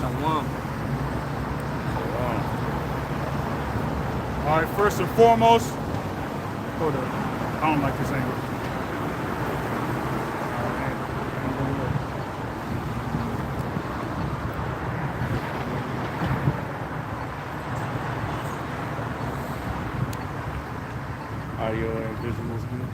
Shalom. All right, first and foremost, hold up. I don't like this angle. Audio and visual is good.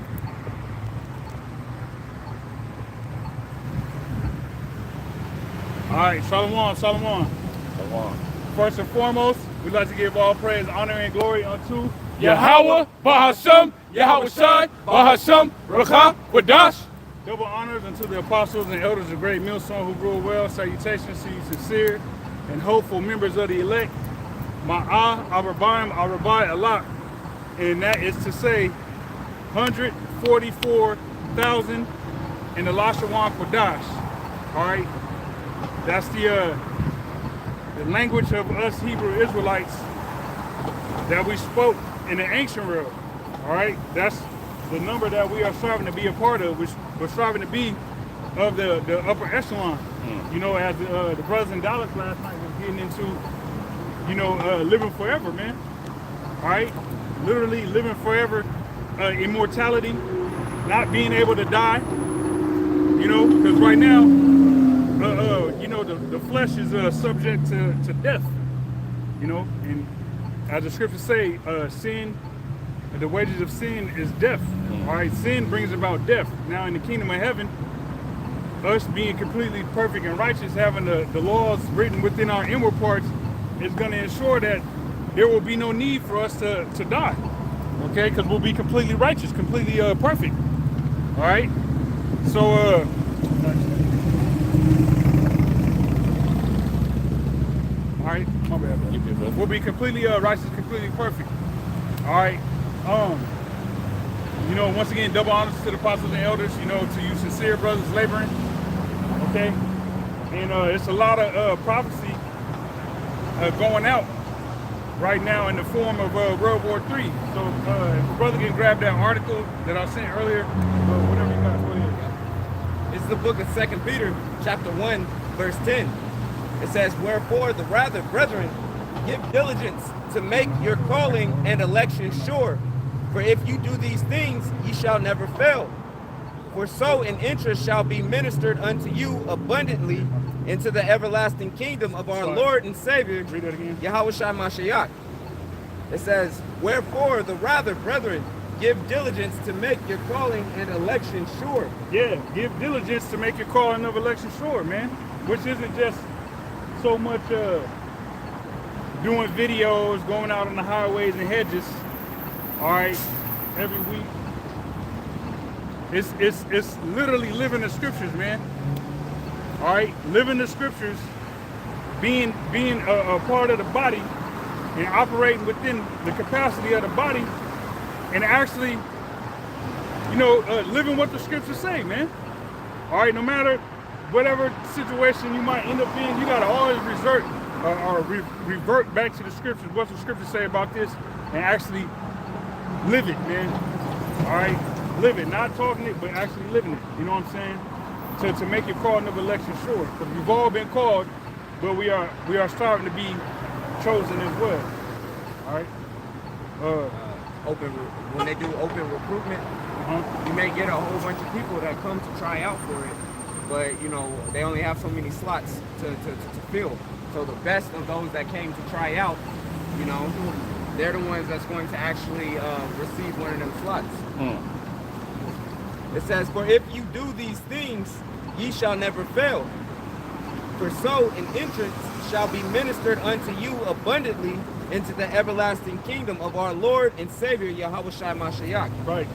All right, Shalom, Shalom. Shalom. First and foremost, we'd like to give all praise, honor, and glory unto Yahweh, Bahasham, Yahweh Shai, Bahasham, Rakha, Quadash. Double honors unto the apostles and elders of great millstone who rule well. Salutations to you sincere and hopeful members of the elect. Ma'ah, Arabaim, Arabai, Allah. And that is to say, 144,000 in the Lashawan Quadash. All right? That's the language of us Hebrew Israelites that we spoke in the ancient world. All right, that's the number that we are striving to be a part of. We're striving to be of the upper echelon. You know, as the brothers in Dallas last night was getting into, you know, living forever, man. All right, literally living forever, immortality, not being able to die. You know, because right now, you know, the flesh is subject to death, you know, and as the scriptures say, sin, the wages of sin is death. All right, sin brings about death. Now in the kingdom of heaven, us being completely perfect and righteous, having the laws written within our inward parts, is going to ensure that there will be no need for us to die, okay, because we'll be completely righteous, completely perfect. All right, so all right, my bad, bro. We'll be completely righteous, completely perfect. All right. You know, once again, double honors to the apostles and elders, you know, to you sincere brothers laboring. Okay. And it's a lot of prophecy going out right now in the form of World War III. So if a brother can grab that article that I sent earlier, whatever you got, go ahead. It's the book of 2 Peter, chapter 1, verse 10. It says, wherefore the rather, brethren, give diligence to make your calling and election sure. For if you do these things, ye shall never fail. For so an interest shall be ministered unto you abundantly into the everlasting kingdom of our Lord and Savior, Read that again. Yahweh Shai Mashiach. It says, wherefore the rather, brethren, give diligence to make your calling and election sure. Yeah, give diligence to make your calling of election sure, man. Which isn't just so much doing videos, going out on the highways and hedges, all right, every week. It's literally living the scriptures, man. All right, living the scriptures, being a part of the body and operating within the capacity of the body, and actually, you know, living what the scriptures say, man. All right, no matter whatever situation you might end up in, you gotta always revert back to the scriptures. What the scriptures say about this, and actually live it, man. All right, live it, not talking it, but actually living it. You know what I'm saying? To make your calling of election sure, because we've all been called, but we are starting to be chosen as well. All right. When they do open recruitment, you may get a whole bunch of people that come to try out for it, but you know they only have so many slots to fill. So the best of those that came to try out, you know, they're the ones that's going to actually receive one of them slots. It says, for if you do these things, ye shall never fail. For so an entrance shall be ministered unto you abundantly into the everlasting kingdom of our Lord and Savior, Yahweh Shai Mashiach. Right.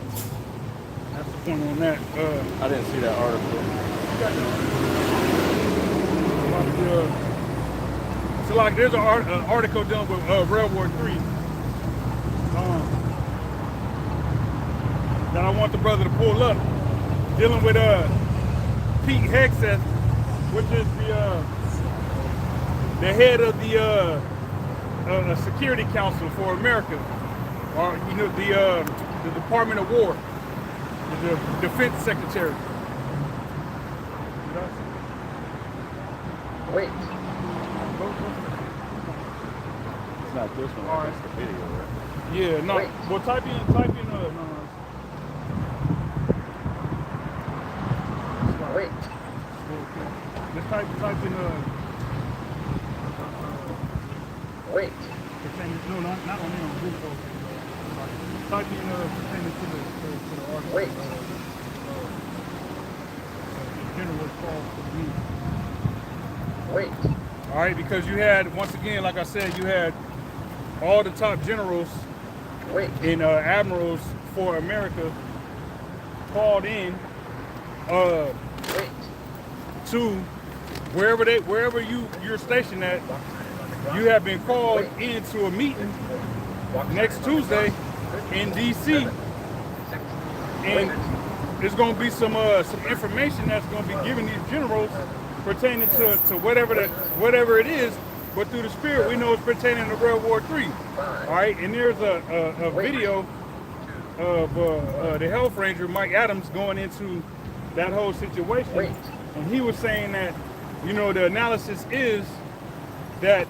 That's the point on that. I didn't see that article. So like there's an article dealing with World War III that I want the brother to pull up, dealing with Pete Hegseth, which is the head of the Security Council for America, or you know the Department of War, the Defense Secretary. Wait. It's not this one. All right. It's the video, right? Yeah, no. Wait. Well, type in, no. Wait. Let's type in, Wait. no, not on there, on Google. Type in, pertaining to the article. Wait. General call for me. Wait. All right, because you had, once again, like I said, you had all the top generals Wait. and admirals for America called in Wait. to wherever you're stationed at. You have been called into a meeting next Tuesday in D.C. and there's going to be some information that's going to be given these generals pertaining to whatever it is. But through the spirit, we know it's pertaining to World War III. All right, and there's a video of the Health Ranger Mike Adams going into that whole situation, and he was saying that, you know, the analysis is that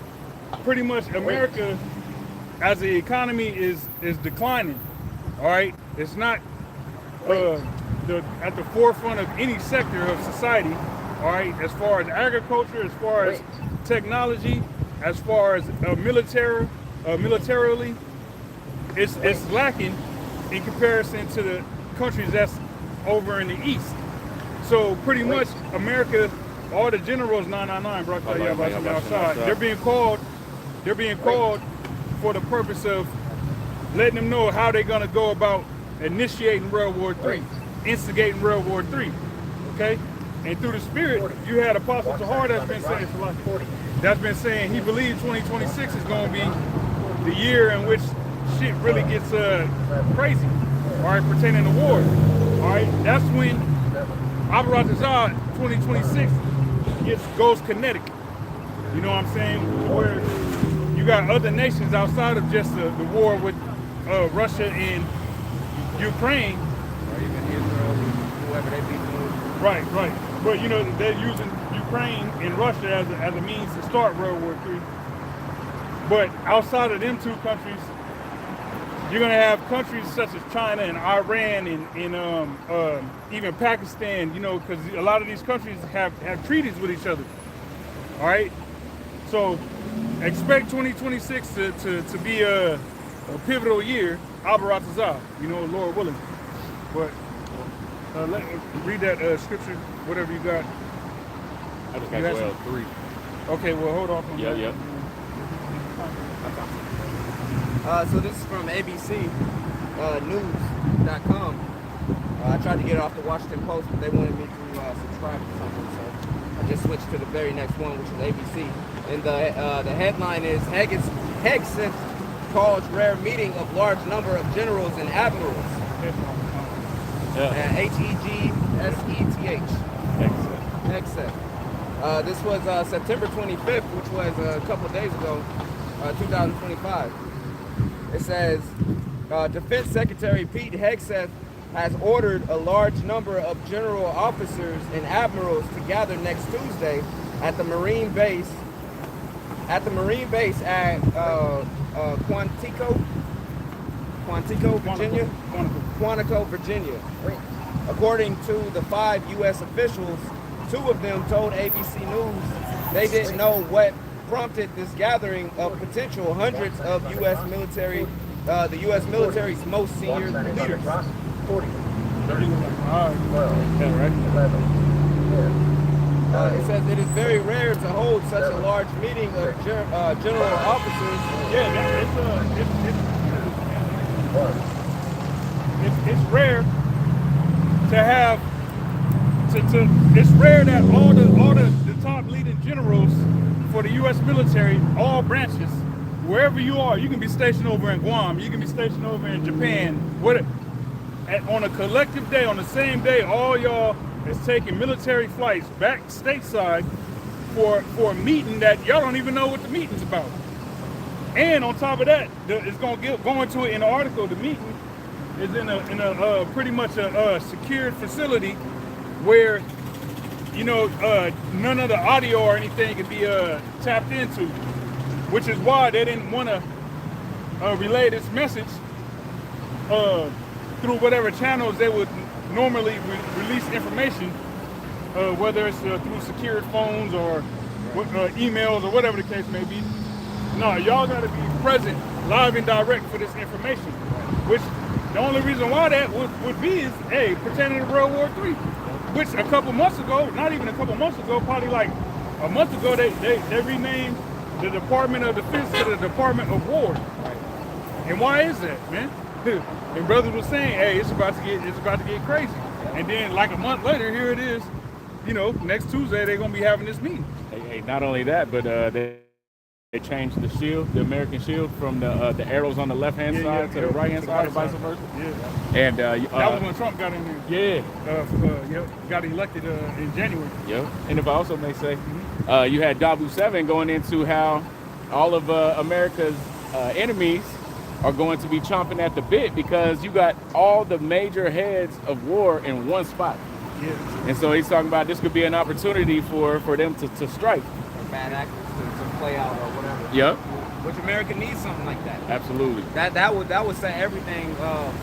pretty much America as an economy is declining. All right, it's not at the forefront of any sector of society. All right, as far as agriculture, as far as technology, as far as militarily, it's lacking in comparison to the countries that's over in the east. So pretty much America, all the generals, 999, brought that outside. They're being called for the purpose of letting them know how they're gonna go about initiating World War III, instigating World War III. Okay? And through the spirit, you had Apostle Tahar that's been saying he believes 2026 is going to be the year in which shit really gets crazy, all right, pertaining to war. All right, that's when Abaratazar 2026 goes kinetic. You know what I'm saying? Where you got other nations outside of just the war with Russia and Ukraine. Or even Israel, whoever they beat. Right. But you know, they're using Ukraine and Russia as a means to start World War III. But outside of them two countries, you're gonna have countries such as China and Iran and even Pakistan, you know, because a lot of these countries have treaties with each other. All right? So expect 2026 to be a pivotal year, Abaratazah, you know, Lord willing. But read that scripture, whatever you got. I just got Joel 3. Okay, well, hold on. Yeah. So this is from abcnews.com. I tried to get it off the Washington Post, but they wanted me to subscribe to something, so I just switched to the very next one, which is ABC. And the headline is Hegseth calls rare meeting of large number of generals and admirals. Hegseth. Hegseth. This was September 25th, which was a couple of days ago, 2025. It says, Defense Secretary Pete Hegseth has ordered a large number of general officers and admirals to gather next Tuesday at the Marine base at Quantico, Virginia. Quantico, Virginia. According to the 5 U.S. officials, 2 of them told ABC News they didn't know what prompted this gathering of potential hundreds of U.S. military, the U.S. military's most senior leaders. It says it is very rare to hold such a large meeting of general officers. It's rare to have it's rare that all the top leading generals for the U.S. military, all branches, wherever you are, you can be stationed over in Guam, you can be stationed over in Japan, on a collective day, on the same day, all y'all is taking military flights back stateside for a meeting that y'all don't even know what the meeting's about. And on top of that, it's going to go into it in the article. The meeting is in a pretty much a secured facility where you know, none of the audio or anything can be tapped into, which is why they didn't want to relay this message through whatever channels they would normally release information, whether it's through secured phones or emails or whatever the case may be. No, y'all got to be present, live and direct for this information, which the only reason why that would be is, hey, pertaining to World War III, which a couple months ago, not even a couple months ago, probably like a month ago, they renamed the Department of Defense to the Department of War. And why is that, man? And brothers were saying, hey, it's about to get crazy. And then like a month later, here it is. You know, next Tuesday they're gonna be having this meeting. Hey, not only that, but they changed the shield, the American shield, from the arrows on the left-hand side to the right-hand side, or vice versa. Yeah. And that was when Trump got in there. Yeah. Got elected in January. Yeah. And if I also may say, you had W7 going into how all of America's enemies are going to be chomping at the bit because you got all the major heads of war in one spot. Yeah. And so he's talking about this could be an opportunity for them to strike. Bad actors to play out or whatever. Yep. Which America needs something like that. Absolutely. That would set everything,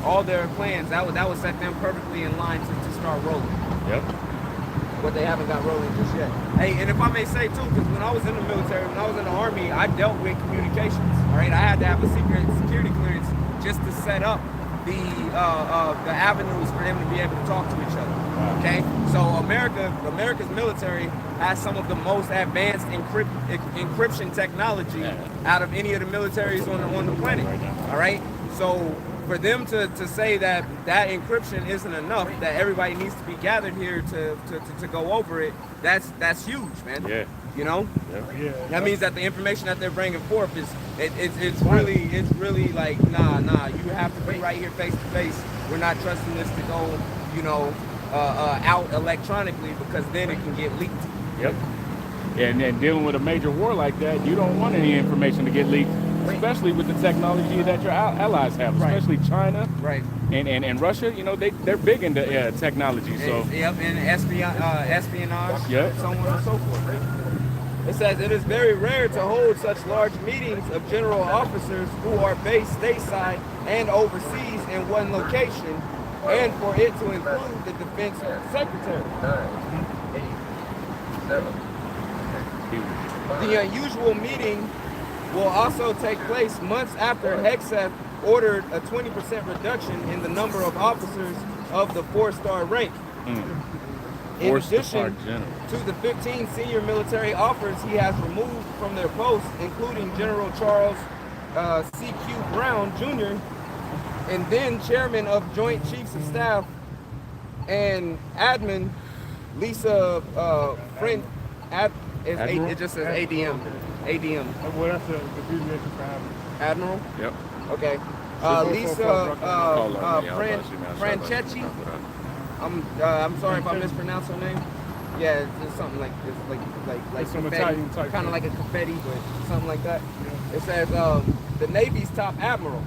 all their plans. That would set them perfectly in line to start rolling. Yep. But they haven't got rolling just yet. Hey, and if I may say too, because when I was in the military, when I was in the Army, I dealt with communications. All right, I had to have a secret security clearance just to set up the avenues for them to be able to talk to each other. Okay, so America's military has some of the most advanced encryption technology out of any of the militaries on the planet. All right, so for them to say that encryption isn't enough, that everybody needs to be gathered here to go over it, that's huge, man. Yeah. You know, Yeah. that means that the information that they're bringing forth is it's really like nah. You have to be right here face to face. We're not trusting this to go, you know, out electronically because then it can get leaked. Yep. And then dealing with a major war like that, you don't want any information to get leaked, especially with the technology that your allies have, especially China, Right. and Russia. You know, they're big into technology. So Yep, and espionage, Yep. so on and so forth. It says it is very rare to hold such large meetings of general officers who are based stateside and overseas in one location, and for it to include the defense secretary. 9, 8, 7. The unusual meeting will also take place months after Hegseth ordered a 20% reduction in the number of officers of the 4-star rank. In addition to the 15 senior military officers he has removed from their posts, including General Charles C.Q. Brown Jr., and then chairman of Joint Chiefs of Staff, and admin Lisa Friend. It just says ADM. ADM. Well, that's the abbreviation for Admiral? Yep. Okay. Lisa Franchetti. I'm sorry if I mispronounced her name. Yeah, it's something like some confetti, Italian type kind of thing. like a confetti, but something like that. It says the Navy's top admiral.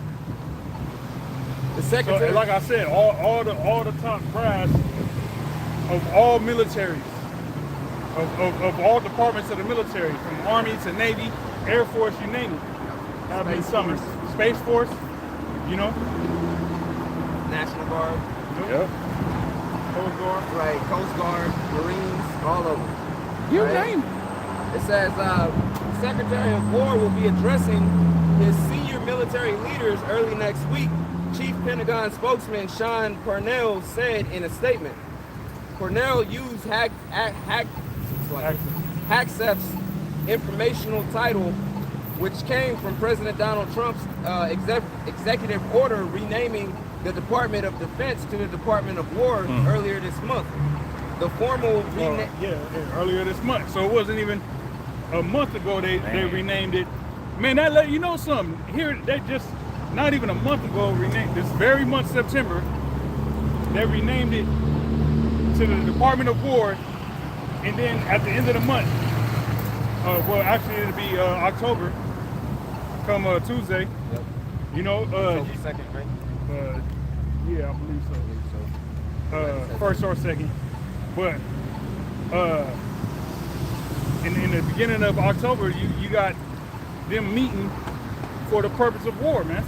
The So, secretary. like I said, all the top brass of all militaries, of all departments of the military, from Army to Navy, Air Force, you name it, have been summoned. Space Force, you know. National Guard. Yep. Coast Guard. Right, Coast Guard, Marines, all of them. You Right. name it. It says Secretary of War will be addressing his senior military leaders early next week. Chief Pentagon spokesman Sean Parnell said in a statement. Parnell used Hegseth's informational title, which came from President Donald Trump's executive order renaming the Department of Defense to the Department of War earlier this month. The formal Earlier this month. So it wasn't even a month ago they renamed it. Man, that let you know something. Here, they just not even a month ago renamed this very month, September. They renamed it to the Department of War, and then at the end of the month, well, actually it'll be October, come Tuesday. Yep. You know, October 2nd, right? yeah, I believe so. First or second, but in the beginning of October, you got them meeting for the purpose of war, man.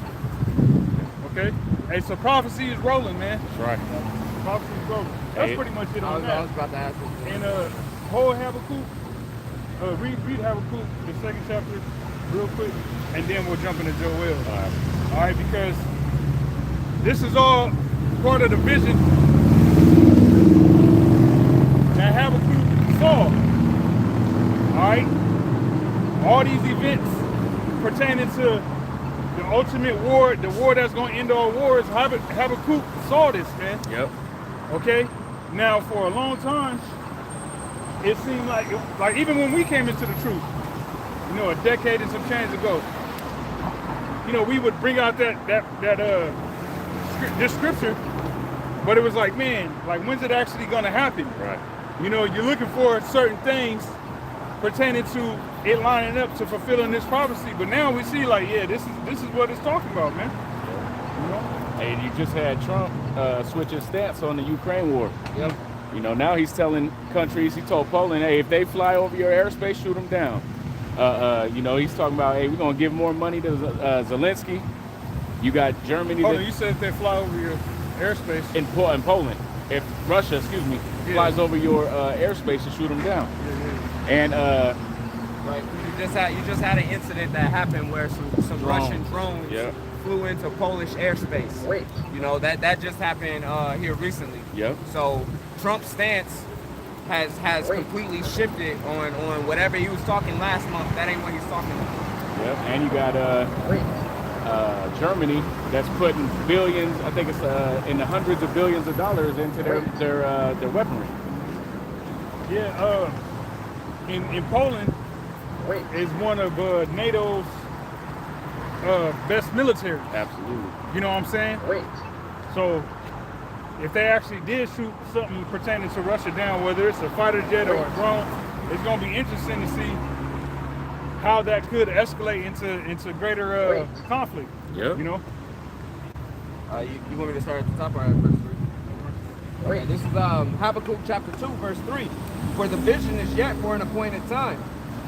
Okay? Hey, so prophecy is rolling, man. That's right. Prophecy is rolling. That's pretty much it on I that. was about to ask you. And whole Habakkuk, read Habakkuk, the 2nd chapter, real quick, and then we'll jump into Joel. All right, because this is all part of the vision that Habakkuk saw. All right, all these events pertaining to the ultimate war, the war that's going to end all wars. Habakkuk saw this, man. Yep. Okay. Now, for a long time, it seemed like even when we came into the truth, you know, a decade and some change ago, you know, we would bring out this scripture, but it was like, man, like, when's it actually gonna happen? Right. You know, you're looking for certain things pertaining to it lining up to fulfilling this prophecy, but now we see, like, yeah, this is what it's talking about, man. You know? And you just had Trump switch his stance on the Ukraine war. Yep. You know, now he's telling countries, he told Poland, hey, if they fly over your airspace, shoot them down. You know, he's talking about, hey, we're going to give more money to Zelensky. You got Germany. Oh, you said if they fly over your airspace. In Poland. If Russia, flies over your airspace to shoot them down. And Right. You just had an incident that happened where some Russian drones flew into Polish airspace. Wait. You know, that just happened here recently. Yep. So Trump's stance has completely shifted on whatever he was talking last month. That ain't what he's talking about. Yep. And you got Germany that's putting billions, I think it's in the hundreds of billions of dollars into their weaponry. Yeah, in Poland is one of NATO's best military. Absolutely. You know what I'm saying? So if they actually did shoot something pertaining to Russia down, whether it's a fighter jet or a drone, it's going to be interesting to see how that could escalate into greater conflict. Yeah. You know? You want me to start at the top or at verse 3? Okay, this is Habakkuk chapter 2, verse 3. For the vision is yet for an appointed time,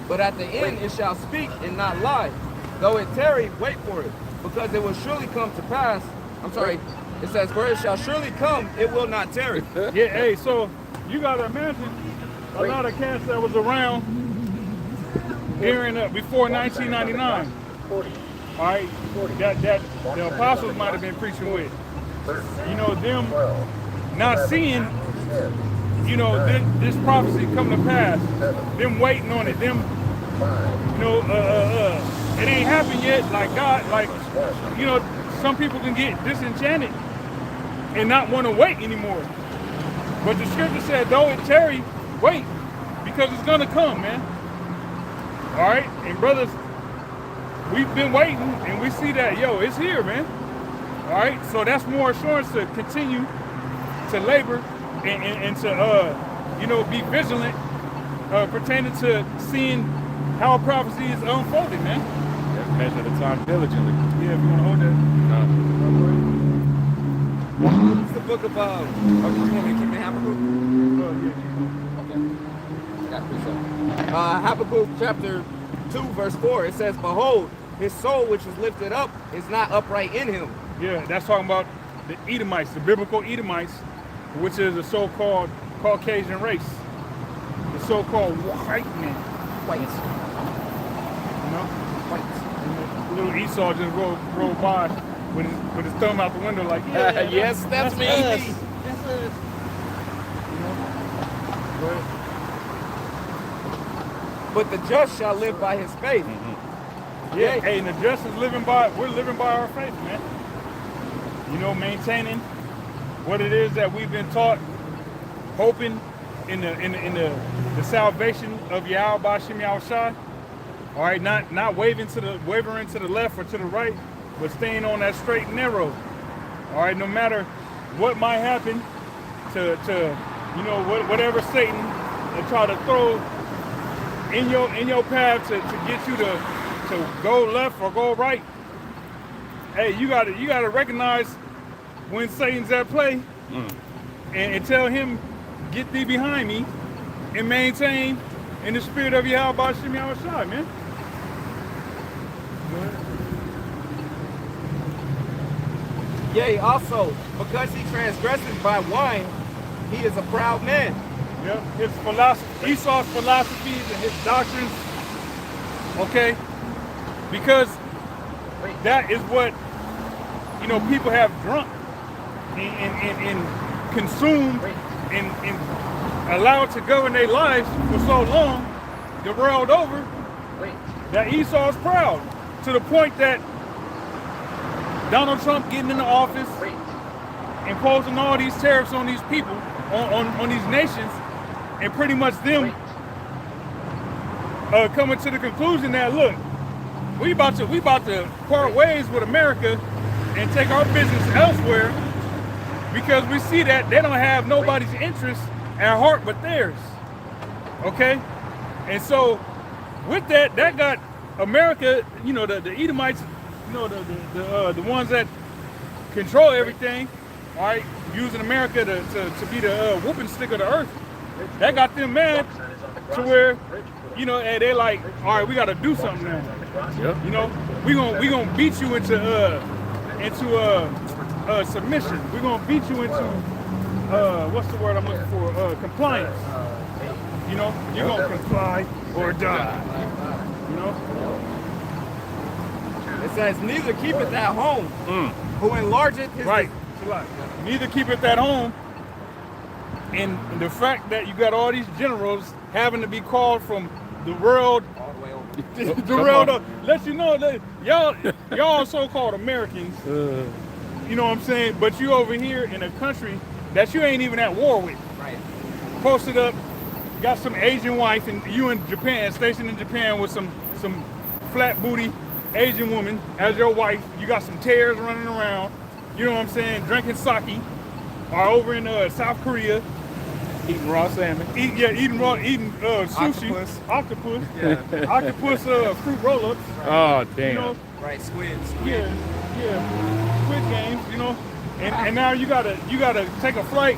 but at the end it shall speak and not lie. Though it tarry, wait for it, because it will surely come to pass. I'm sorry, it says, for it shall surely come, it will not tarry. Yeah, hey, so you got to imagine a lot of cats that was around during before 1999. All right, that the apostles might have been preaching with. You know, them not seeing, you know, this prophecy come to pass, them waiting on it, them, you know, it ain't happened yet. Like God, like, you know, some people can get disenchanted and not want to wait anymore. But the scripture said, though it tarry, wait, because it's gonna come, man. All right, and brothers, we've been waiting, and we see that, yo, it's here, man. All right, so that's more assurance to continue to labor and to, you know, be vigilant pertaining to seeing how prophecy is unfolding, man. Just measure the time diligently. Yeah, if you want to hold that. It's the book of, you want me to keep it Habakkuk? Habakkuk chapter 2, verse 4, it says, behold, his soul which is lifted up is not upright in him. Yeah, that's talking about the Edomites, the biblical Edomites, which is the so-called Caucasian race, the so-called white men. White. You know? White. Little Esau just rolled by with his thumb out the window like, yeah, yes, that's me. Us. That's us. You know? But the just shall live by his faith. Yeah, hey, and the just is we're living by our faith, man. You know, maintaining what it is that we've been taught, hoping in the salvation of Yahweh B'Shem Yahushai. All right, not wavering to the left or to the right, but staying on that straight and narrow. All right, no matter what might happen to you know, whatever Satan will try to throw in your path to get you to go left or go right. Hey, you gotta recognize when Satan's at play and tell him, get thee behind me. and maintain in the spirit of Yahweh Shem Yahushua, man. Yea, also, because he transgresses by wine, he is a proud man. Yep, his philosophy, Esau's philosophies and his doctrines, okay? Because that is what, you know, people have drunk and consumed and allowed to govern their lives for so long, the world over, that Esau's proud, to the point that Donald Trump getting into office, imposing all these tariffs on these people, on these nations, and pretty much them coming to the conclusion that, look, we about to part ways with America and take our business elsewhere, because we see that they don't have nobody's interest at heart but theirs. Okay? And so with that, that got America, you know, the Edomites, you know, the ones that control everything, all right, using America to be the whooping stick of the earth. That got them mad to where, you know, and they're like, all right, we got to do something now. Yep. You know, we gonna beat you into submission. We're gonna beat you into what's the word I'm looking for? Compliance. You know, you're gonna comply or die. You know. It says, neither keepeth at home, who enlargeth his... Right. Neither keepeth at home. And the fact that you got all these generals having to be called from the world, all the way over. the world, let you know that y'all so-called Americans, you know what I'm saying? But you over here in a country that you ain't even at war with. Right. Posted up, got some Asian wife, and you in Japan, stationed in Japan with some flat booty Asian woman as your wife. You got some tears running around, you know what I'm saying, drinking sake, or over in South Korea, Eating raw salmon. eating sushi, octopus, Yeah. octopus fruit roll-ups. Oh, damn. You know, Right, squid. yeah, Squid Games, you know, and now you gotta take a flight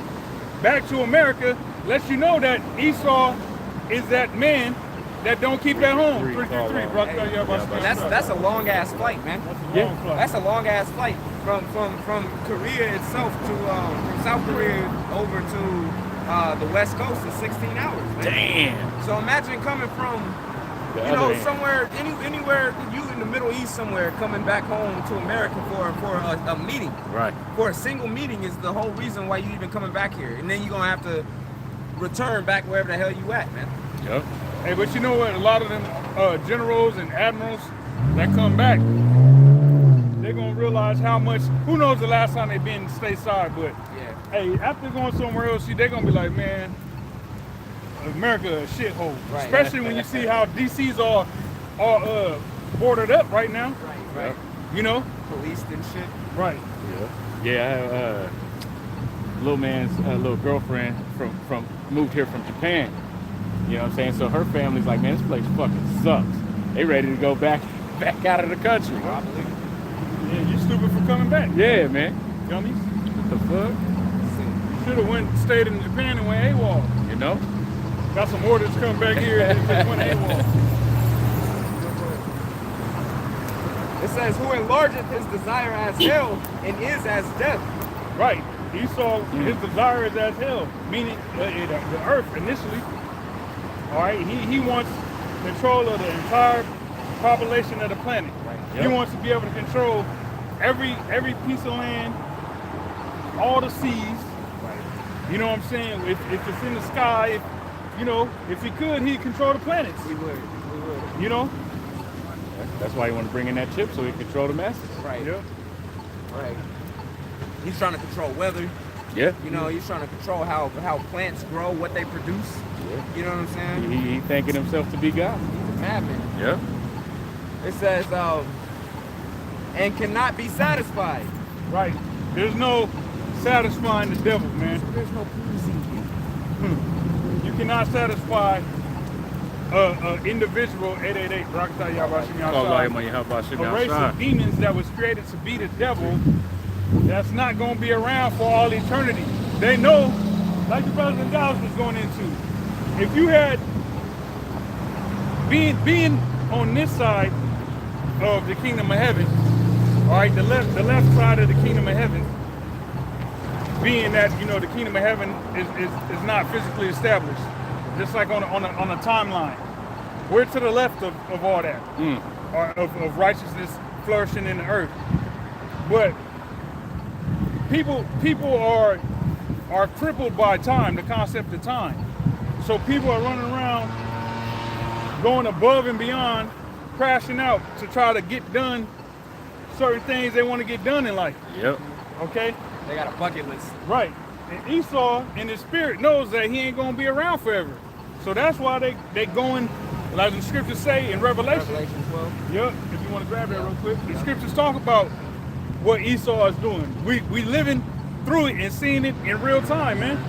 back to America. Let you know that Esau is that man that don't keep at home. 333. That's a long ass flight, man. That's a long ass flight from Korea itself to from South Korea over to the West Coast is 16 hours, man. Damn. So imagine coming from The you know other end. somewhere anywhere you in the Middle East somewhere, coming back home to America for a meeting. Right. For a single meeting is the whole reason why you even coming back here, and then you're gonna have to return back wherever the hell you at, man. Yep. Hey, but you know what? A lot of them generals and admirals that come back, they're gonna realize how much. Who knows the last time they've been stateside? But Yeah. hey, after going somewhere else, see, they're gonna be like, man, America a shithole. Right. Especially when you see how DC's all boarded up right now. Right. You know? Policed and shit. Right. Yeah, I have little man's little girlfriend from moved here from Japan. You know what I'm saying? So her family's like, man, this place fucking sucks. They ready to go back out of the country. I believe it. Yeah, you stupid for coming back. Yeah, man. Dummies. What the fuck? You should have stayed in Japan and went AWOL. You know? Got some orders to come back here and just went AWOL. It says, who enlargeth his desire as hell and is as death. Right. Esau, his desire is as hell, meaning the earth initially. All right. He wants control of the entire population of the planet. Right. He wants to be able to control every piece of land, all the seas. Right. You know what I'm saying? If it's in the sky, if he could, he'd control the planets. We would. You know? That's why you want to bring in that chip so he can control the masses. Right. Yeah. Right. He's trying to control weather. Yeah. You know, he's trying to control how plants grow, what they produce. Yeah. You know what I'm saying? He thinking himself to be God. He's a madman. Yeah. It says, and cannot be satisfied. Right. There's no satisfying the devil, man. There's no pleasing. You cannot satisfy an individual, 888, Rakata Yabashim a race of demons that was created to be the devil, that's not going to be around for all eternity. They know, like the brother Dallas was going into, if you had being on this side of the kingdom of heaven, all right, the left side of the kingdom of heaven, being that the kingdom of heaven is not physically established, just like on a timeline. We're to the left of all that, or of righteousness flourishing in the earth. But people are crippled by time, the concept of time. So people are running around, going above and beyond, crashing out to try to get done certain things they want to get done in life. Yep. Okay? They got a bucket list. Right. And Esau in his spirit knows that he ain't gonna be around forever. So that's why they going, like the scriptures say in Revelation 12. Yep, if you want to grab that real quick. The scriptures talk about what Esau is doing. We living through it and seeing it in real time, man.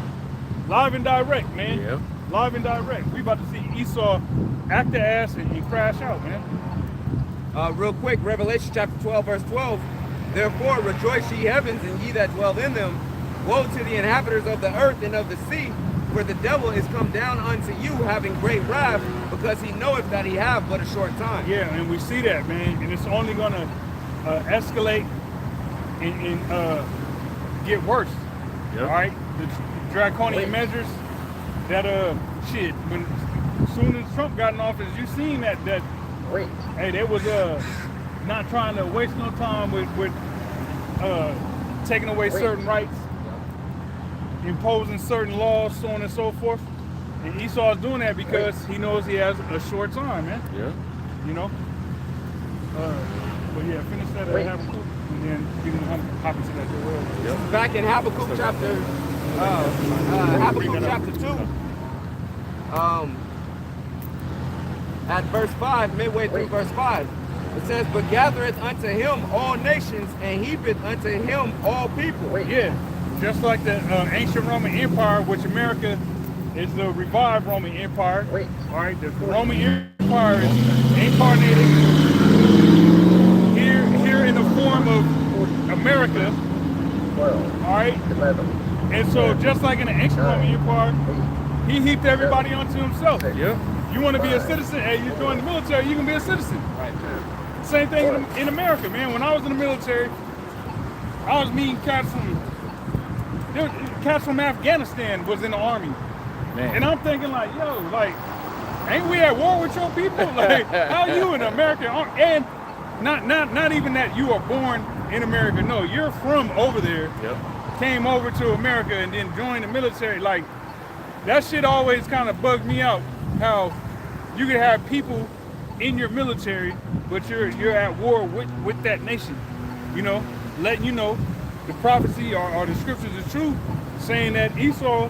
Live and direct, man. Yep. Live and direct. We about to see Esau act the ass and crash out, man. Real quick, Revelation chapter 12, verse 12. Therefore rejoice ye heavens, and ye that dwell in them. Woe to the inhabitants of the earth and of the sea, for the devil is come down unto you, having great wrath, because he knoweth that he have but a short time. Yeah, and we see that, man, and it's only gonna escalate and get worse. Yep. All right, the draconian measures that shit. When as soon as Trump got in office, you seen that hey, they was not trying to waste no time with taking away certain rights, imposing certain laws, so on and so forth. And Esau's doing that because he knows he has a short time, man. Yeah. You know? But yeah, finish that Habakkuk, and then you can hop into that. Yep. Back in Habakkuk chapter, Habakkuk chapter 2, at verse 5, midway through verse 5, it says, but gathereth unto him all nations, and heapeth unto him all people. Yeah, just like the ancient Roman Empire, which America is the revived Roman Empire. All right, the Roman Empire is incarnated here in the form of America. All right, and so just like in the ancient Roman Empire, he heaped everybody onto himself. Yep. You want to be a citizen? Hey, you join the military, you can be a citizen. Right. Same thing in America, man. When I was in the military, I was meeting cats from Afghanistan was in the army. Man. And I'm thinking like, yo, like, ain't we at war with your people? Like, how you in America? And not even that you are born in America. No, you're from over there. Yep. Came over to America and then joined the military. Like, that shit always kind of bugged me out. How you can have people in your military, but you're at war with that nation. You know, letting you know the prophecy or the scriptures is true, saying that Esau,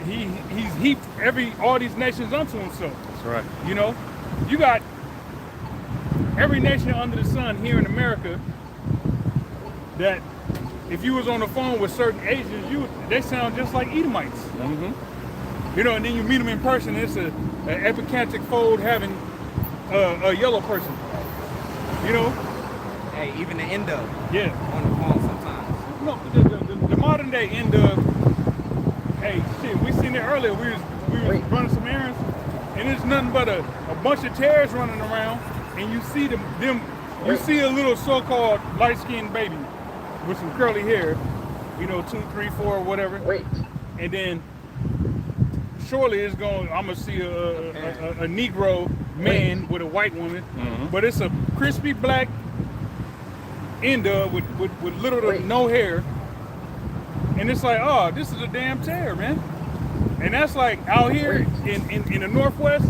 he's heaped all these nations unto himself. That's right. You know, you got every nation under the sun here in America that if you was on the phone with certain Asians, they sound just like Edomites. Mm-hmm. You know, and then you meet them in person, it's an epicanthic fold having a yellow person. You know? Hey, even the Indo Yeah. on the phone sometimes. No, the modern day Indo, hey, shit, we seen it earlier. We was running some errands, and it's nothing but a bunch of terrorists running around, and you see you see a little so-called light-skinned baby with some curly hair, 2, 3, 4, whatever. And then surely I'm gonna see a Negro man with a white woman, but it's a crispy black Indo with little to no hair, and it's like, oh, this is a damn terror, man. And that's like out here in the Northwest.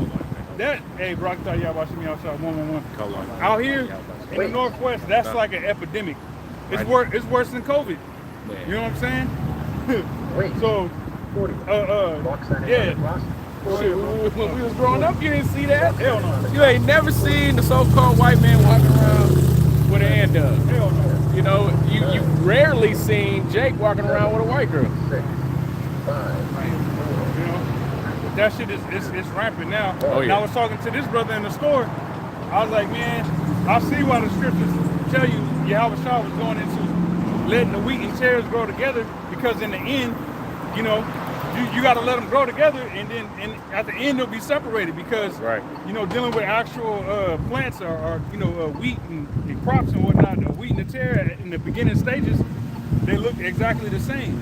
That, hey, bro, I can tell y'all about me outside 111. Out here in the Northwest, that's like an epidemic. It's worse than COVID. You know what I'm saying? So, yeah. Shit, when we was growing up, you didn't see that. Hell no. You ain't never seen the so-called white man walking around with an hand up. Hell no. You know, you rarely seen Jake walking around with a white girl. But that shit is rampant now. Oh, And yeah. I was talking to this brother in the store. I was like, man, I see why the scriptures tell you Yahweh Shah was going into letting the wheat and tares grow together, because in the end, you got to let them grow together, and then at the end they'll be separated because dealing with actual plants or wheat and crops and whatnot, the wheat and the tare in the beginning stages, they look exactly the same.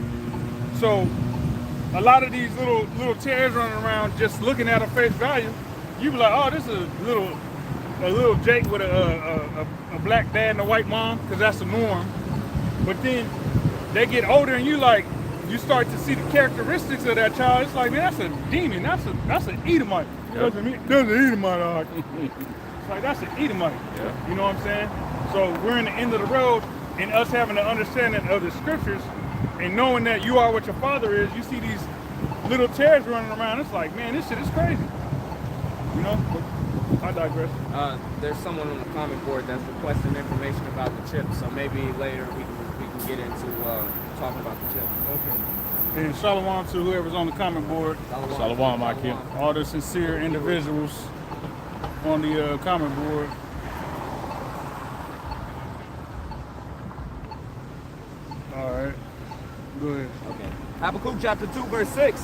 So a lot of these little tares running around, just looking at a face value, you be like, oh, this is a little Jake with a black dad and a white mom, because that's the norm. But then they get older and you start to see the characteristics of that child. It's like, man, that's a demon. That's an Edomite. Yep. That's an Edomite. It's like, that's an Edomite. Yeah. You know what I'm saying? So we're in the end of the road, and us having the understanding of the scriptures and knowing that you are what your father is, you see these little tares running around. It's like, man, this shit is crazy. You know? I digress. There's someone on the comment board that's requesting information about the chip, so maybe later we can get into talking about the chip. Okay. And shalom to whoever's on the comment board. Shalom, Akim. All the sincere individuals on the comment board. All right. Go ahead. Okay. Habakkuk chapter 2, verse 6.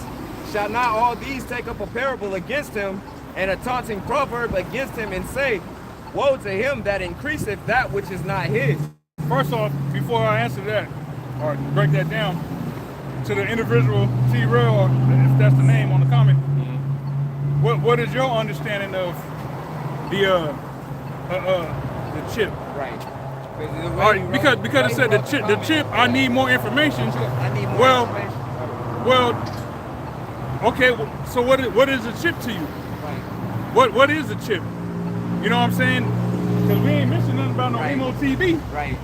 Shall not all these take up a parable against him, and a taunting proverb against him, and say, woe to him that increaseth that which is not his? First off, before I answer that, or break that down, to the individual T-Rail, or if that's the name on the comment, what is your understanding of the chip? Right. All right, because it said the chip, I need more information. I need more information. Well, okay, so what is a chip to you? What is a chip? You know what I'm saying? Because we ain't mentioning nothing about no MOTV. Right.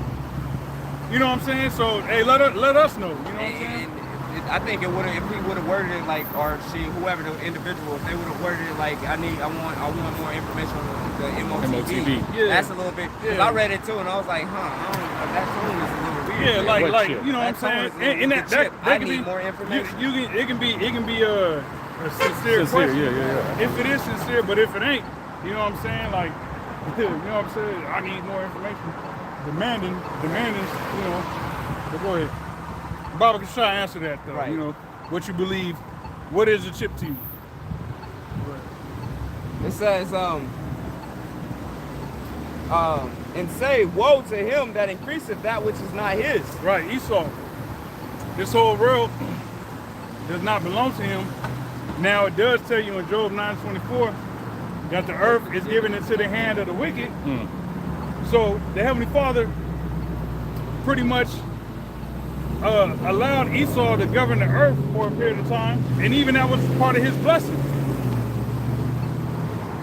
You know what I'm saying? So hey, let us know. You know what I'm saying? I think it would have, if we would have worded it like, or whoever the individual, if they would have worded it like, I want more information on the MOTV. Yeah. That's a little bit. Cause I read it too, and I was like, that tone is a little weird. Yeah, like you know what I'm saying? And that I can need be more information. It can be a sincere question. Yeah. If it is sincere, but if it ain't, you know what I'm saying? Like, you know what I'm saying? I need more information. Demanding, you know. But go ahead. Baba can try to answer that though. Right. You know, what you believe. What is a chip to you? It says, and say, woe to him that increaseth that which is not his. Right, Esau. This whole world does not belong to him. Now it does tell you in Job 9:24 that the earth is given into the hand of the wicked. So the Heavenly Father pretty much allowed Esau to govern the earth for a period of time, and even that was part of his blessing.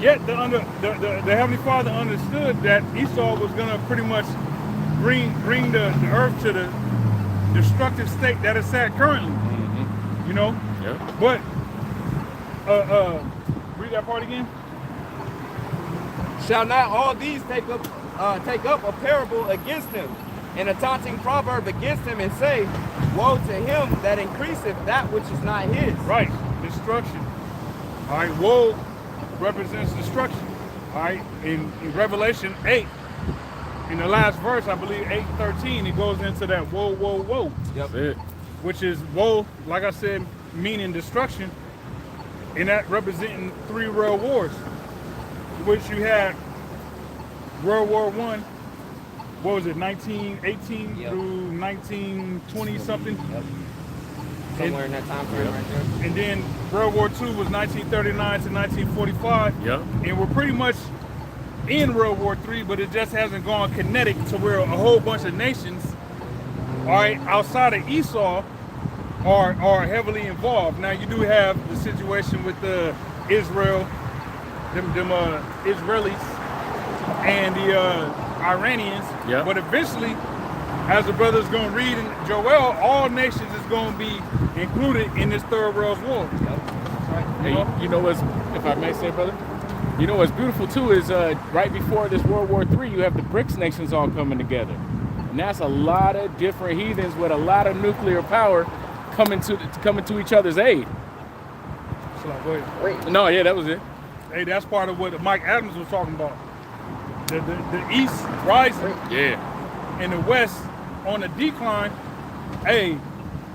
Yet the Heavenly Father understood that Esau was going to pretty much bring the earth to the destructive state that it's at currently. You know? Yeah. But read that part again. Shall not all these take up a parable against him, and a taunting proverb against him, and say, woe to him that increaseth that which is not his. Right, destruction. All right, woe represents destruction. All right, in Revelation 8, in the last verse, I believe 8:13, it goes into that woe, woe, woe. Yep. Which is woe, like I said, meaning destruction, and that representing 3 world wars, which you had World War I, what was it, 1918 through 1920 something? Yep. Somewhere in that time frame right there. And then World War II was 1939 to 1945. Yep. And we're pretty much in World War III, but it just hasn't gone kinetic to where a whole bunch of nations, all right, outside of Esau are heavily involved. Now you do have the situation with Israel, them Israelis, and the Iranians. Yep. But eventually, as the brother's going to read in Joel, all nations is going to be included in this Third World War. Hey, you know what's, if I may say, brother? You know what's beautiful too is right before this World War III, you have the BRICS nations all coming together. And that's a lot of different heathens with a lot of nuclear power coming to each other's aid. So, go ahead. No, yeah, that was it. Hey, that's part of what Mike Adams was talking about. The East rising, Yeah. and the West on a decline. Hey,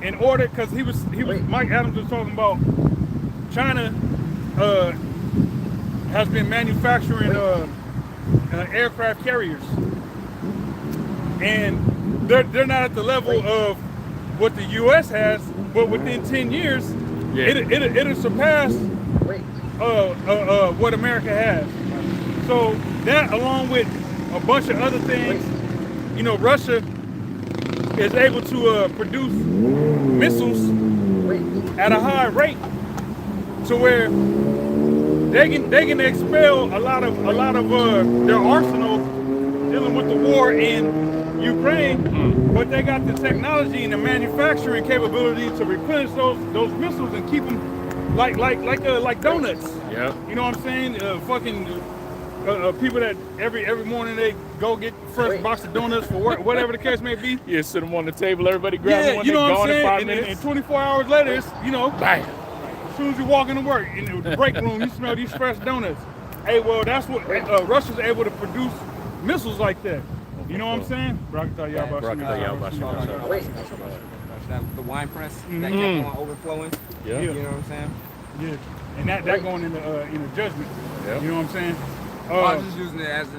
in order, because he was Mike Adams was talking about China has been manufacturing aircraft carriers, and they're not at the level of what the U.S. has, but within 10 years, it'll surpass what America has. So that, along with a bunch of other things, you know, Russia is able to produce missiles at a high rate, to where they can expel a lot of their arsenal dealing with the war in Ukraine, but they got the technology and the manufacturing capability to replenish those missiles and keep them like donuts. Yeah. You know what I'm saying? People that every morning they go get the first box of donuts for work, whatever the case may be. Yeah, sit them on the table, everybody grab one, you know they what I'm gone in saying? 5 And minutes. 24 hours later, it's, you know, Bam. as soon as you walk into work, in the break room, you smell these fresh donuts. Hey, well, that's what Russia's able to produce missiles like that. You know what I'm saying? That was the wine press that kept on overflowing. Yeah. You know what I'm saying? Yeah, and that going into judgment. Yeah. You know what I'm saying? I was just using it as A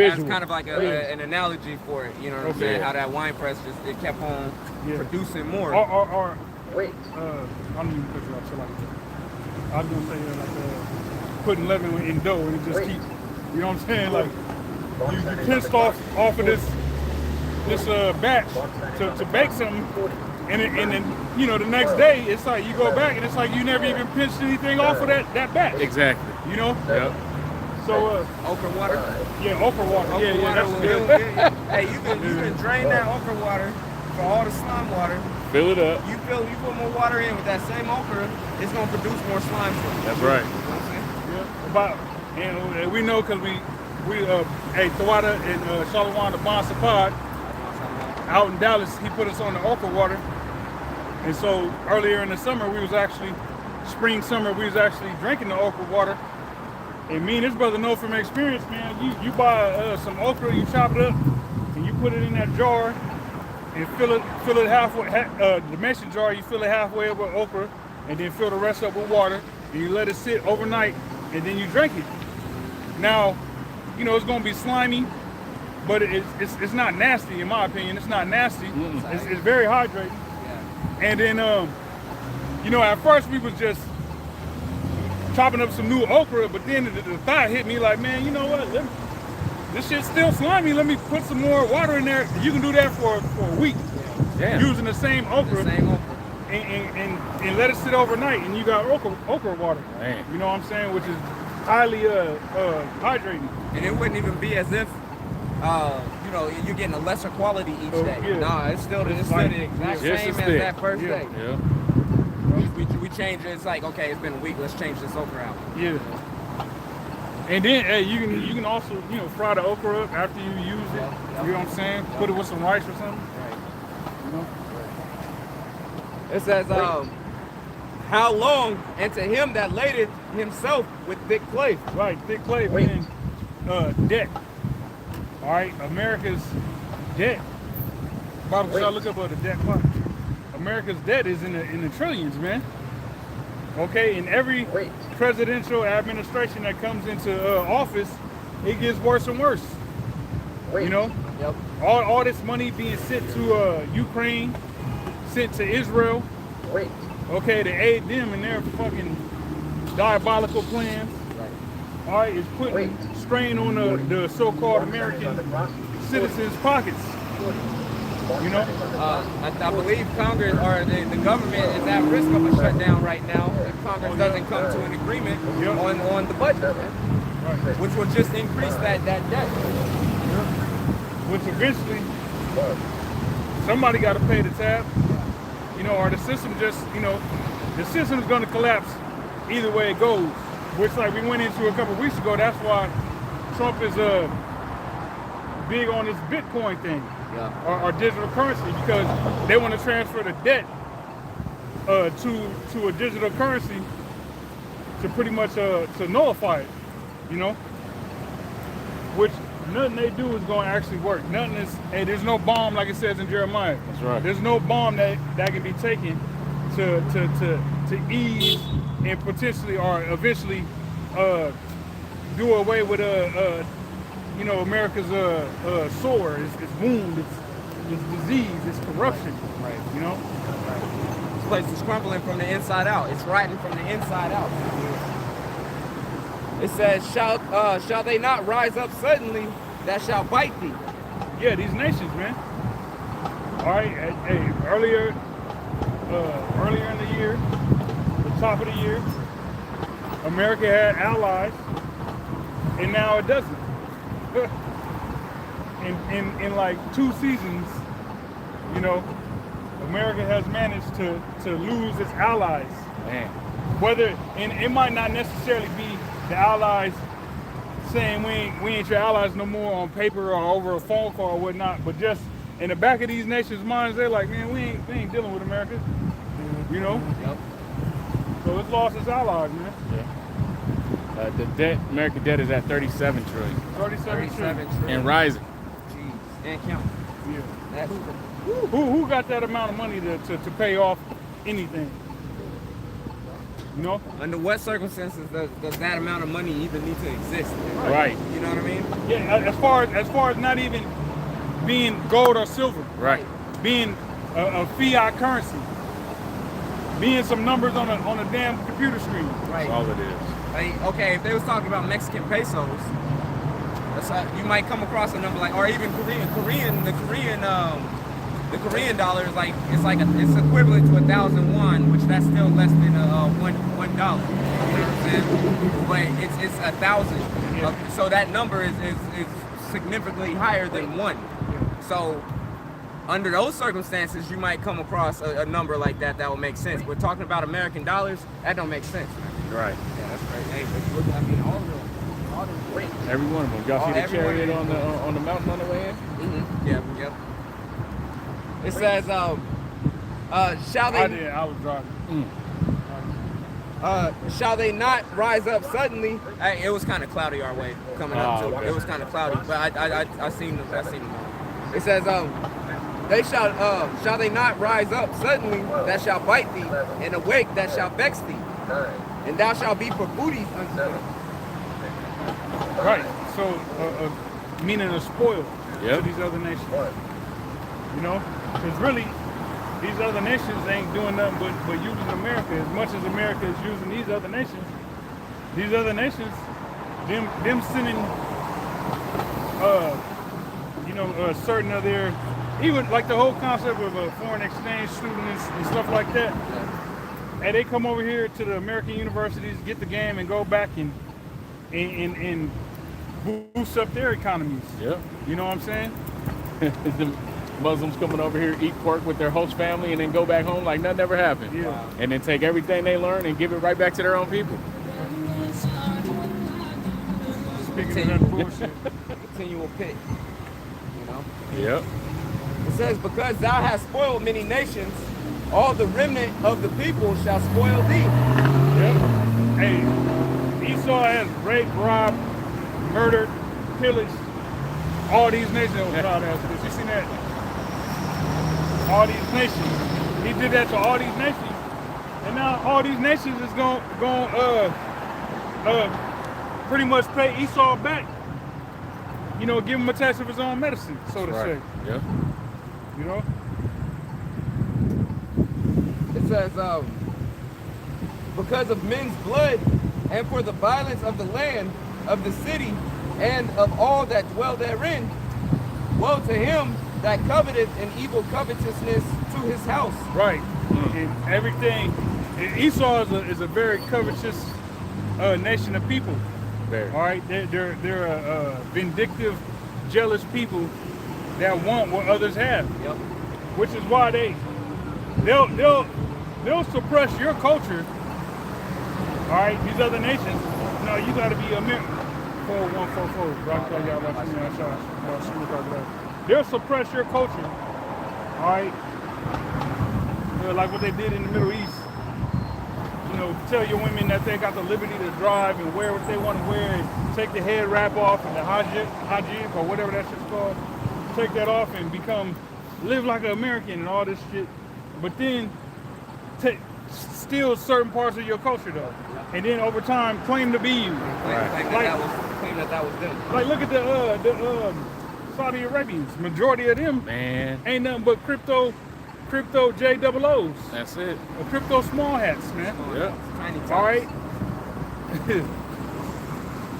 as kind of like an analogy for it. You know what I'm saying? Okay. How that wine press it kept on producing more. Or I don't even put it up so like that. I was gonna say putting leaven in dough and it just keep. You know what I'm saying? Like you pinced off of this batch to bake something, and then you know the next day it's like you go back and it's like you never even pinched anything off of that batch. Exactly. You know? Yep. So Okra water. yeah, okra water. Okra Yeah, water that's will- good. Hey, you can drain that okra water for all the slime water. Fill it up. You put more water in with that same okra, it's gonna produce more slime for you. That's right. You know what I'm saying? Yeah, and we know because we Tawada and Shalom the Bon Sapad out in Dallas, he put us on the okra water. And so earlier in the summer, we was actually drinking the okra water. And me and this brother know from experience, man, you buy some okra, you chop it up, and you put it in that jar, and fill it halfway, the mason jar, you fill it halfway up with okra, and then fill the rest up with water, and you let it sit overnight, and then you drink it. Now, you know, it's gonna be slimy, but it's not nasty, in my opinion. It's not nasty. It's very hydrating. Yeah. And then, you know, at first we was just chopping up some new okra, but then the thought hit me like, man, you know what? This shit's still slimy. Let me put some more water in there. You can do that for a week. Damn. Using the same okra. The same okra. And let it sit overnight, and you got okra water. Man. You know what I'm saying? Which is highly hydrating. And it wouldn't even be as if, you know, you're getting a lesser quality each day. Yeah. Nah, it's still the exact just same as as thick. that first day. Yeah. We change it. It's like, okay, it's been a week. Let's change this okra out. Yeah. And then hey, you can also, you know, fry the okra up after you use it. Yeah. You know what I'm saying? Put it with some rice or something. Right. You know? It says, how long, and to him that ladeth himself with thick clay. Right, thick clay, meaning debt. All right, America's debt. Bible says, look up the debt clock. America's debt is in the trillions, man. Okay, in every presidential administration that comes into office, it gets worse and worse. You know, Yep. all this money being sent to Ukraine, sent to Israel. Okay, to aid them in their fucking diabolical plans. Right. All right, it's putting strain on the so-called American citizens' pockets. You know? I believe Congress or the government is at risk of a shutdown right now if Congress doesn't come to an agreement on the budget, Right. which will just increase that debt. Which eventually, somebody got to pay the tab. You know, or the system just, you know, the system is going to collapse either way it goes. Which, like we went into a couple of weeks ago, that's why Trump is big on this Bitcoin thing. Yeah. Or digital currency, because they want to transfer the debt to a digital currency to pretty much to nullify it, you know. which nothing they do is going to actually work. Nothing is, hey, there's no bomb like it says in Jeremiah. That's right. There's no bomb that can be taken to ease and potentially or eventually do away with America's sore, its wound, its disease, its corruption. Right. You know. Right. This place is crumbling from the inside out. It's rotting from the inside out. It says, shall they not rise up suddenly that shall bite thee? Yeah, these nations, man. All right, hey, earlier in the year, the top of the year, America had allies, and now it doesn't. in like 2 seasons, you know, America has managed to lose its allies. Man. And it might not necessarily be the allies saying we ain't your allies no more on paper or over a phone call or whatnot, but just in the back of these nations' minds, they're like, man, we ain't dealing with America. You know? Yep. So it's lost its allies, man. Yeah. The debt, American debt is at 37 trillion 37 trillion. and rising. Jeez. And count. Yeah. That's, Who got that amount of money to pay off anything? You know? under what circumstances does that amount of money even need to exist? Right. You know what I mean? Yeah, as far as not even being gold or silver, Right. being a fiat currency, being some numbers on a damn computer screen. Right. That's all it is. Like, okay, if they was talking about Mexican pesos, you might come across a number like, or even the Korean dollar is like it's equivalent to 1,000 won, which that's still less than $1. You know what I'm saying? But it's 1,000. Yeah. So that number is significantly higher than 1. So under those circumstances, you might come across a number like that will make sense. We're talking about American dollars, that don't make sense, man. Right. Yeah, that's right. Hey, but look, I mean, all the great. Every one of them. Y'all see the Every one of chariot them. on the mountain on the way in? Mm-hmm. Yep. It says, shall they? I was driving. Shall they not rise up suddenly? It was kind of cloudy our way coming up too. Okay. It was kind of cloudy, but I seen them. It says, shall they not rise up suddenly that shall bite thee, and awake that shall vex thee, and thou shalt be for booty unto them. Right. So, meaning a spoil Yep. to these other nations. You know, because really, these other nations ain't doing nothing but using America. As much as America is using these other nations, them sending, certain of their, even like the whole concept of a foreign exchange students and stuff like that. And they come over here to the American universities, get the game, and go back and boost up their economies. Yep. You know what I'm saying? The Muslims coming over here, eat pork with their host family, and then go back home like nothing ever happened. Yeah. And then take everything they learn and give it right back to their own people. Speaking of that bullshit. Continual pit. You know. Yep. It says, because thou hast spoiled many nations, all the remnant of the people shall spoil thee. Yep. Hey, Esau has raped, robbed, murdered, pillaged all these nations. Oh, God, did you see that? All these nations. He did that to all these nations, and now all these nations is going pretty much pay Esau back. You know, give him a taste of his own medicine, so to say. Yep. You know. It says, because of men's blood, and for the violence of the land, of the city, and of all that dwell therein, woe to him that coveteth an evil covetousness to his house. Right. And everything. And Esau is a very covetous nation of people. Very. All right. They're a vindictive, jealous people that want what others have. Yep. Which is why they'll suppress your culture. All right. These other nations. No, you got to be American. 4144. Right there, y'all. Watch me. I shot. They'll suppress your culture. All right. Like what they did in the Middle East. tell your women that they got the liberty to drive and wear what they want to wear and take the head wrap off and the hajib or whatever that shit's called. Take that off and live like an American and all this shit. But then steal certain parts of your culture though. And then over time claim to be you. Claim that was them. Like look at the Saudi Arabians. Majority of them ain't nothing but crypto JOOs. That's it. Or crypto small hats, man. Yep. Tiny All right.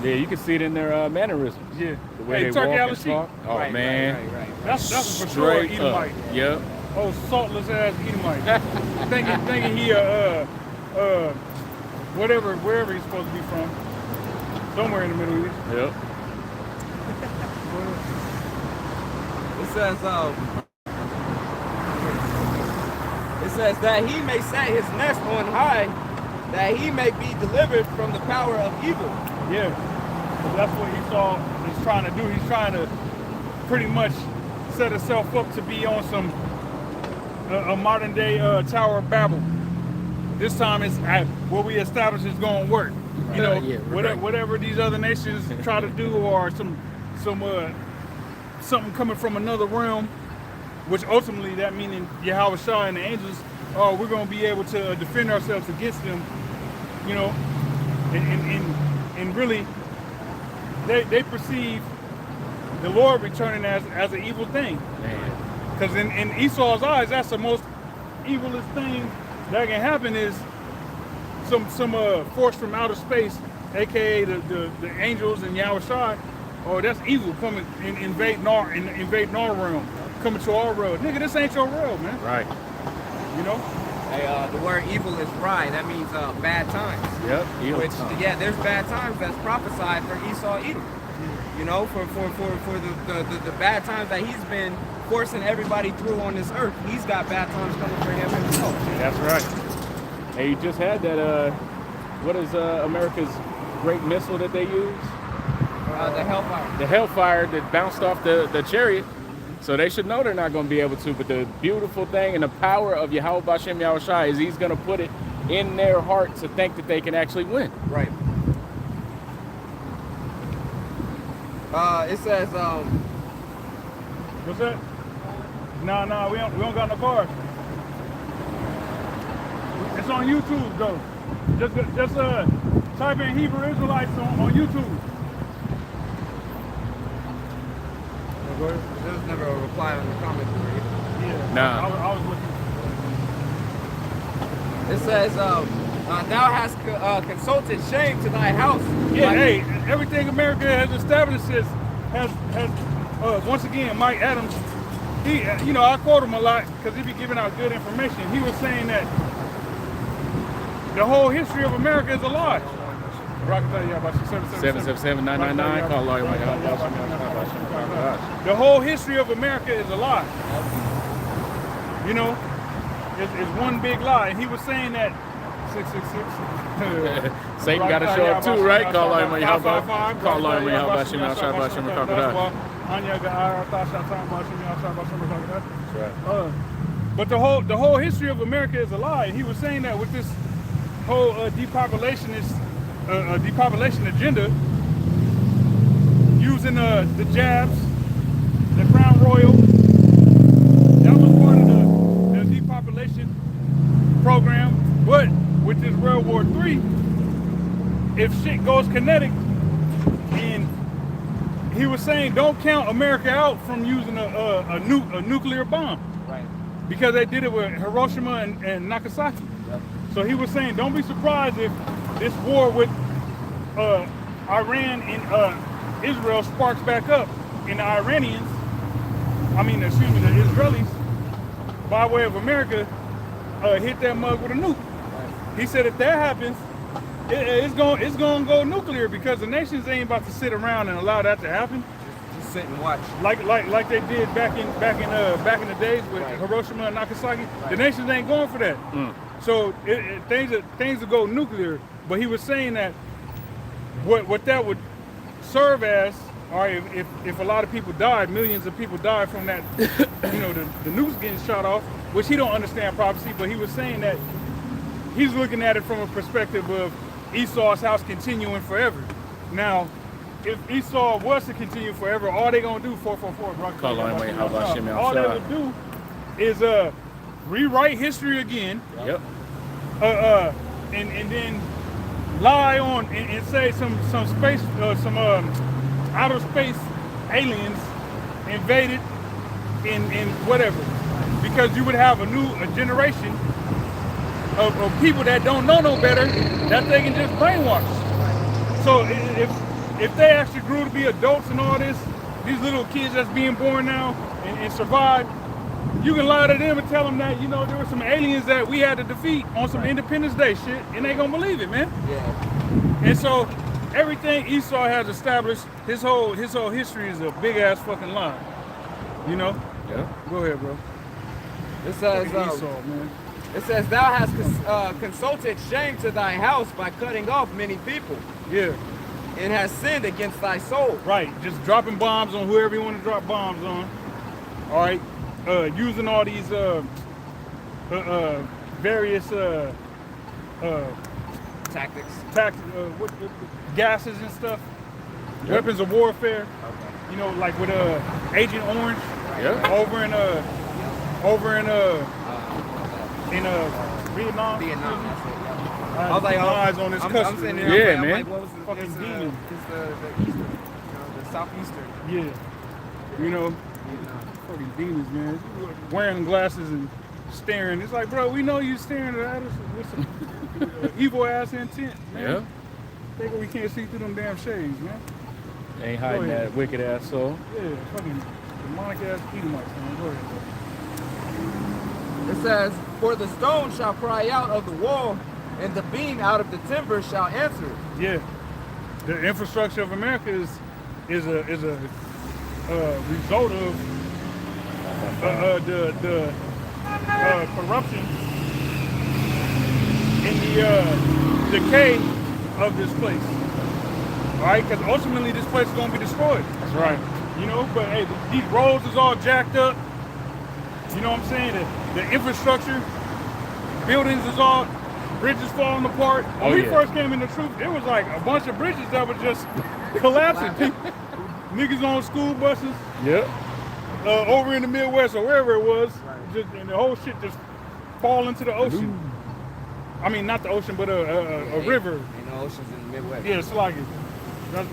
Yeah, you can see it in their mannerisms. Yeah. The way they Turkey walk and talk. Oh Right, man. right. That's for sure Straight Edomite. up. Yep. Oh, saltless ass Edomite. thinking he wherever he's supposed to be from. Somewhere in the Middle East. Yep. It says that he may set his nest on high, that he may be delivered from the power of evil. Yeah. So that's what Esau is trying to do. He's trying to pretty much set himself up to be on some a modern day Tower of Babel. This time it's what we establish is going to work. You know, whatever these other nations try to do, or something coming from another realm, which ultimately that meaning Yahweh Shah and the angels, we're going to be able to defend ourselves against them. You know, and really they perceive the Lord returning as an evil thing. Because in Esau's eyes, that's the most evilest thing that can happen is some force from outer space, aka the angels and Yahweh Shai. Oh, that's evil coming and invading our realm, coming to our world. Nigga, this ain't your world, man. Right. You know? Hey, the word evil is rye. That means bad times. Yep. There's bad times that's prophesied for Esau Edom. You know, for the bad times that he's been forcing everybody through on this earth. He's got bad times coming for him himself. That's right. Hey, you just had that, what is America's great missile that they use? The Hellfire. The Hellfire that bounced off the chariot. So they should know they're not going to be able to. But the beautiful thing and the power of Yahweh Bashem Yahweh Shai is he's going to put it in their heart to think that they can actually win. Right. It says, What's that? No, we don't got no cars. It's on YouTube though. Just type in Hebrew Israelites on YouTube. There's never a reply on the comment board either. Yeah. Nah. I was looking. It says, thou hast consulted shame to thy house. Yeah, hey, everything America has established has once again, Mike Adams, he, I quote him a lot because he be giving out good information. He was saying that the whole history of America is a lie. 777-999. Call lawyer. The whole history of America is a lie. You know, it's one big lie. And he was saying that 666. Satan got to show up too, right? Call lawyer. Call lawyer. But the whole history of America is a lie. And he was saying that with this whole depopulation agenda, using the jabs, the Crown Royal, that was part of the depopulation program. But with this World War III, if shit goes kinetic, and he was saying don't count America out from using a nuclear bomb. Right. Because they did it with Hiroshima and Nagasaki. Yep. So he was saying, don't be surprised if this war with Iran and Israel sparks back up, and the Israelis, by way of America, hit that mug with a nuke. Right. He said if that happens, it's gonna go nuclear because the nations ain't about to sit around and allow that to happen. Just sit and watch. Like they did back in the days with Hiroshima and Nagasaki. Right. The nations ain't going for that. So things will go nuclear. But he was saying that what that would serve as, or if a lot of people died, millions of people died from that, the nukes getting shot off, which he don't understand prophecy, but he was saying that he's looking at it from a perspective of Esau's house continuing forever. Now, if Esau was to continue forever, all they gonna do 444, bro. All they would do is rewrite history again. Yep. And then lie on and say some space some outer space aliens invaded in whatever, because you would have a generation of people that don't know no better that they can just brainwash. So if they actually grew to be adults and all this, these little kids that's being born now and survived, you can lie to them and tell them that, you know, there were some aliens that we had to defeat on some Independence Day shit, and they gonna believe it, man. Yeah. And so everything Esau has established, his whole history is a big ass fucking lie. You know? Yeah. Go ahead, bro. It says, Esau, man. it says, thou hast consulted shame to thy house by cutting off many people, Yeah. and has sinned against thy soul. Right. Just dropping bombs on whoever you want to drop bombs on. All right. Using all these various Tactics. gases and stuff, Yep. weapons of warfare. Okay. You know, like with Agent Orange Yeah. over in Vietnam. Vietnam, that's it. Yeah. I I was like, eyes on this I'm customer. sitting there, Yeah, I'm man. like, what was the Fucking it's, demon. it's the eastern, you know, the southeastern. Yeah. You know, Vietnam. fucking demons, man. Wearing glasses and staring. It's like, bro, we know you staring at us with some evil ass intent, man. Yeah. Think we can't see through them damn shades, man. Ain't hiding Go ahead. that wicked ass soul. Yeah, fucking demonic ass Edomites, man. Go ahead, bro. It says, for the stone shall cry out of the wall, and the beam out of the timber shall answer. Yeah, the infrastructure of America is a result of the corruption and the decay of this place. All right, because ultimately this place is gonna be destroyed. That's right. You know, but hey, these roads is all jacked up. You know what I'm saying? The infrastructure, buildings is all, bridges falling apart. When we first came in the truth, there was like a bunch of bridges that were just collapsing. Niggas on school buses, Yep. over in the Midwest or wherever it was, just, and the whole shit just fall into the ocean. I mean, not the ocean, but a river. Ain't no oceans in the Midwest. Yeah, it's like it.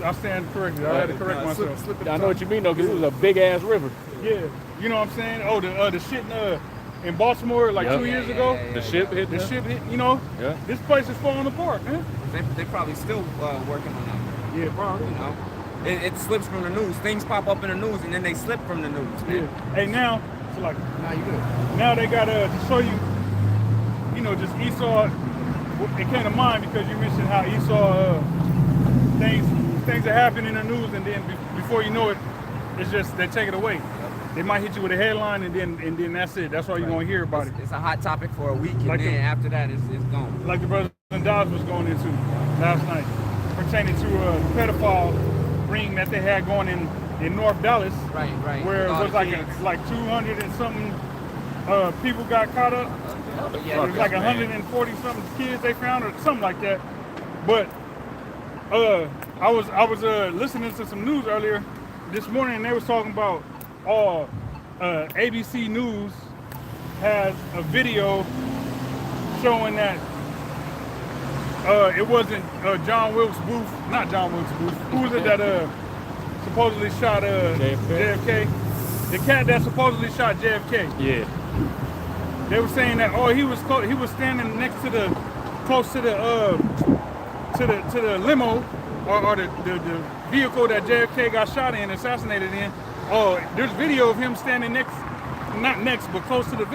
I stand corrected. I had to correct myself. I know what you mean though, because it was a big ass river. Yeah, you know what I'm saying? Oh, the shit in Baltimore like Yep. 2 years ago. The ship hit. The ship hit, you know? Yeah. This place is falling apart, man. They probably still working on that. Yeah, probably. You know, it slips from the news. Things pop up in the news, and then they slip from the news. Man. Yeah. Hey, now, it's like, Nah, you good. now they got to show you, you know, just Esau. It came to mind because you mentioned how Esau, things that happen in the news, and then before you know it, it's just, they take it away. They might hit you with a headline, and then that's it. That's all you're going to hear about it. It's a hot topic for a week, and Like then after that, it's gone. Like the brother Dodge was going into last night, pertaining to a pedophile ring that they had going in North Dallas, Right. where it All was the like kids. like 200 and something people got caught up. Yeah, It was like 140 something kids they found, or something like that. But I was listening to some news earlier this morning, and they was talking about ABC News has a video showing that it wasn't John Wilkes Booth, not John Wilkes Booth. Who was it that supposedly shot JFK? The cat that supposedly shot JFK. Yeah. They were saying that he was standing next to close to the limo or the vehicle that JFK got shot in, assassinated in. There's video of him standing not next, but close to the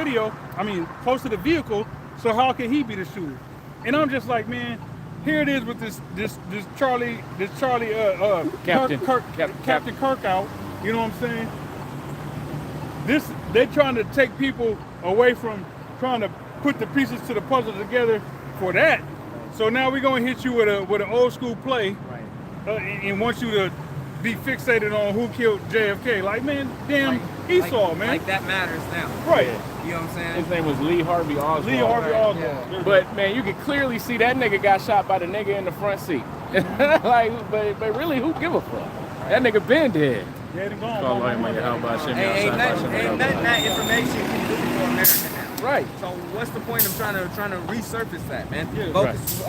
close to the vehicle. So how can he be the shooter? And I'm just like, man, here it is with this Charlie Captain Captain Kirk out. You know what I'm saying? They're trying to take people away from trying to put the pieces to the puzzle together for that. So now we're gonna hit you with an old school play, and want you to be fixated on who killed JFK. Like, man, damn Esau, man. Like that matters now. Right. You know what I'm saying? His name was Lee Harvey Oswald. Lee Harvey Right, Oswald. yeah. But man, you can clearly see that nigga got shot by the nigga in the front seat. Like, but really, who give a fuck? That nigga been dead. Dead and gone. Call him, how about Shimmy Ain't outside? nothing that information can do for America now. Right. So what's the point of trying to resurface that, man? Yeah, Focus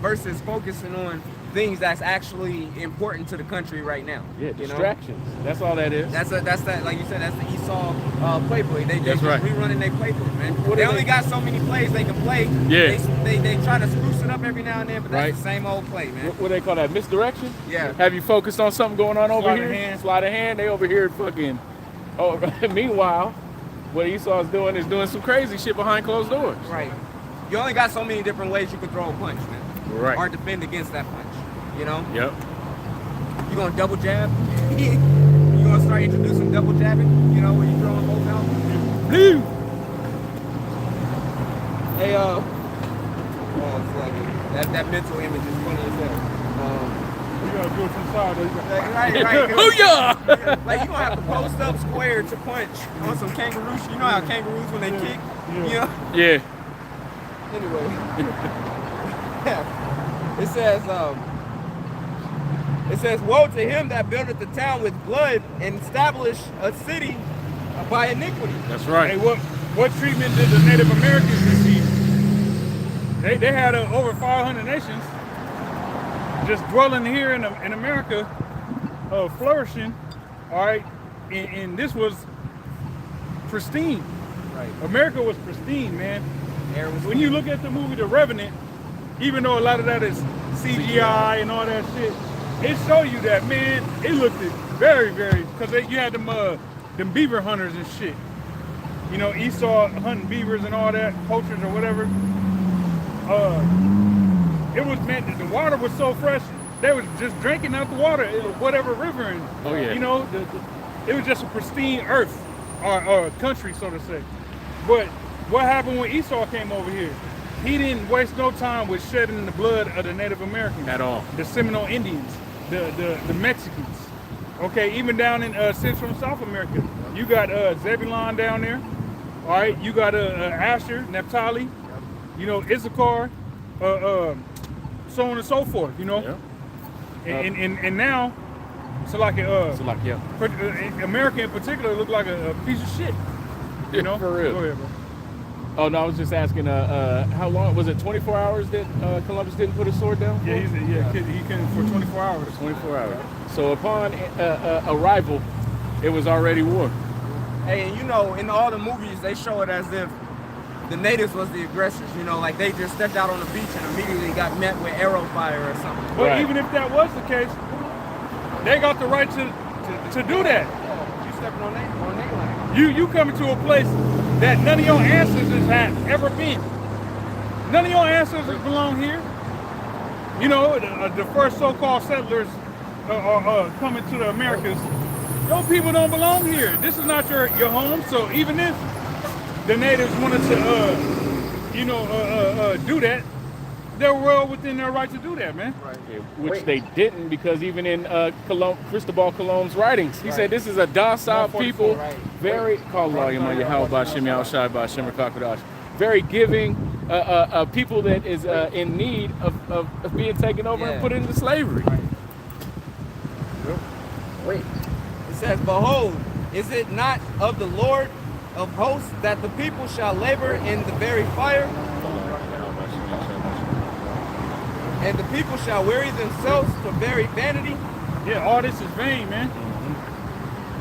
versus focusing on things that's actually important to the country right now. Yeah, you know? distractions. That's all that is. That's that, like you said, that's the Esau playbook. They That's just right. rerunning their playbook, man. What They are only they- got so many plays they can play. Yeah. They try to spruce it up every now and then, but that's Right. the same old play, man. What they call that? Misdirection? Yeah. Have you focused on something going on over Sleight here? of hand. Sleight of hand. They over here fucking. Oh, meanwhile, what Esau's doing is doing some crazy shit behind closed doors. Right. You only got so many different ways you could throw a punch, man. Right. Or defend against that punch. You know? Yep. You gonna double jab? You gonna start introducing double jabbing? You know, when you throwing both out? Blue. Hey, oh, it's like that mental image is funny as hell. You gotta do it from the side. Right. Booyah! Like you gonna have to post up square to punch on some kangaroos. You know how kangaroos when they kick, Yeah. you know. Yeah. Anyway, it says, "Woe to him that buildeth the town with blood and establish a city by iniquity." That's Hey, right. what treatment did the Native Americans receive? They had over 500 nations just dwelling here in America, flourishing. All right, and this was pristine. Right. America was pristine, man. Air was When you look at the movie The Revenant, even though a lot of that is CGI and all that shit, it show you that, man, it looked very, very, because you had them beaver hunters and shit. You know, Esau hunting beavers and all that, poachers or whatever. It was meant that the water was so fresh, they was just drinking out the water, whatever river. And, Oh, yeah. You know, it was just a pristine earth, or country, so to say. But what happened when Esau came over here? He didn't waste no time with shedding the blood of the Native Americans. At all. The Seminole Indians, the Mexicans. Okay, even down in Central and South America. You got Zebulon down there. All right, you got Asher, Naphtali, you know, Issachar, so on and so forth, you know. Yeah. And now, so like yeah. America in particular look like a piece of shit. You know? For real. Go ahead, bro. Oh no, I was just asking. How long was it? 24 hours that Columbus didn't put his sword down? Yeah, he came for 24 hours. 24 hours. So upon arrival, it was already war. Hey, and you know, in all the movies, they show it as if the natives was the aggressors. You know, like they just stepped out on the beach and immediately got met with arrow fire or something. But Right. even if that was the case, they got the right to do that. You stepping on their land. You coming to a place that none of your ancestors had ever been. None of your ancestors belong here. You know, the first so-called settlers are coming to the Americas. Your people don't belong here. This is not your home. So even if the natives wanted to, do that, they're well within their right to do that, man. Right. Yeah, which they didn't, because even in Cristobal Colon's writings, he said this is a docile 144, people, right. very very giving people that is in need of being taken over and Yeah. put into slavery. Wait. It says, "Behold, is it not of the Lord of hosts that the people shall labor in the very fire, and the people shall weary themselves for very vanity?" Yeah, all this is vain, man.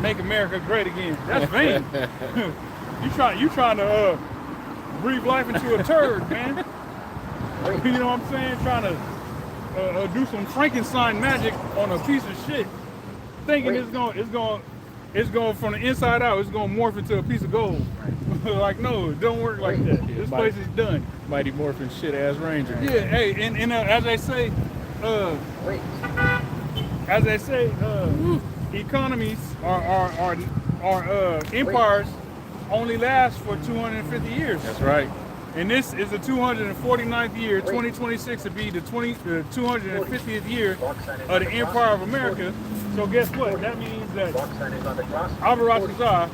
Make America great again. That's vain. you trying to breathe life into a turd, man. You know what I'm saying? Trying to do some Frankenstein magic on a piece of shit, thinking it's going from the inside out. It's going to morph into a piece of gold. Like, no, it don't work like that. This place is done. Mighty Morphin shit ass Ranger. Yeah, hey, and as they say, economies or empires only last for 250 years. That's right. And this is the 249th year. 2026 would be the 250th year of the Empire of America. So guess what? That means that Abarazazar,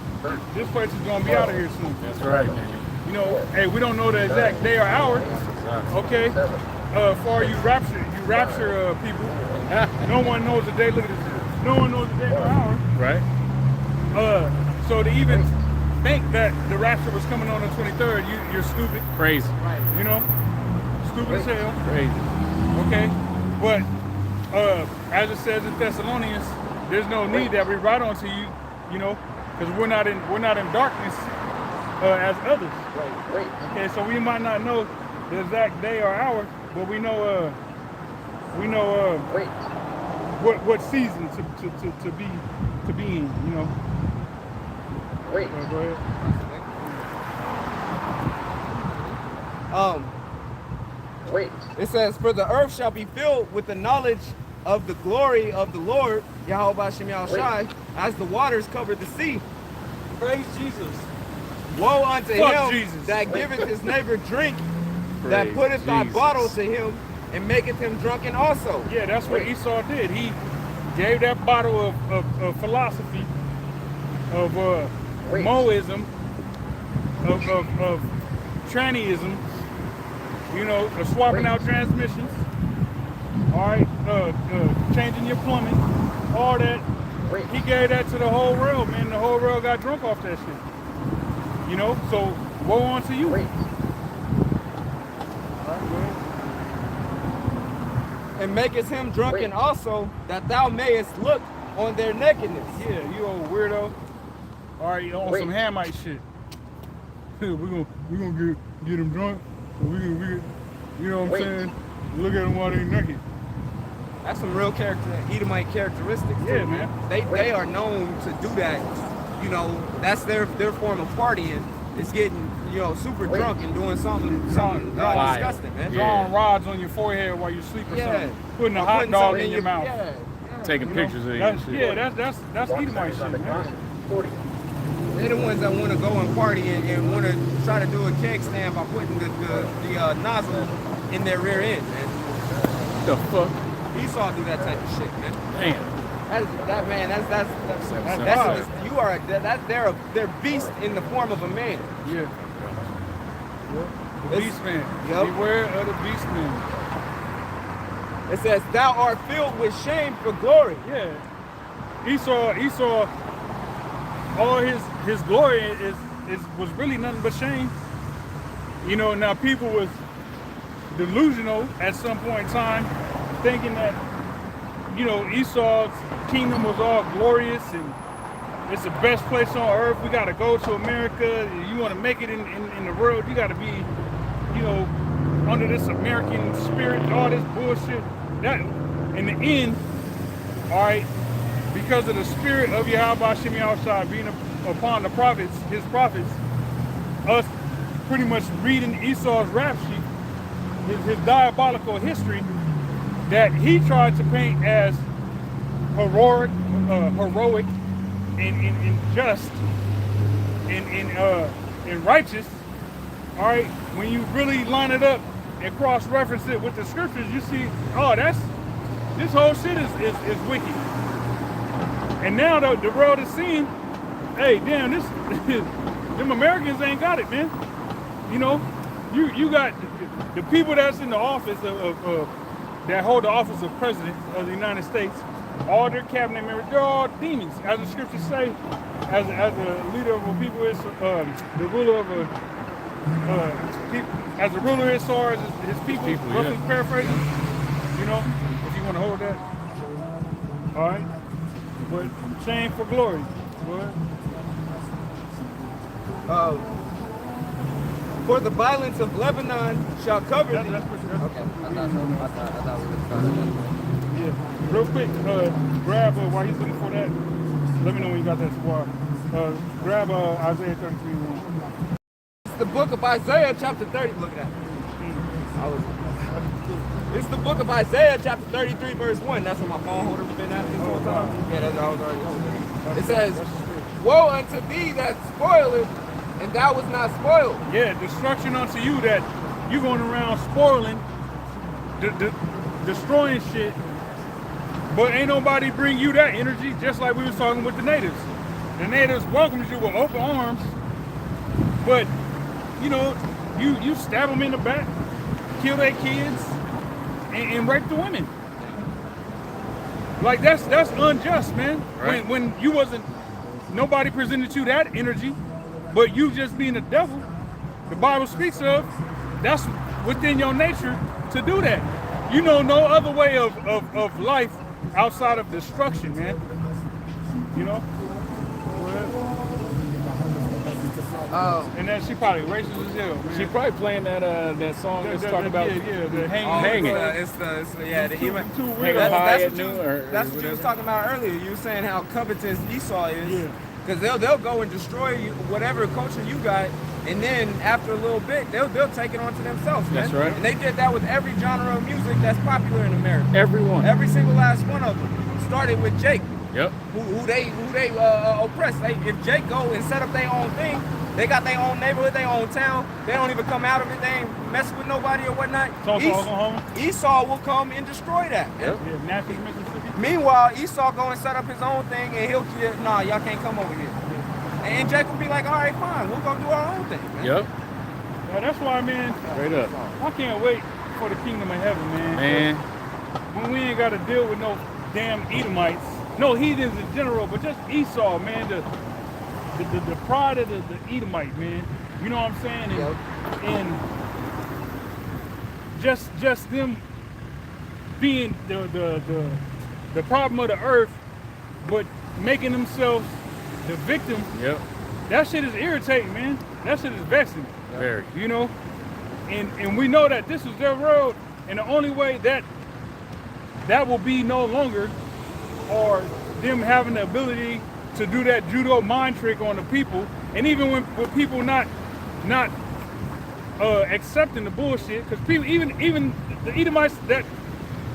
this place is going to be out of here soon. That's right, man. You know, hey, we don't know the exact day or hour. Okay, for you rapture people, no one knows the day. Look at this. No one knows the day or hour. Right. So to even think that the rapture was coming on the 23rd, you're stupid. Crazy. You know, stupid as hell. Crazy. Okay, but as it says in Thessalonians, there's no need that we write onto you. You know, because we're not in darkness as others. Okay, so we might not know the exact day or hour, but we know what season to be in, you know. Go ahead. It says, for the earth shall be filled with the knowledge of the glory of the Lord, Yahweh Bashem Yahushai, as the waters cover the sea. Praise Jesus. Woe unto Fuck him Jesus. that giveth his neighbor drink, Praise that putteth thy Jesus. bottle to him, and maketh him drunken also. Yeah, that's what Esau did. He gave that bottle of philosophy, of Moism, of trannyism, you know, of swapping out transmissions, all right, changing your plumbing, all that. He gave that to the whole world, man. The whole world got drunk off that shit. You know, so woe unto you. All right, go ahead. And maketh him drunken also, that thou mayest look on their nakedness. Yeah, you old weirdo. All right, on some Hamite shit. We're gonna get them drunk. We you know what I'm saying? Look at them while they naked. That's some real Edomite characteristics. Yeah, too. man. They are known to do that. You know, that's their form of partying. It's getting, you know, super drunk and doing something disgusting, man. Drawing rods on your forehead while you sleep or something. Putting a Or hot putting dog something in your mouth. Taking pictures of it. and shit. Yeah, that's Edomite shit, man. They're the ones that want to go and party and want to try to do a keg stand by putting the nozzle in their rear end, man. The fuck? Esau do that type of shit, man. Damn. They're beast in the form of a man. Yeah. The beast man. Yep. Beware of the beast man. It says, thou art filled with shame for glory. Yeah. Esau, all his glory was really nothing but shame. You know, now people was delusional at some point in time, thinking that, you know, Esau's kingdom was all glorious and it's the best place on earth. We got to go to America. You want to make it in the world, you got to be, you know, under this American spirit, all this bullshit. That, in the end, all right, because of the spirit of Yahweh Hashem Yahushai being upon the prophets, his prophets, us pretty much reading Esau's rap sheet, his diabolical history that he tried to paint as heroic and just and righteous. All right, when you really line it up and cross-reference it with the scriptures, you see, oh, this whole shit is wicked. And now the world is seeing, hey, damn, them Americans ain't got it, man. You know, you got the people that's in the office that hold the office of president of the United States, all their cabinet members, they're all demons. As the scriptures say, as a leader of a people is the ruler of as the ruler is so as his people roughly paraphrasing. You know, if you want to hold that. All right. But shame for glory. Go ahead. For the violence of Lebanon shall cover thee. Okay. I thought we were talking. Yeah. Real quick, grab while he's looking for that. Let me know when you got that squad. Grab Isaiah 33:1. It's the book of Isaiah chapter 30. Look at that. It's the book of Isaiah chapter 33 verse 1. That's what my phone holder has been at this whole time. Yeah, I was already holding it. It says, woe unto thee that spoileth and thou was not spoiled. Yeah, destruction unto you that you going around spoiling, destroying shit, but ain't nobody bring you that energy, just like we was talking with the natives. The natives welcomed you with open arms, but you know, you stab them in the back, kill their kids, and rape the women. Like that's unjust, man. Right. When you wasn't, nobody presented you that energy, but you just being the devil, the Bible speaks of, that's within your nature to do that. You know no other way of life outside of destruction, man. You know? And then she probably racist as hell, man. She probably playing that song that's talking about the hanging. It's the human. High at noon, That's what you was talking about earlier. You was saying how covetous Esau is. Because they'll go and destroy you, whatever culture you got, and then after a little bit, they'll take it onto themselves, man. That's right. And they did that with every genre of music that's popular in America. Everyone. Every single last one of them. Started with Jake. Yep. Who they oppress. If Jake go and set up their own thing, they got their own neighborhood, their own town. They don't even come out of it. They ain't messing with nobody or whatnot. Esau will come and destroy that. Yep. Yeah, Natchez, Mississippi. Meanwhile, Esau go and set up his own thing, and he'll nah, y'all can't come over here. And Jake will be like, all right, fine, we'll go do our own thing, man. Yep. Yeah, that's why, man. Straight up. I can't wait for the kingdom of heaven, man. Man. When we ain't got to deal with no damn Edomites, no heathens in general, but just Esau, man. The pride of the Edomite, man. You know what I'm saying? And just them being the problem of the earth, but making themselves the victim. Yep. That shit is irritating, man. That shit is vexing. Very. You know? And we know that this is their road, and the only way that will be no longer, or them having the ability to do that judo mind trick on the people, and even with people not accepting the bullshit, because people, even the Edomites that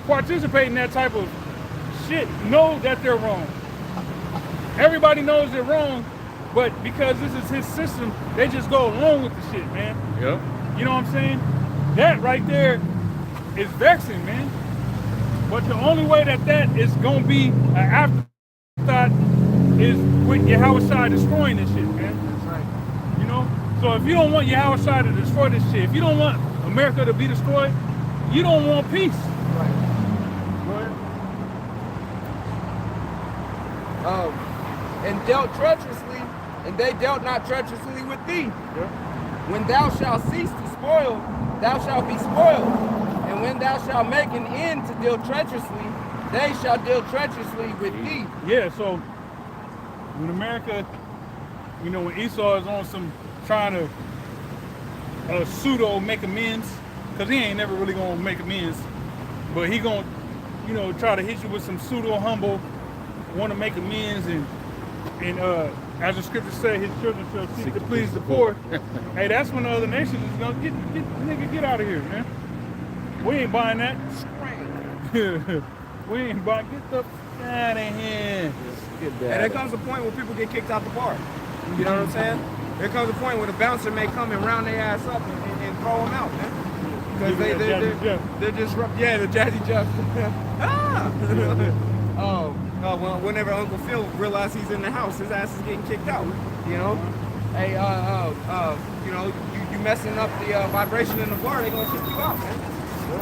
participate in that type of shit know that they're wrong. Everybody knows they're wrong, but because this is his system, they just go along with the shit, man. Yep. You know what I'm saying? That right there is vexing, man. But the only way that is gonna be an afterthought is with Yahweh destroying this shit, man. That's right. You know? So if you don't want Yahweh to destroy this shit, if you don't want America to be destroyed, you don't want peace. Right. And dealt treacherously, and they dealt not treacherously with thee. Yeah. When thou shalt cease to spoil, thou shalt be spoiled. And when thou shalt make an end to deal treacherously, they shall deal treacherously with thee. Yeah, so when America, you know, when Esau is on some trying to pseudo make amends, because he ain't never really gonna make amends, but he gonna, you know, try to hit you with some pseudo humble, want to make amends, and as the scriptures say, his children shall seek to please the poor. Hey, that's when the other nations is gonna get out of here, man. We ain't buying that. We ain't buying. Get the f out of here. And there comes a point where people get kicked out the bar. You know what I'm saying? There comes a point where the bouncer may come and round their ass up and throw them out, man. Because they're just the Jazzy Jeff. Well, whenever Uncle Phil realizes he's in the house, his ass is getting kicked out. You know, hey, you know, you messing up the vibration in the bar, they're gonna kick you out, man.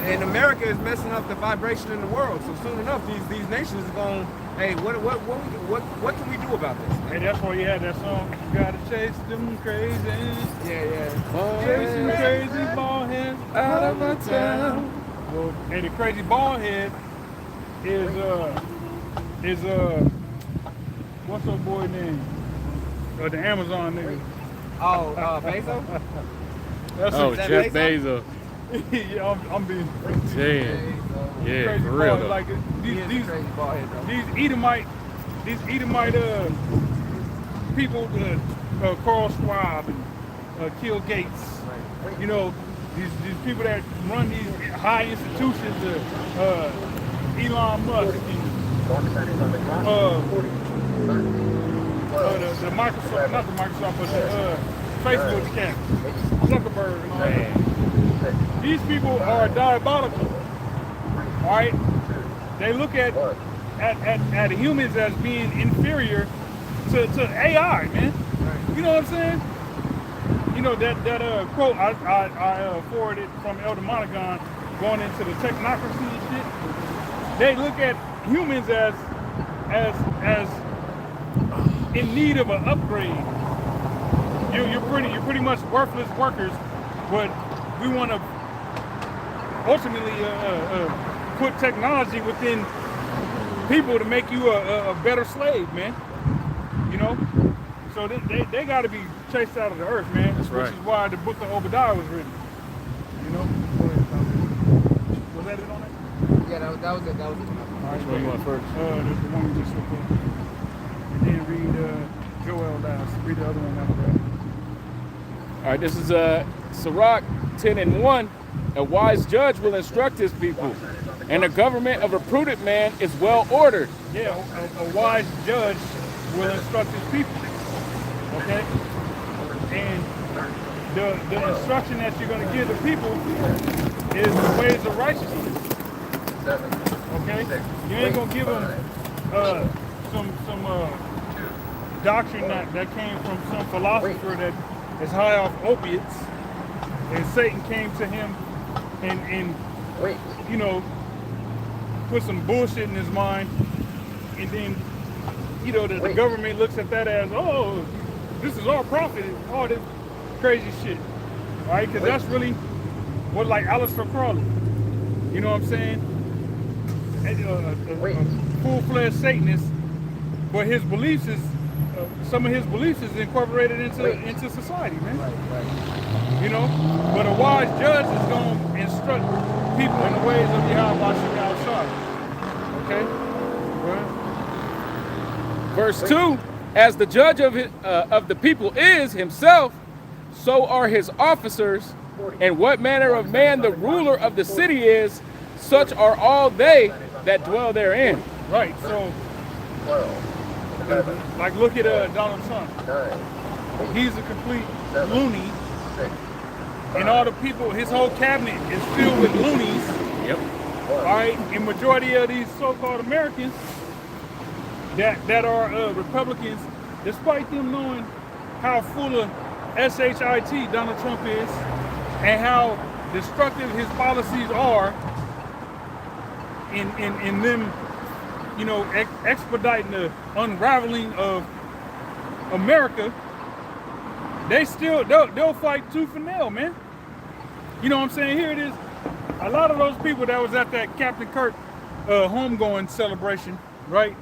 And America is messing up the vibration in the world. So soon enough, these nations are going, hey, what can we do about this? Man? Hey, that's why you had that song. You gotta chase them crazy. Yeah. Chase them crazy bald heads Out of my town. Well, hey, the crazy bald head is what's her boy name? The Amazon nigga. Oh, Bezos? Jeff Bezos. Yeah, I'm being Damn. Yeah, crazy for real. bald, like these crazy bald head, though. these Edomite people, Carl Schwab and Bill Gates. Right. You know, these people that run these high institutions, Elon Musk and the Microsoft, not the Microsoft, but Facebook cat, Zuckerberg, and all that. These people are diabolical. All right, they look at humans as being inferior to AI, man. You know what I'm saying? You know that quote I forwarded from Elder Monagon going into the technocracy and shit. They look at humans as in need of an upgrade. You're pretty much worthless workers, but we want to ultimately put technology within people to make you a better slave, man. You know, so they got to be chased out of the earth, man. That's right. Which is why the book of Obadiah was written. You know. Go ahead, Tom. Was that it on it? Yeah, that was it. That was it. All right, Which one you want first? There's the one we just looked at. And then read Joel last. Read the other one after that. All right, this is Sirach 10:1. A wise judge will instruct his people, and the government of a prudent man is well ordered. Yeah, a wise judge will instruct his people. Okay? And the instruction that you're going to give the people is the ways of righteousness. Okay? You ain't going to give them some doctrine that came from some philosopher that is high off opiates, and Satan came to him and you know, put some bullshit in his mind, and then, you know, the government looks at that as, oh, this is our profit, all this crazy shit, all right? Because that's really what, like Aleister Crowley, you know what I'm saying? A full-fledged Satanist, but his beliefs is, some of his beliefs is incorporated into society, man. You know, but a wise judge is going to instruct people in the ways of Yahweh Shai. Okay? Right. Verse 2, as the judge of the people is himself, so are his officers, and what manner of man the ruler of the city is, such are all they that dwell therein. Right, so, like look at Donald Trump. He's a complete loony. And all the people, his whole cabinet is filled with loonies. Yep. All right, and majority of these so-called Americans that are Republicans, despite them knowing how full of shit Donald Trump is and how destructive his policies are in them, you know, expediting the unraveling of America, they'll fight tooth and nail, man. You know what I'm saying? Here it is. A lot of those people that was at that Captain Kirk homegoing celebration, right?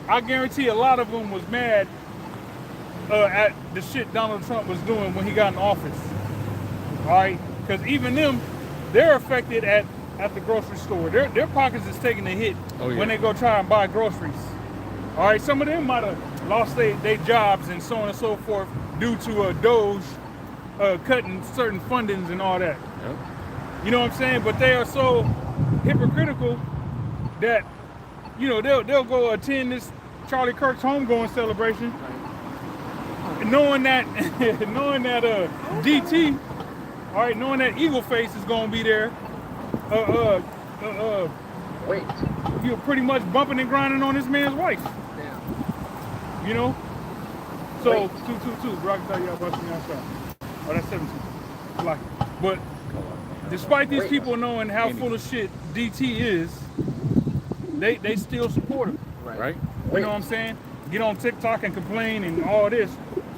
I guarantee a lot of them was mad at the shit Donald Trump was doing when he got in office. All right? Because even them, they're affected at the grocery store. Their pockets is taking a hit when they go try and buy groceries. All right? Some of them might have lost their jobs and so on and so forth due to Doge cutting certain fundings and all that. Yep. You know what I'm saying? But they are so hypocritical that, you know, they'll go attend this Charlie Kirk's homegoing celebration, knowing that DT, all right, knowing that Eagle Face is gonna be there. You're pretty much bumping and grinding on this man's wife. Damn. You know? So 222, bro, I can tell you about me outside. Oh, that's 17. Like, but despite these people knowing how full of shit DT is, they still support him. Right? You know what I'm saying? Get on TikTok and complain and all this,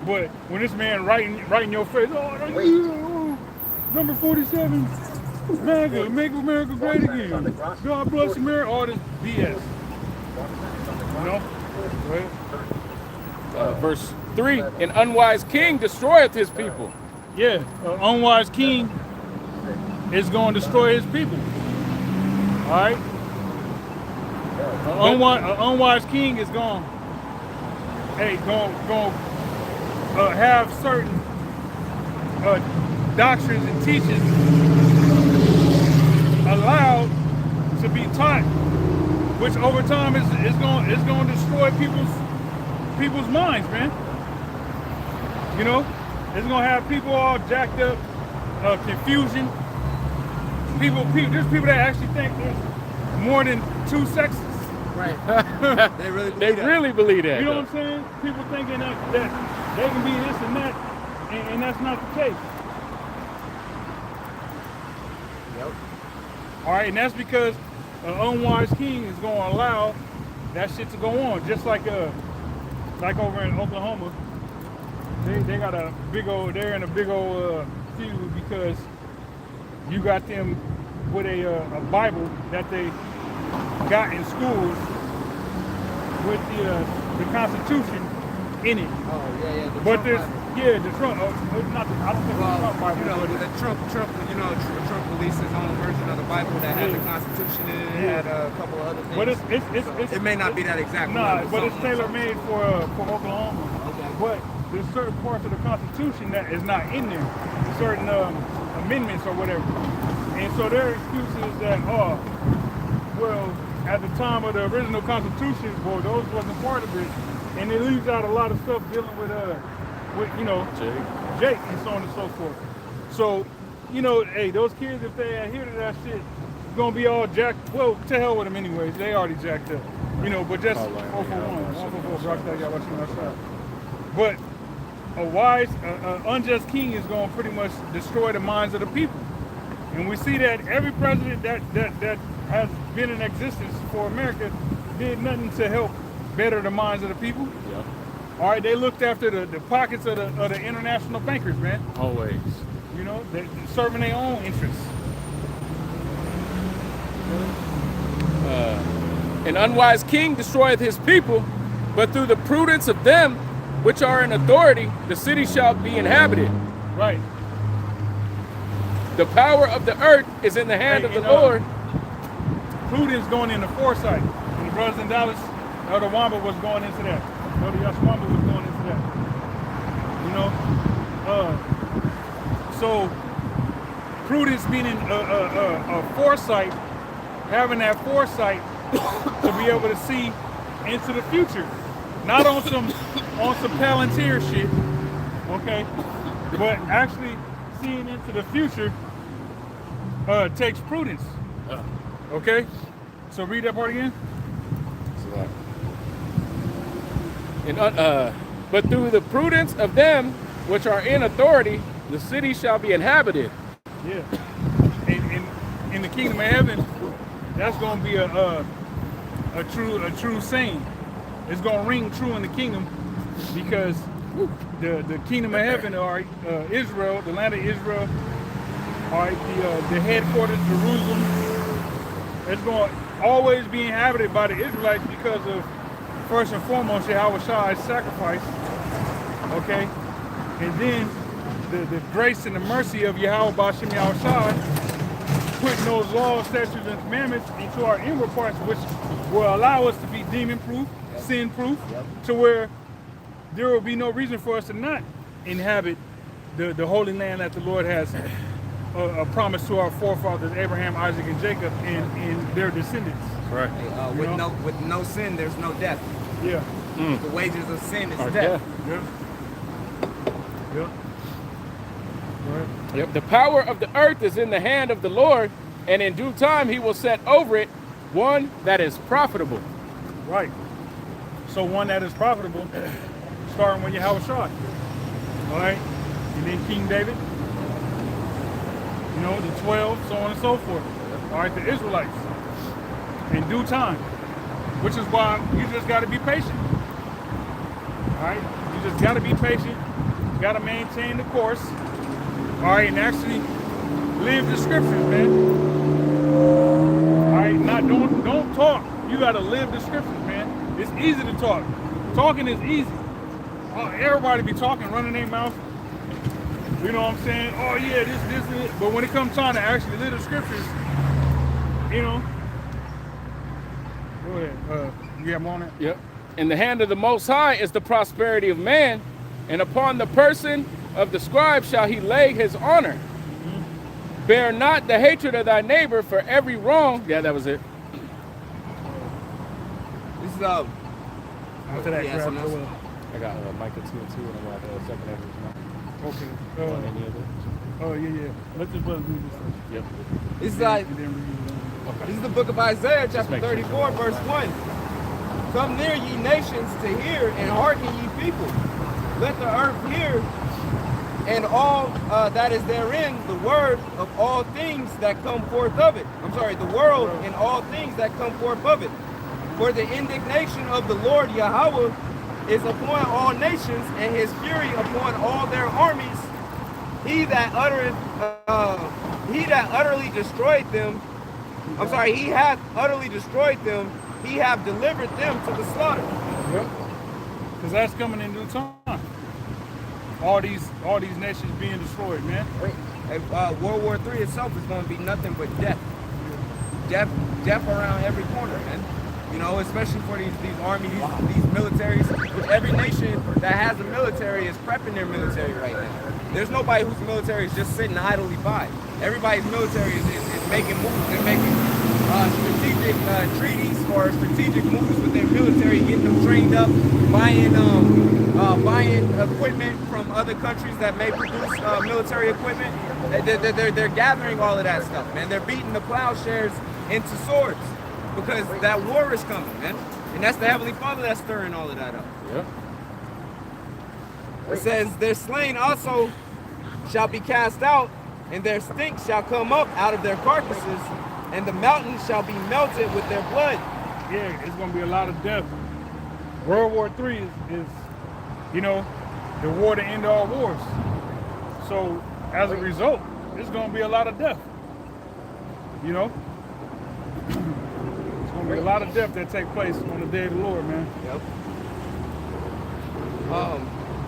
but when this man right in your face, oh, number 47, MAGA, make America great again. God bless America, all this BS. You know? Verse 3, an unwise king destroyeth his people. Yeah, an unwise king is going to destroy his people. All right? An unwise king is going to have certain doctrines and teachings allowed to be taught, which over time is going to destroy people's minds, man. You know, it's gonna have people all jacked up, confusion. There's people that actually think there's more than two sexes. Right. They really They believe that. really believe that. You know though. what I'm saying? People thinking that they can be this and that, and that's not the case. Yep. All right, and that's because an unwise king is going to allow that shit to go on. Just like over in Oklahoma, they got a big old, they're in a big old feud because you got them with a Bible that they got in schools with the Constitution in it. Oh yeah. The But Trump there's Bible. the Trump, not the, I don't think Well, it's Trump Bible. you know, but the Trump, Trump released his own version of the Bible that had the Constitution in it. It had a couple of other things. But it's it may not be that exact. Nah, one, but it's something- tailor made for Oklahoma. Okay. But there's certain parts of the Constitution that is not in there. Certain amendments or whatever. And so their excuse is that, well, at the time of the original Constitution, well, those wasn't part of it. And it leaves out a lot of stuff dealing with you know, Jake and so on and so forth. So, you know, hey, those kids, if they adhere to that shit, it's gonna be all jacked. Well, to hell with them anyways. They already jacked up. You know, but just 4 for 1. 1 for 4, Brock, that guy watching outside. But a wise, unjust king is gonna pretty much destroy the minds of the people. And we see that every president that has been in existence for America did nothing to help better the minds of the people. Yeah. All right, they looked after the pockets of the international bankers, man. Always. You know, they're serving their own interests. An unwise king destroyeth his people, but through the prudence of them which are in authority, the city shall be inhabited. Right. The power of the earth is in the hand of the and, uh, Lord. Prudence going into foresight. And the brothers in Dallas, Elder Wamba was going into that. Elder Yashwamba was going into that. You know? So prudence meaning a foresight, having that foresight to be able to see into the future. Not on some Palantir shit, okay? But actually seeing into the future takes prudence. Okay? So read that part again. But through the prudence of them which are in authority, the city shall be inhabited. Yeah. In the kingdom of heaven, that's gonna be a true saying. It's gonna ring true in the kingdom because the kingdom of heaven, all right, Israel, the land of Israel, all right, the headquarters, Jerusalem, it's going to always be inhabited by the Israelites because of, first and foremost, Yahweh Shai's sacrifice, okay? And then the grace and the mercy of Yahweh Bashim Yahweh Shai putting those laws, statutes, and commandments into our inward parts, which will allow us to be demon-proof, sin-proof, to where there will be no reason for us to not inhabit the holy land that the Lord has a promise to our forefathers, Abraham, Isaac, and Jacob, and their descendants. Right. With no sin, there's no death. Yeah. The wages of sin is Or death. Yep. Yep. Right. Yep. The power of the earth is in the hand of the Lord, and in due time he will set over it one that is profitable. Right. So one that is profitable, starting with Yahweh Shai. All right. And then King David. You know, the 12, so on and so forth. All right, the Israelites. In due time. Which is why you just got to be patient. All right? You just got to be patient. You got to maintain the course. All right, and actually live the scriptures, man. All right, don't talk. You got to live the scriptures, man. It's easy to talk. Talking is easy. Everybody be talking, running their mouth. You know what I'm saying? Oh yeah, this, and it. But when it comes time to actually live the scriptures, you know. Go ahead. You have more on that? Yep. In the hand of the Most High is the prosperity of man, and upon the person of the scribe shall he lay his honor. Mm-hmm. Bear not the hatred of thy neighbor for every wrong. Yeah, that was it. This is After that, yeah, grab something the else. I got Micah 2 and 2, and I got 2 Ezra 9. Okay. On any of it? Oh, yeah. Let this brother read this first. Yep. It's like, And then read it. this is the book of Isaiah, chapter make sure 34, verse 1. Come near, ye nations, to hear, and hearken, ye people. Let the earth hear, and all that is therein, the word of all things that come forth of it. I'm sorry, the world and all things that come forth of it. For the indignation of the Lord Yahweh is upon all nations, and his fury upon all their armies. He that utterly destroyed them, he hath utterly destroyed them, he hath delivered them to the slaughter. Yep. Because that's coming in due time. All these nations being destroyed, man. World War III itself is going to be nothing but death. Death around every corner, man. You know, especially for these armies, these militaries. Which every nation that has a military is prepping their military right now. There's nobody whose military is just sitting idly by. Everybody's military is making moves. They're making strategic treaties or strategic moves with their military, getting them trained up, buying equipment from other countries that may produce military equipment. They're gathering all of that stuff, man. They're beating the plowshares into swords because that war is coming, man. And that's the Heavenly Father that's stirring all of that up. Yep. It says, their slain also shall be cast out, and their stink shall come up out of their carcasses, and the mountains shall be melted with their blood. Yeah, it's going to be a lot of death. World War III is the war to end all wars. So, as a result, there's going to be a lot of death. You know? It's going to be a lot of death that take place on the day of the Lord, man. Yep.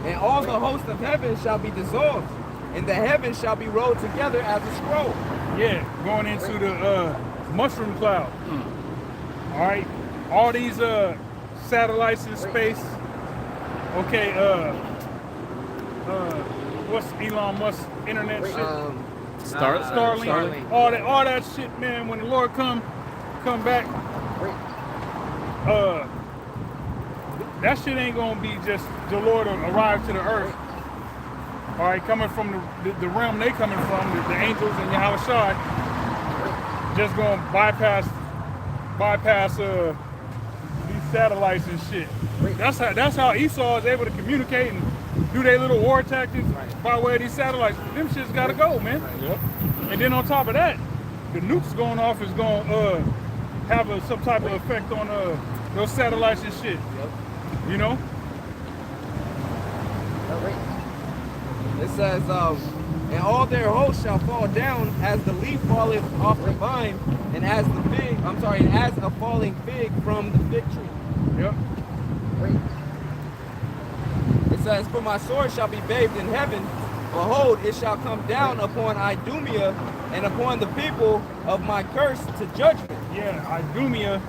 And all the hosts of heaven shall be dissolved, and the heavens shall be rolled together as a scroll. Yeah, going into the mushroom cloud. All right, all these satellites in space. Okay, what's Elon Musk's internet shit? Starlink. All that shit, man. When the Lord come back, that shit ain't gonna be just the Lord arrive to the earth. All right, coming from the realm they coming from, the angels and Yahweh Shai, just gonna bypass these satellites and shit. That's how Esau is able to communicate and do their little war tactics by way of these satellites. Them shit's gotta go, man. Yep. And then on top of that, the nukes going off is gonna have some type of effect on those satellites and shit. Yep. You know? It says, and all their hosts shall fall down as the leaf falleth off the vine, and as as a falling fig from the fig tree. Yep. It says, for my sword shall be bathed in heaven. Behold, it shall come down upon Idumea and upon the people of my curse to judgment. Yeah, Idumea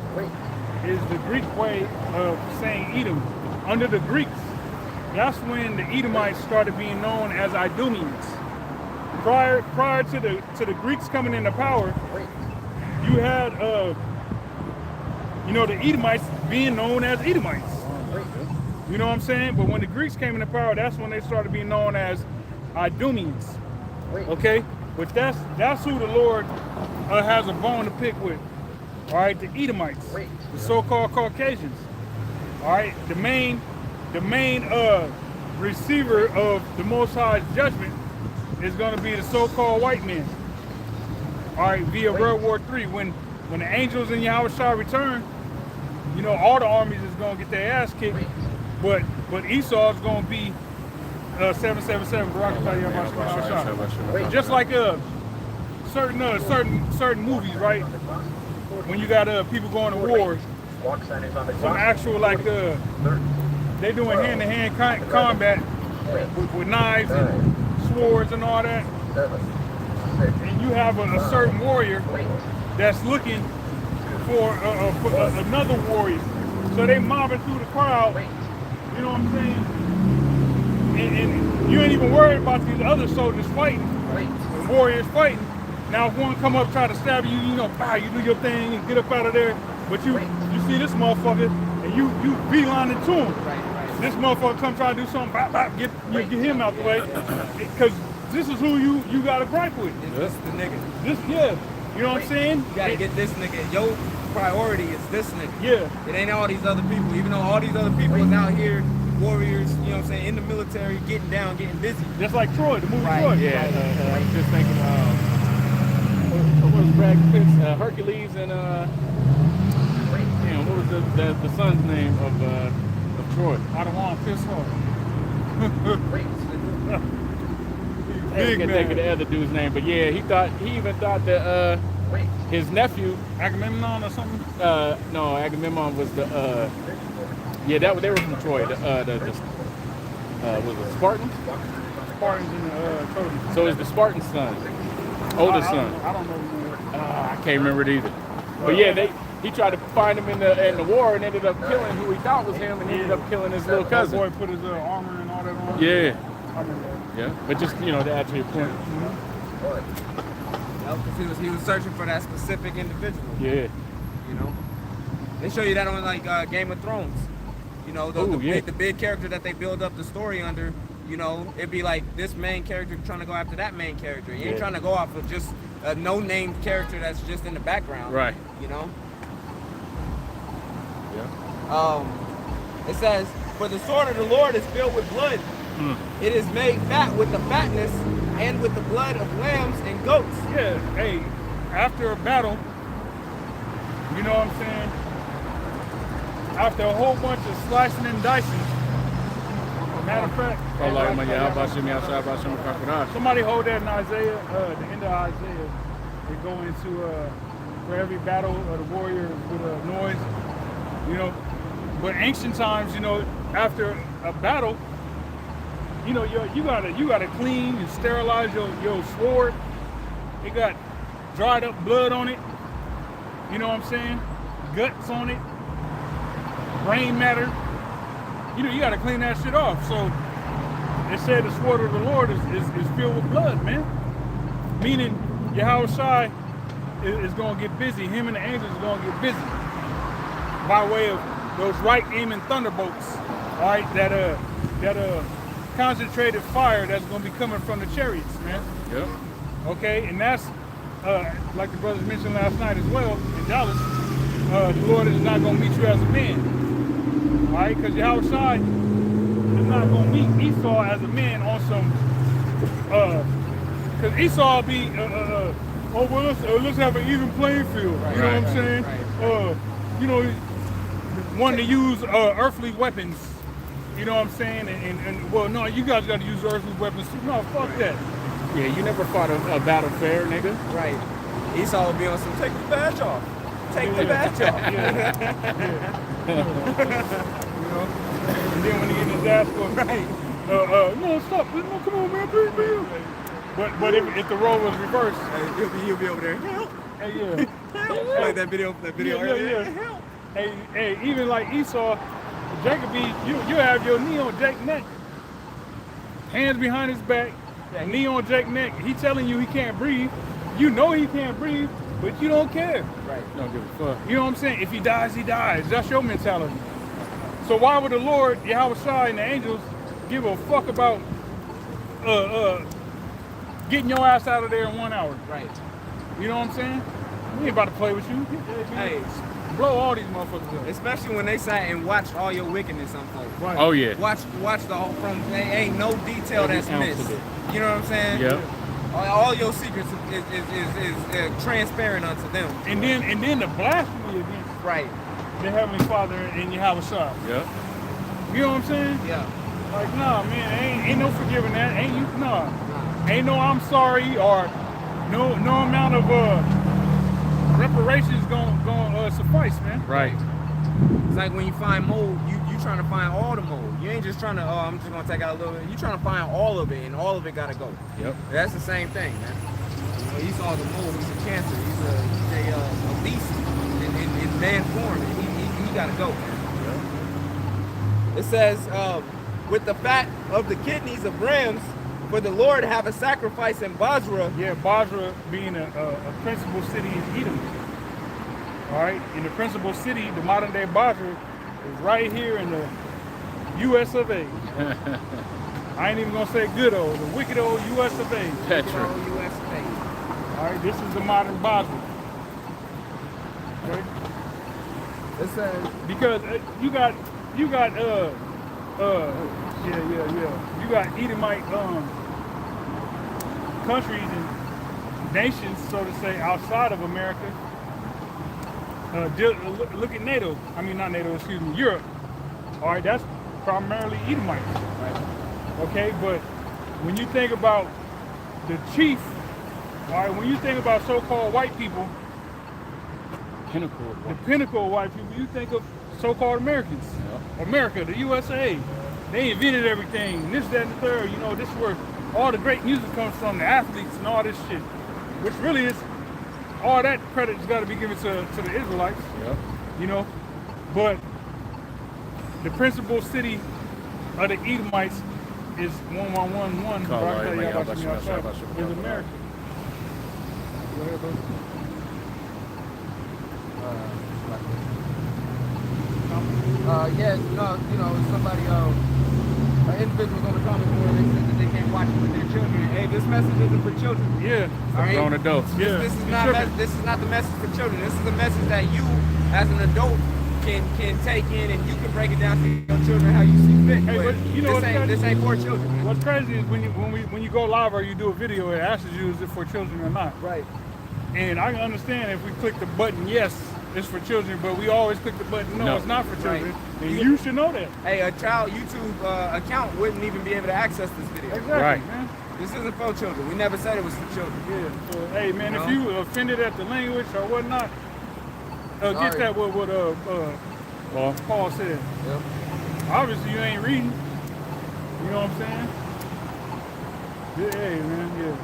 is the Greek way of saying Edom. Under the Greeks, that's when the Edomites started being known as Idumeans. Prior to the Greeks coming into power, you had the Edomites being known as Edomites. You know what I'm saying? But when the Greeks came into power, that's when they started being known as Idumeans. Okay? But that's who the Lord has a bone to pick with. All right, the Edomites, the so-called Caucasians. All right, the main receiver of the Most High's judgment is going to be the so-called white men. All right, via World War III, when the angels in Yahweh Shai return, all the armies is going to get their ass kicked, but Esau is going to be 777. Just like certain movies, right? When you got people going to war, some actual they doing hand-to-hand combat with knives and swords and all that, and you have a certain warrior that's looking for another warrior, so they mobbing through the crowd. You know what I'm saying? And you ain't even worried about these other soldiers fighting, the warriors fighting. Now if one come up try to stab you, you do your thing and get up out of there. But you see this motherfucker, and you beeline it to him. Right. This motherfucker come try to do something, bop, bop, get him out the way. Because this is who you got to gripe with. This is the nigga. You know what I'm saying? You gotta get this nigga. Your priority is this nigga. Yeah. It ain't all these other people. Even though all these other people is out here, warriors, you know what I'm saying, in the military, getting down, getting busy. Just like Troy, the movie Right. Troy. Yeah, I was just thinking, what was Brad Pitt's Hercules and damn, what was the son's name of Troy? I don't want to piss off. I can't think of the other dude's name, but yeah, he even thought that his nephew, Agamemnon or something? no, Agamemnon was the they were from Troy. Was it Spartans? Spartans and Trojans. So it's the Spartan son, oldest son. I don't know. I can't remember it either. But yeah, he tried to find him in the war and ended up killing who he thought was him, and ended up killing his little cousin. Boy put his armor and all that on. Yeah, I remember that. yeah. But just to add to your point. Because he was searching for that specific individual. Yeah. You know, they show you that on like Game of Thrones. You know, the big character that they build up the story under. You know, it'd be like this main character trying to go after that main character. You ain't trying to go off of just a no-name character that's just in the background. Right. You know. Yeah. It says, "For the sword of the Lord is filled with blood. It is made fat with the fatness and with the blood of lambs and goats." Yeah, hey, after a battle, you know what I'm saying? After a whole bunch of slicing and dicing, matter of fact, somebody hold that in Isaiah, the end of Isaiah. They go into for every battle of the warrior with a noise, you know. But ancient times, you know, after a battle, you know, you gotta clean and sterilize your sword. It got dried up blood on it. You know what I'm saying? Guts on it. Brain matter. You know, you gotta clean that shit off. So it said the sword of the Lord is filled with blood, man. Meaning Yahweh Shai is gonna get busy. Him and the angels are gonna get busy by way of those right aiming thunderbolts. All right, that concentrated fire that's gonna be coming from the chariots, man. Yep. Okay, and that's like the brothers mentioned last night as well in Dallas. The Lord is not gonna meet you as a man. All right, because Yahweh Shai is not gonna meet Esau as a man on some. Because Esau will be let's have an even playing field. Right, you know what I'm right, saying? right. You know, wanting to use earthly weapons. You know what I'm saying? And well, no, you guys got to use earthly weapons. No, fuck that. Yeah, you never fought a battle fair, nigga. Right. Esau would be on some, take the badge off. Take the badge off. You know? And then when he get his ass go, Right. no, stop. No, come on, man, please, man. But if the role was reversed, Hey, he'll be over there. Help! hey, yeah. Like that video earlier. Yeah. Help! Hey, even like Esau, Jacob you have your knee on Jake's neck, hands behind his back, knee on Jake's neck. He telling you he can't breathe. You know he can't breathe, but you don't care. Right. Don't give a fuck. You know what I'm saying? If he dies, he dies. That's your mentality. So why would the Lord, Yahweh Shai, and the angels give a fuck about getting your ass out of there in 1 hour? Right. You know what I'm saying? We ain't about to play with you. Hey, Blow all these motherfuckers up. especially when they sat and watched all your wickedness unfold. Right. Oh yeah. Watch the whole there ain't no detail Every that's ounce missed. of it. You know what I'm saying? Yep. All your secrets is transparent unto them. And then the blasphemy against Right. the Heavenly Father and Yahweh Shai. Yep. You know what I'm saying? Yeah. Like, nah, man, ain't no forgiving that. Ain't you? Nah. Ain't no I'm sorry or no amount of reparations gonna suffice, man. Right. It's like when you find mold, you trying to find all the mold. You ain't just trying to, I'm just gonna take out a little bit. You trying to find all of it, and all of it gotta go. Yep. That's the same thing, man. You know, he saw the mold. He's a cancer. He's a beast in man form, and he gotta go, man. Yep. It says, with the fat of the kidneys of rams, for the Lord have a sacrifice in Basra. Yeah, Basra being a principal city in Edom. All right, in the principal city, the modern day Basra is right here in the U.S. of A. I ain't even gonna say good old, the wicked old U.S. of A. That's true. U.S. state. All right, this is the modern Basel. Okay? It says, Because you got you got Edomite countries and nations, so to say, outside of America. Look at NATO. I mean, not NATO. Excuse me, Europe. All right, that's primarily Edomites. Right. Okay, but when you think about the chief, all right, when you think about so-called white people, Pinnacle. the pinnacle of white people, you think of so-called Americans. Yep. America, the USA. They invented everything, this, that, and the third. You know, this is where all the great music comes from, the athletes and all this shit. Which really is, all that credit's got to be given to the Israelites. Yep. You know, but the principal city of the Edomites is 1111. Is America. Go ahead, bro. yes, somebody, an individual was on the comment board, they said that they can't watch it with their children. Hey, this message isn't for children. Yeah. All right? Grown adults. Yeah. This is not the message for children. This is a message that you, as an adult, can take in, and you can break it down to your children how you see fit. Hey, but you know this ain't for children. Man. What's crazy is when you go live or you do a video, it asks you is it for children or not. Right. And I can understand if we click the button yes, it's for children, but we always click the button no, it's not for children. Right. And you should know that. Hey, a child YouTube account wouldn't even be able to access this video. Exactly, Right. man. This isn't for children. We never said it was for children. Yeah. So hey, man, You if know? you offended at the language or whatnot, get Sorry. that what Paul said. Yep. Obviously, you ain't reading. You know what I'm saying? Yeah, hey, man, yeah.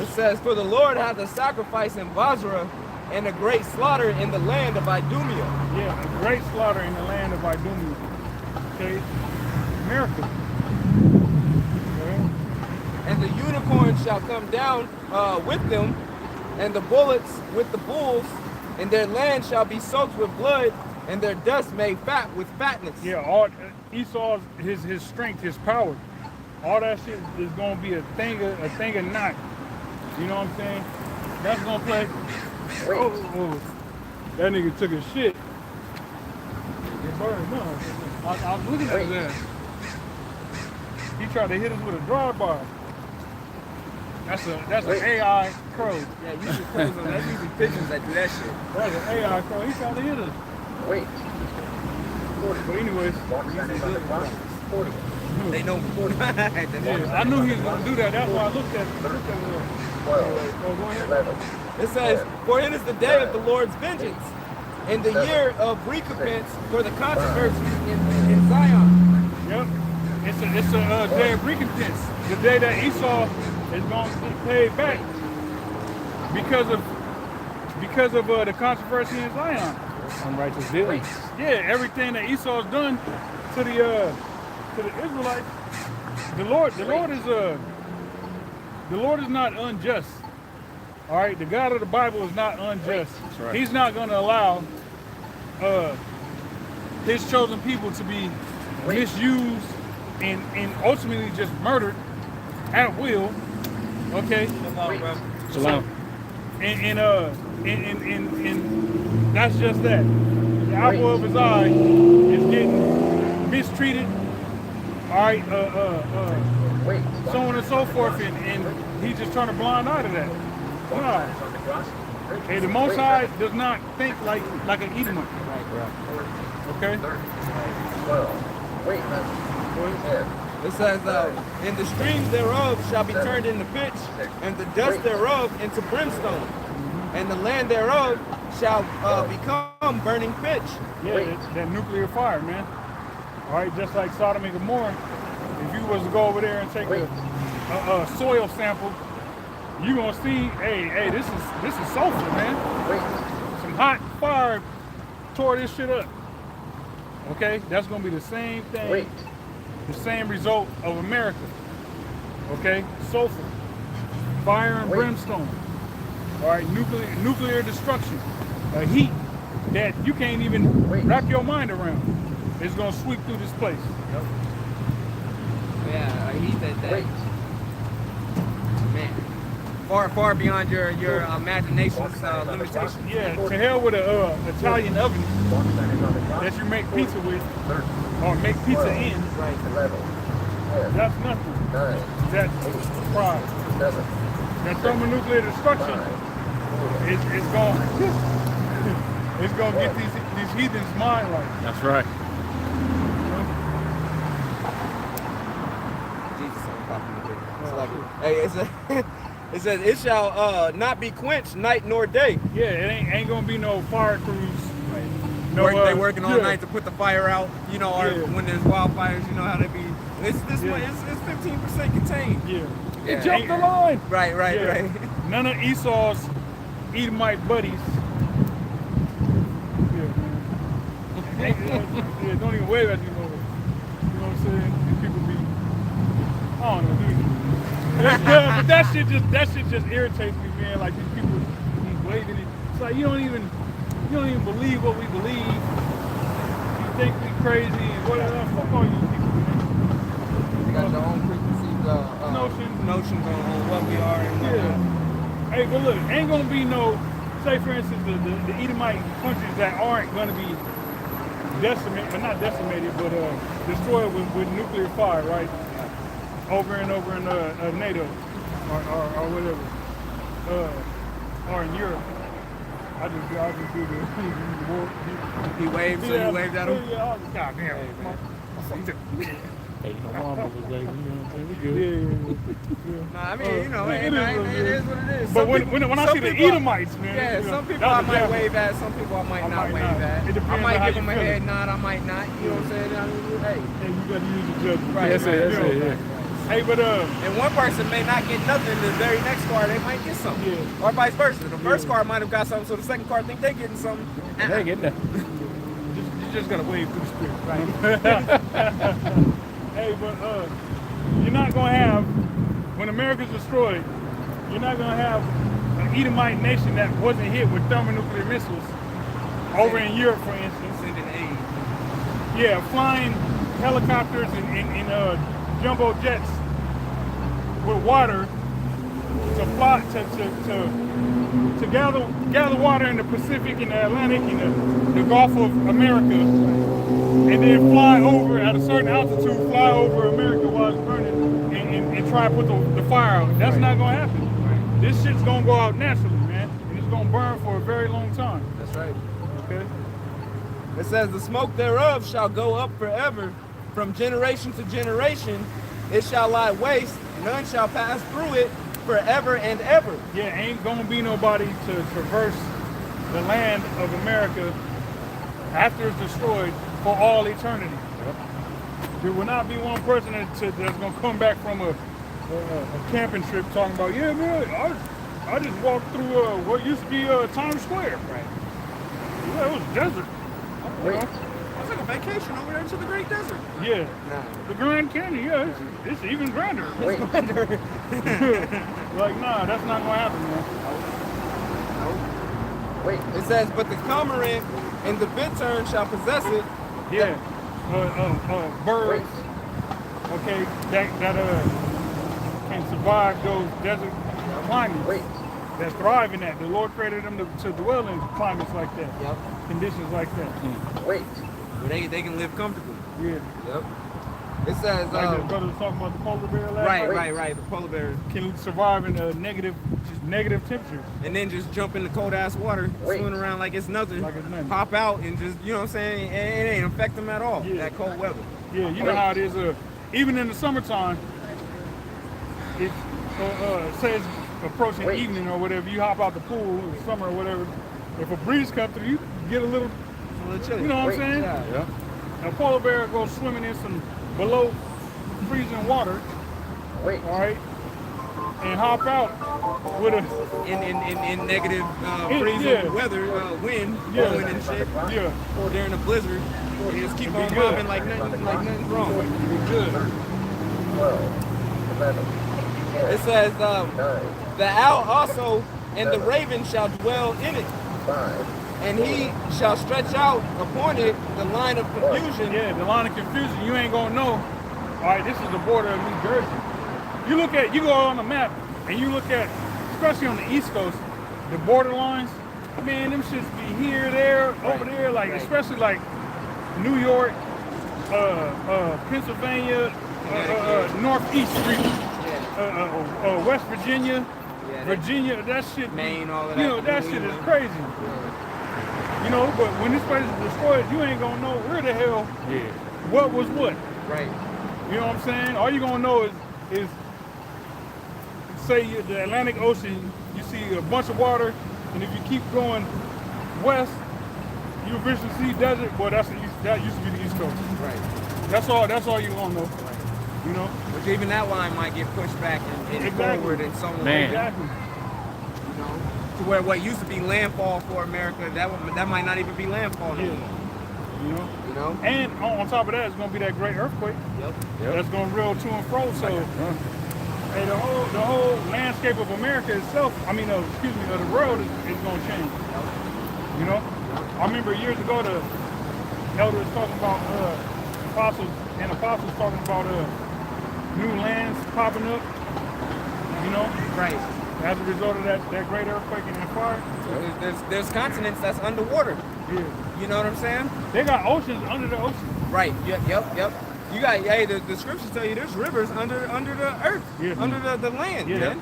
It says, "For the Lord hath a sacrifice in Basra, and a great slaughter in the land of Idumea." Yeah, a great slaughter in the land of Idumea. Okay? America. Okay? And the unicorns shall come down with them, and the bullets with the bulls, and their land shall be soaked with blood, and their dust made fat with fatness. Yeah, all Esau's his strength, his power, all that shit is gonna be a thing of naught. You know what I'm saying? That's gonna play. Oh, that nigga took a shit. Get burned. No, I was looking at his ass. He tried to hit us with a drive-by. That's an AI crow. Yeah, usually crows, that's usually pigeons that do that shit. That's an AI crow. He tried to hit us. Wait. But anyways, They know. yeah, I knew he was gonna do that. That's why I looked at him. Oh, go ahead. It says, "For it is the day of the Lord's vengeance, and the year of recompense for the controversy in Zion." Yep. It's a day of recompense. The day that Esau is going to get paid back because of the controversy in Zion. Unrighteous dealings. Yeah, everything that Esau's done to the Israelites, the Lord is not unjust. All right, the God of the Bible is not unjust. That's right. He's not going to allow his chosen people to be misused and ultimately just murdered at will. Okay. Shalom. And that's just that. The apple of his eye is getting mistreated. All right, so on and so forth, and he's just trying to blind eye to that. Nah. Hey, the Most High does not think like an Edomite. Okay. It says, "And the streams thereof shall be turned into pitch, and the dust thereof into brimstone, and the land thereof shall become burning pitch." Yeah, that nuclear fire, man. All right, just like Sodom and Gomorrah. If you was to go over there and take a soil sample, you gonna see, hey, this is sulfur, man. Some hot fire tore this shit up. Okay, that's gonna be the same thing, the same result of America. Okay, sulfur, fire and brimstone. All right, nuclear destruction, a heat that you can't even wrap your mind around. It's gonna sweep through this place. Yeah, he said that. Wait. Man, far beyond your imagination's limitations. Yeah, to hell with a Italian oven that you make pizza with, or make pizza in. Right. 11, 10, That's nothing. 9, That's pride. 7, That thermonuclear destruction 5, is going it's gonna get these heathens' mind right. That's right. Jesus ain't popping the big. It's like, hey, it says it shall not be quenched night nor day. Yeah, it ain't gonna be no fire crews. They working all night to put the fire out. You know, or when there's wildfires, you know how they be. It's this one. It's 15% contained. Yeah. Yeah. Jump the line. Right. Yeah. None of Esau's Edomite buddies. Yeah, don't even wave at you, know. You know what I'm saying? These people be, I don't know, dude. But that shit just irritates me, man. Like these people be waving it. It's like you don't even believe what we believe. You think we crazy and whatever. Fuck all you people, man. You got your own preconceived notions on what we are and what not. Hey, but look, ain't gonna be no, say for instance, the Edomite countries that aren't gonna be decimated, but not decimated, but destroyed with nuclear fire, right? Over in NATO or whatever, or in Europe. I just do the war. He waved, so you waved at him? Yeah, God damn. Hey, you know, mama was like, you know what I'm saying? We good. Yeah. Nah, I mean, you know, it it is is what it is. But Some people- when I some see the people- Edomites, man. Yeah, you know, some people that I was a might devil. wave at, some people I might not wave not. at. It depends I on might how give you them a feel. head nod, I might not. You know what I'm saying? I mean, hey. And you gotta use your judgment. Right, That's it, yeah. Hey, but And one person may not get nothing, the very next car they might get something. Yeah. Or vice versa. The first car might have got something, so the second car think they getting something. They getting that. you just gotta wave through the spirit, right? Hey, but you're not gonna have, when America's destroyed, you're not gonna have an Edomite nation that wasn't hit with thermonuclear missiles over in Europe, for instance. Sending aid. Yeah, flying helicopters and jumbo jets with water to fly to gather water in the Pacific and the Atlantic and the Gulf of America, and then fly over at a certain altitude, fly over America while it's burning, and try to put the fire out. That's not gonna happen. This shit's gonna go out naturally, man, and it's gonna burn for a very long time. That's right. Okay. It says the smoke thereof shall go up forever, from generation to generation. It shall lie waste, none shall pass through it forever and ever. Yeah, ain't gonna be nobody to traverse the land of America after it's destroyed for all eternity. There will not be one person that's gonna come back from a camping trip talking about, yeah, man, I just walked through what used to be Times Square. Right. Yeah, it was desert. You know? I took a vacation over there to the Great Desert. Yeah. Nah. The Grand Canyon, yeah, it's even grander. Wait. Like, nah, that's not gonna happen, man. Wait. It says, but the cormorant and the bittern shall possess it. Yeah. Birds. Okay, that can survive those desert climates. Wait. That's thriving at. The Lord created them to dwell in climates like that. Yep. Conditions like that. Wait. Where they can live comfortably. Yeah. Yep. It says, Like the brother was talking about the polar bear last night. right. The polar bears. Can survive in negative temperatures. And then just jump in the cold ass water, Wait. swimming around like it's nothing. Like it's nothing. Pop out and just, you know what I'm saying? It ain't affect them at all. Yeah. That cold weather. Yeah, you know how it is. Even in the summertime, if say it's approaching Wait. evening or whatever, you hop out the pool in the summer or whatever. If a breeze comes through, you get a little, It's a little chilly. you know what Wait. I'm saying? Yeah. A polar bear goes swimming in some below freezing water, Wait. all right, and hop out with a In negative freezing yeah. weather, wind Yeah. blowing and shit. yeah. During a blizzard, you just keep Be on good. bobbing like nothing's wrong. Good. 12. 11. 10. It says, 9. the owl also and the raven shall dwell in it. 5. And he shall stretch out upon it the line of confusion. Yeah, the line of confusion. You ain't gonna know. All right, this is the border of New Jersey. You go on the map and you look at, especially on the East Coast, the border lines. Man, them shits be here, there, over there. Like especially like New York, Pennsylvania, Northeast Street, West Virginia, Virginia. That shit, Maine, all of that. you know, that shit is crazy. You know, but when this place is destroyed, you ain't gonna know where the hell what was what. Right. You know what I'm saying? All you gonna know is say the Atlantic Ocean, you see a bunch of water, and if you keep going west, you eventually see desert. Well, that used to be the East Coast. Right. That's all you gonna know. Right. You know? But even that line might get pushed back and forward in some way. Exactly. You know, to where what used to be landfall for America, that might not even be landfall anymore. You know? You know? And on top of that, it's gonna be that great earthquake. Yep. That's gonna roll to and fro. So, hey, the whole landscape of America itself, of the world is gonna change. You know? I remember years ago the elders talking about apostles talking about new lands popping up. You know? Right. As a result of that great earthquake and that fire. So there's continents that's underwater. Yeah. You know what I'm saying? They got oceans under the ocean. Right. Yep. You got the scriptures tell you there's rivers under the earth, under the land, man.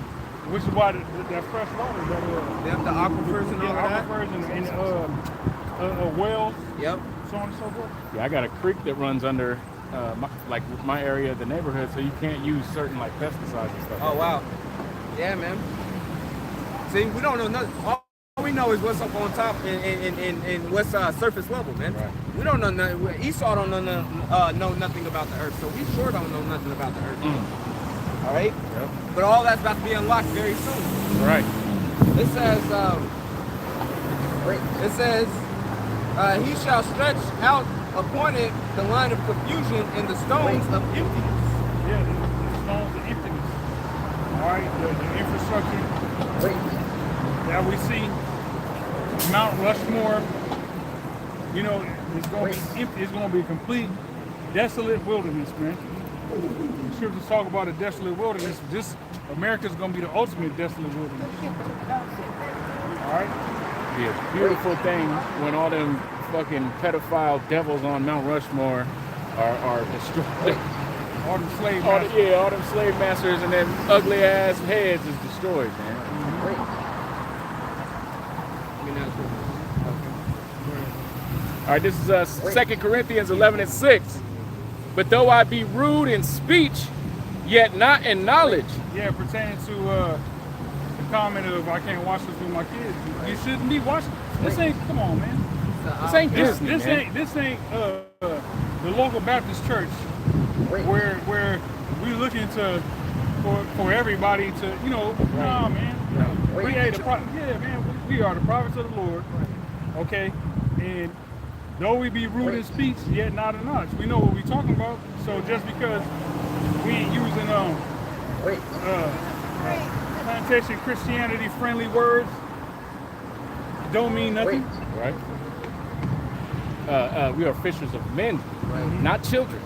Which is why that fresh water, The aquifers and all that. Aquifers and wells. Yep. So on and so forth. Yeah, I got a creek that runs under my area of the neighborhood, so you can't use certain like pesticides and stuff. Oh wow. Yeah, man. See, we don't know nothing. All we know is what's up on top and what's surface level, man. Right. We don't know nothing. Esau don't know nothing about the earth, so we sure don't know nothing about the earth. All right. Yep. But all that's about to be unlocked very soon. Right. It says, he shall stretch out upon it the line of confusion and the stones of emptiness. Yeah, the stones of emptiness. All right, the infrastructure that we see, Mount Rushmore, you know, it's going to be empty. It's going to be a complete desolate wilderness, man. The scriptures talk about a desolate wilderness. America's going to be the ultimate desolate wilderness. All right? Yeah, beautiful thing when all them fucking pedophile devils on Mount Rushmore are destroyed. All them slave masters. All them slave masters and them ugly ass heads is destroyed, man. All right, this is 2 Corinthians 11:6. But though I be rude in speech, yet not in knowledge. Yeah, pertaining to the comment of I can't watch this with my kids. You shouldn't be watching. This ain't. Come on, man. This ain't Disney, man. This ain't the local Baptist church where we looking for everybody to Nah, man. We are the prophets of the Lord. Okay, and though we be rude in speech, yet not in knowledge. We know what we talking about. So just because we ain't using plantation Christianity friendly words, don't mean nothing. Right. We are fishers of men, not children.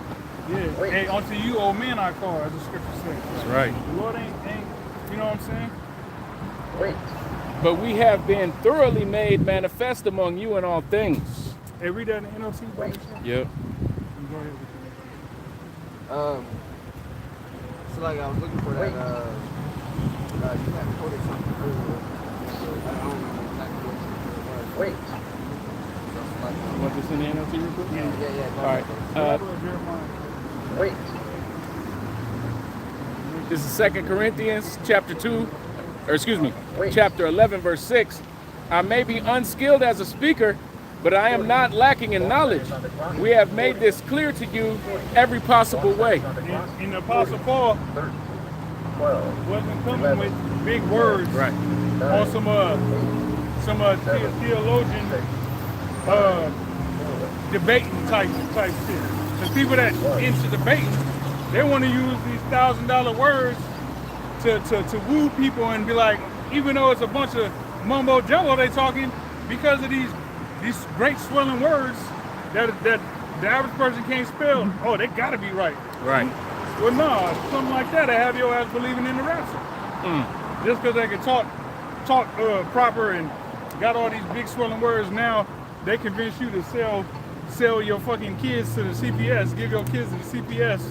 Yeah. Hey, unto you, old men, I call, as the scripture says. That's right. The Lord ain't, you know what I'm saying? But we have been thoroughly made manifest among you in all things. Hey, read that in the NLT, brother. Yep. Go ahead. So like I was looking for that. You had quoted something earlier. I don't remember exactly what it was. You want this in the NLT real quick? Yeah. All right. This is 2 Corinthians chapter 11, verse 6. I may be unskilled as a speaker, but I am not lacking in knowledge. We have made this clear to you every possible way. And the Apostle Paul wasn't coming with big words on some theologian debating type shit. The people that into debating, they want to use these $1,000 words to woo people and be like, even though it's a bunch of mumbo jumbo they talking, because of these these great swelling words that the average person can't spell. Oh, they gotta be right. Right. Well, no, something like that. I have your ass believing in the rapture. Just because they can talk proper and got all these big swelling words, now they convince you to sell your fucking kids to the CPS, give your kids to the CPS.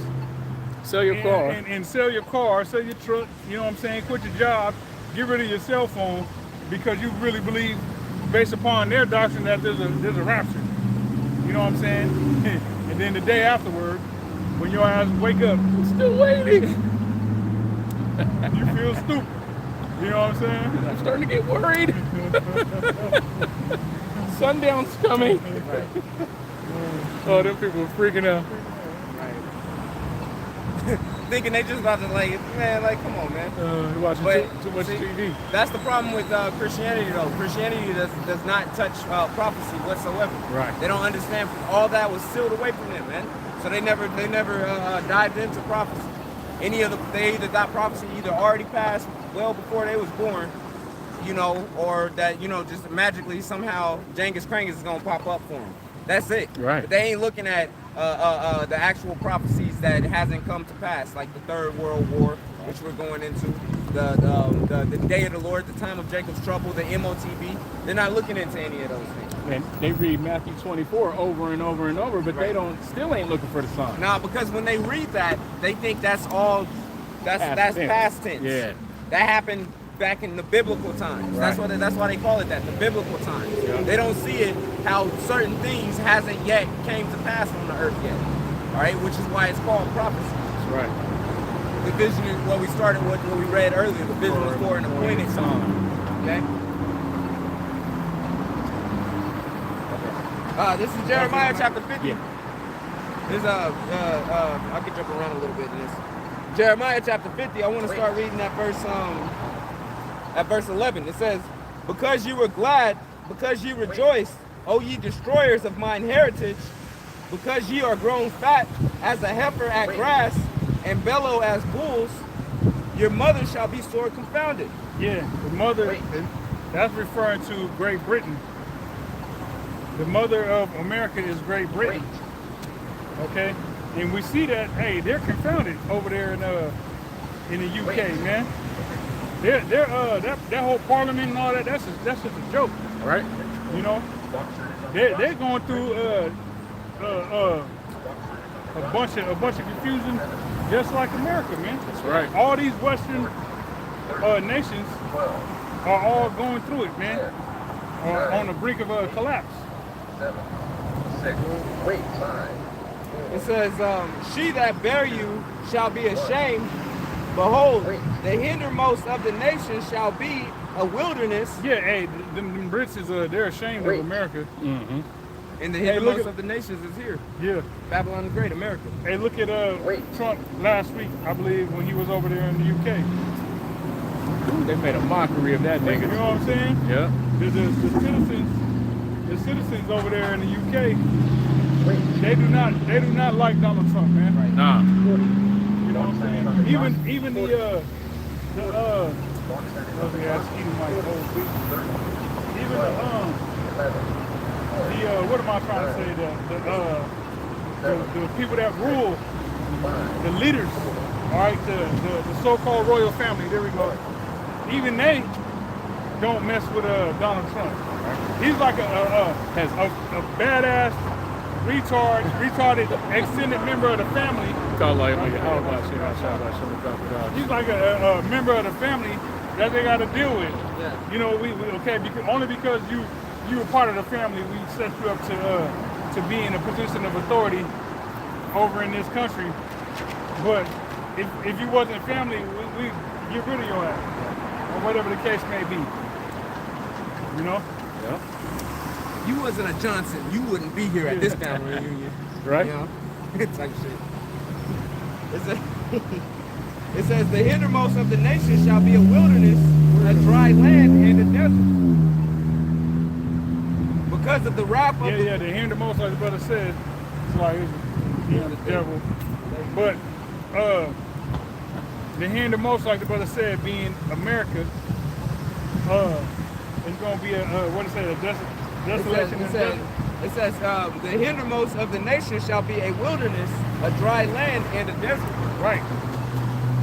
Sell your car. And sell your car, sell your truck, you know what I'm saying? Quit your job, get rid of your cell phone because you really believe, based upon their doctrine, that there's a rapture. You know what I'm saying? And then the day afterward, when your eyes wake up, Still waiting. you feel stupid. You know what I'm saying? I'm starting to get worried. Sundown's coming. Oh, them people are freaking out. Thinking they just about to come on, man. You're watching But, too much see, TV. That's the problem with Christianity, though. Christianity does not touch prophecy whatsoever. Right. They don't understand. All that was sealed away from them, man. So they never dived into prophecy. They either got prophecy either already passed well before they was born, or that just magically somehow Genghis Khan is gonna pop up for them. That's it. Right. But they ain't looking at the actual prophecies that hasn't come to pass, like the Third World War, which we're going into, the Day of the Lord, the time of Jacob's trouble, the MOTB. They're not looking into any of those things. And they read Matthew 24 over and over and over, but they still ain't looking for the sign. Nah, because when they read that, they think that's past tense. Yeah. That happened back in the biblical times. Right. That's why they call it that, the biblical times. Yeah. They don't see it how certain things hasn't yet came to pass on the earth yet. All right, which is why it's called prophecy. That's right. The vision is what we read earlier. The vision was for an appointed time. Okay. This is Jeremiah chapter 50. Yeah. This I could jump around a little bit in this. Jeremiah chapter 50. I want to start reading that verse. At verse 11, it says, "Because you were glad, because you rejoiced, O ye destroyers of mine heritage, because ye are grown fat as a heifer at grass, and bellow as bulls, your mother shall be sore confounded." Yeah, the mother, that's referring to Great Britain. The mother of America is Great Britain. Okay? And we see that, hey, they're confounded over there in the UK, man. That whole parliament and all that's just a joke. Right. You know? They're going through a bunch of confusion just like America, man. That's right. All these Western nations are all going through it, man. On the brink of a collapse. 7, 6, wait, 5. It says, "She that bare you shall be ashamed. Behold, the hindermost of the nations shall be a wilderness." Yeah, hey, the Brits they're ashamed of America. Mm-hmm. And the Hey, hindermost look at- of the nations is here. Yeah. Babylon the Great, America. Hey, look at Trump last week, I believe, when he was over there in the UK. They made a mockery of that You nigga. know what I'm saying? Yeah. The citizens over there in the UK, they do not like Donald Trump, man. Right. Nah. You know what I'm saying? Even the what am I trying to say? The people that rule, the leaders, all right, the so-called royal family. There we go. Even they don't mess with Donald Trump. He's like a badass, retarded extended member of the family. He's like a member of the family that they got to deal with. Yeah. You know, only because you were part of the family, we set you up to be in a position of authority over in this country. But if you wasn't family, we get rid of your ass, or whatever the case may be. You know? Yeah. You wasn't a Johnson, you wouldn't be here at this family reunion. Right. You know? Type shit. It says, "The hindermost of the nations shall be a wilderness, a dry land, and a desert." Because of the wrath of the hindermost, like the brother said, it's like the devil. But the hindermost, like the brother said, being America, it's gonna be a desert. Desolation and desert. It says the hindermost of the nations shall be a wilderness, a dry land, and a desert. Right.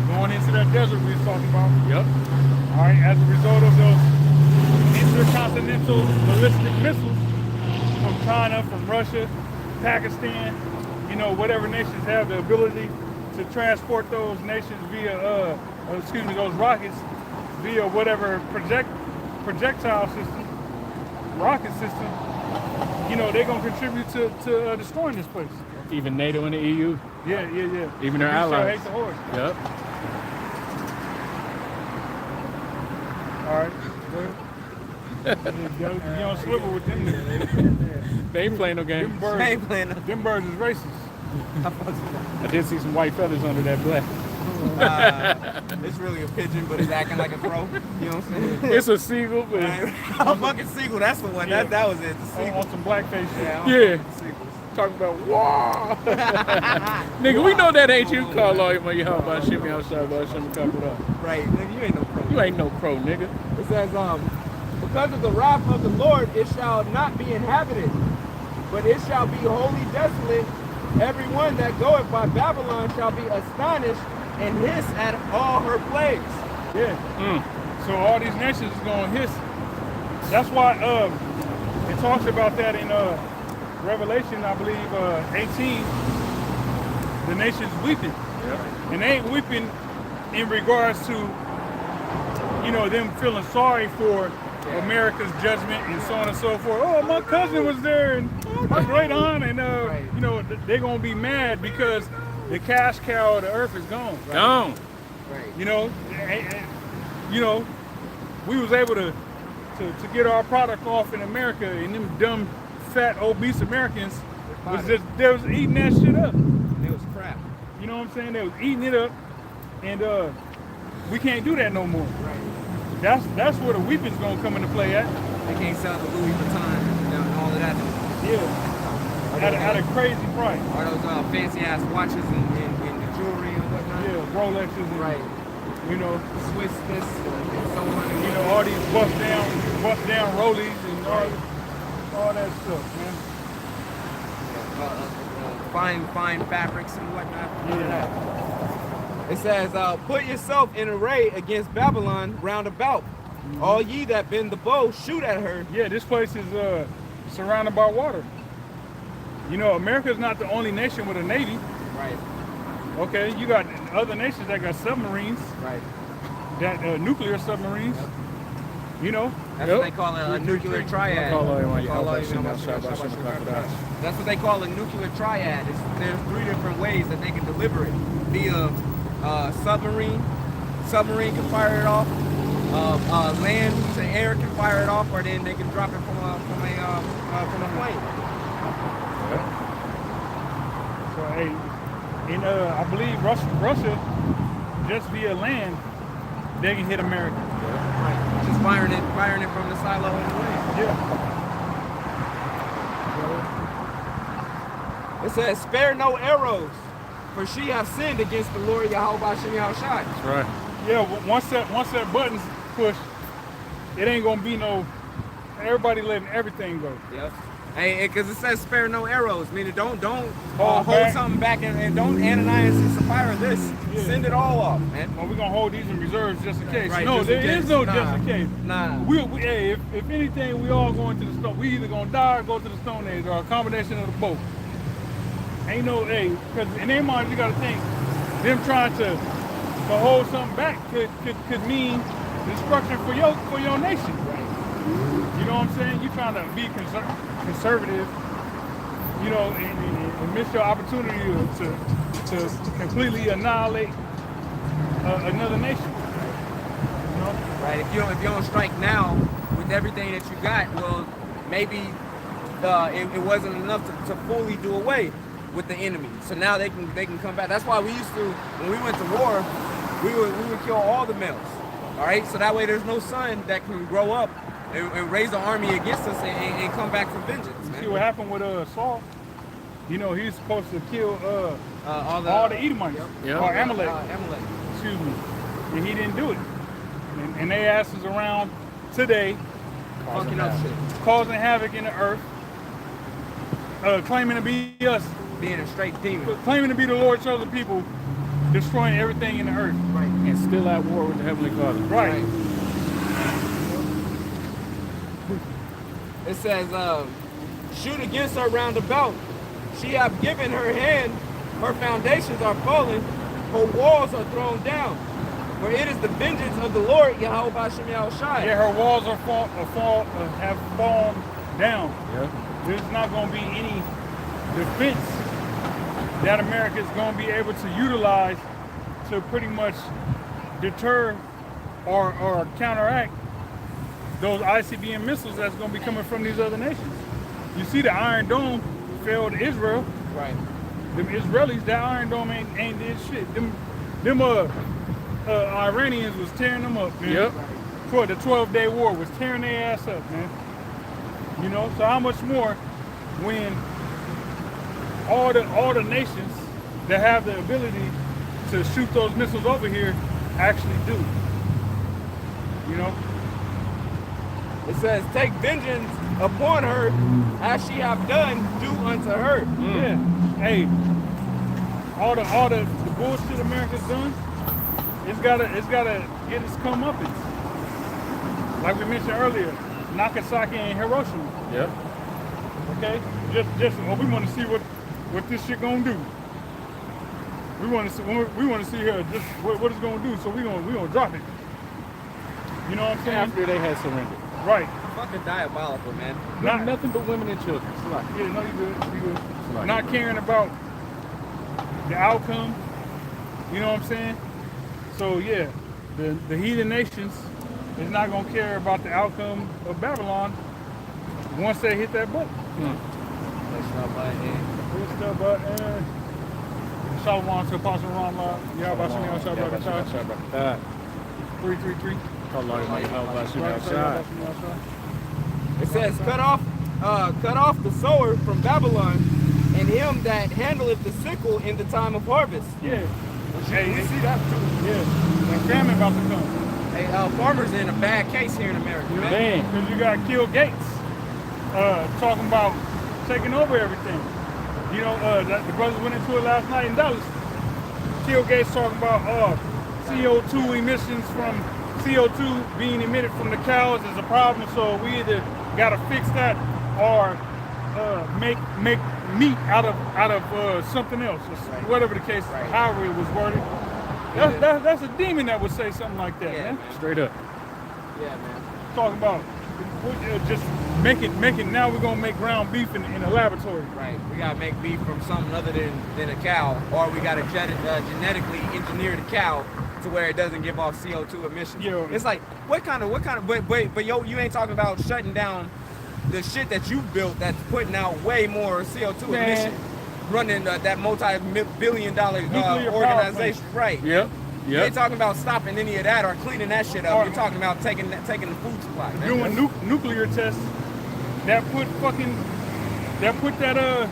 Going into that desert we was talking about. Yep. All right, as a result of those intercontinental ballistic missiles from China, from Russia, Pakistan, you know, whatever nations have the ability to transport those nations via, those rockets via whatever projectile system, rocket system, you know, they're going to contribute to destroying this place. Even NATO and the EU. Yeah. Even their allies. Hate the horse. Yep. All right. You don't swivel with them niggas. They ain't playing no game. Them birds is racist. I did see some white feathers under that black. It's really a pigeon, but it's acting like a crow. You know what I'm saying? It's a seagull, but A fucking seagull, that's the one. Yeah. That was it. The seagull. On some blackface shit. yeah. Talking about wow. Nigga, we know that ain't you. Call all your help about shimmy outside, but shimmy talk it up. Right, nigga, you ain't no crow. You ain't no crow, nigga. It says, because of the wrath of the Lord, it shall not be inhabited, but it shall be wholly desolate. Everyone that goeth by Babylon shall be astonished and hiss at all her plagues. Yeah. So all these nations is going to hiss. That's why it talks about that in Revelation, I believe, 18. The nations weeping. Yeah. And they ain't weeping in regards to, you know, them feeling sorry for America's judgment and so on and so forth. Oh, my cousin was there and my great aunt, and you know, they're gonna be mad because the cash cow of the earth is gone. Right? Gone. Right. You know, you know, we was able to get our product off in America, and them dumb, fat, obese Americans they was eating that shit up. It was crap. You know what I'm saying? They was eating it up, and we can't do that no more. Right. That's where the weeping's gonna come into play at. They can't sell the Louis Vuitton and all of that. Yeah. At a crazy price. Or those fancy ass watches and the jewelry and whatnot. Yeah, Rolexes and Right. you know, Swiss this and so on. you know, all these bust down rollies and all that stuff, man. Fine fabrics and whatnot. Yeah. It says, put yourself in array against Babylon round about. All ye that bend the bow, shoot at her. Yeah, this place is surrounded by water. You know, America's not the only nation with a navy. Right. Okay, you got other nations that got submarines, Right. that nuclear submarines. Yep. You know, That's what they call a nuclear triad. That's what they call a nuclear triad. There's 3 different ways that they can deliver it. Via submarine can fire it off. Land to air can fire it off, or then they can drop it from a plane. So hey, in I believe Russia just via land they can hit America. Right. Just firing it from the silo in the land. Yeah. It says, spare no arrows, for she hath sinned against the Lord Yahweh Bashem Yahushai. That's right. Yeah, once that button's pushed, it ain't gonna be no everybody letting everything go. Yep. Hey, because it says spare no arrows, meaning don't Hold hold something back and don't Ananias and Sapphira this. Yeah. Send it all off, man. Well, we're gonna hold these in reserves just in case. Right, No, just there in is case. no Nah. just in case. Nah. Hey, if anything, we all going to the stone. We either gonna die or go to the Stone Age, or a combination of the both. Ain't no, because in their mind, you gotta think, them trying to hold something back could mean destruction for your nation. You know what I'm saying? You trying to be conservative, you know, and miss your opportunity to completely annihilate another nation. You know? Right. If you don't strike now with everything that you got, well, maybe it wasn't enough to fully do away with the enemy. So now they can come back. That's why we used to, when we went to war, we would kill all the males. All right. So that way there's no son that can grow up and raise an army against us and come back for vengeance. Man. See what happened with Saul? You know, he's supposed to kill all the Edomites, Yep. or Amalek. Amalek. Excuse me. And he didn't do it. And they asses around today Fucking up shit. causing havoc in the earth, claiming to be us, Being a straight demon. claiming to be the Lord's chosen people, destroying everything in the earth. Right. And still at war with the Heavenly Father. Right. It says, shoot against her round about. She hath given her hand, her foundations are fallen, her walls are thrown down. For it is the vengeance of the Lord, Yahweh Bashem Yahushai. Yeah, her walls have fallen down. Yeah. There's not going to be any defense that America is going to be able to utilize to pretty much deter or counteract those ICBM missiles that's going to be coming from these other nations. You see the Iron Dome failed Israel. Right. Them Israelis, that Iron Dome ain't did shit. Them Iranians was tearing them up, man. Yep. For the 12-day war was tearing their ass up, man. You know, so how much more when all the nations that have the ability to shoot those missiles over here actually do. You know? It says, take vengeance upon her as she have done, do unto her. Yeah. Hey, all the bullshit America's done, it's gotta get its comeuppance. Like we mentioned earlier, Nagasaki and Hiroshima. Yep. Okay? Just we want to see what this shit gonna do. We want to see here just what it's gonna do. So we gonna drop it. You know what I'm saying? After they had surrendered. Right. Fucking diabolical, man. Nothing but women and children. It's like, Yeah, no, you good. You good. like- Not caring about the outcome. You know what I'm saying? So yeah, the heathen nations is not gonna care about the outcome of Babylon once they hit that book. That's not my hand. Good stuff, but Shalom to Apostle Ron Law. Yeah, about you know, Shabbat Shabbat. 333. It says, cut off the sower from Babylon, and him that handleth the sickle in the time of harvest. Yeah. We see that too. Yeah. The famine about to come. Hey, farmers in a bad case here in America, man. man. Because you got Kill Gates talking about taking over everything. You know, the brothers went into it last night in Dallas. Kill Gates talking about CO2 emissions from CO2 being emitted from the cows is a problem. So we either got to fix that or make meat out of something else, or whatever the case, however it was worded. That's a demon that would say something like that, man. Straight up. Yeah, man. Talking about just making. Now we're gonna make ground beef in a laboratory. Right. We gotta make beef from something other than a cow, or we gotta genetically engineer the cow to where it doesn't give off CO2 emissions. Yeah. It's like what kind of but yo, you ain't talking about shutting down the shit that you built that's putting out way more CO2 emissions. Running that multi-billion-dollar Nuclear power organization, plant. right? Yep. You ain't talking about stopping any of that or cleaning that shit up. You're talking about taking the food supply. Man. Doing nuclear tests that put that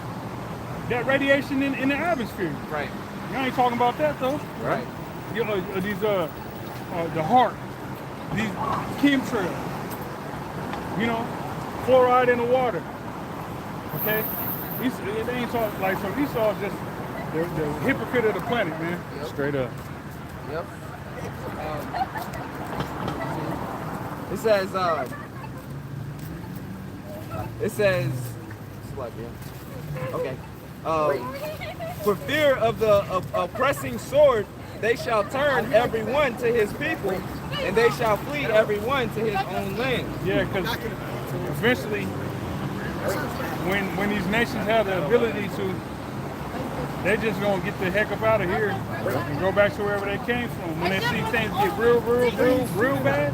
radiation in the atmosphere. Right. You ain't talking about that though. Right. You know, these the heart, these chemtrails. You know, fluoride in the water. Okay. They ain't talking like so. Esau is just the hypocrite of the planet, man. Yep. Straight up. Yep. It says. Okay. For fear of the oppressing sword, they shall turn every one to his people, and they shall flee every one to his own land. Yeah, because eventually, when these nations have the ability to, they just gonna get the heck up out of here and go back to wherever they came from. When they see things get real bad,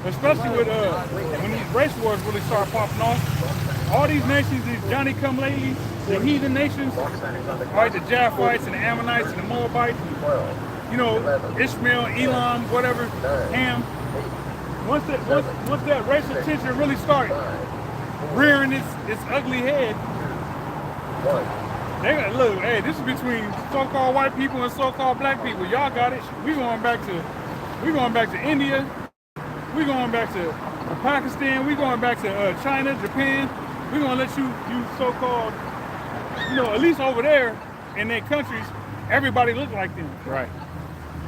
especially with when these race wars really start popping off. All these nations, these Johnny-come-latelys, the heathen nations, right, the Japhites and the Ammonites and the Moabites, you know, Ishmael, Elam, whatever, Ham. Once that racial tension really starts rearing its ugly head, they got look. Hey, this is between so-called white people and so-called black people. Y'all got it. We going back to India. We going back to Pakistan, we going back to China, Japan. We're gonna let you so-called, at least over there in their countries, everybody look like them. Right.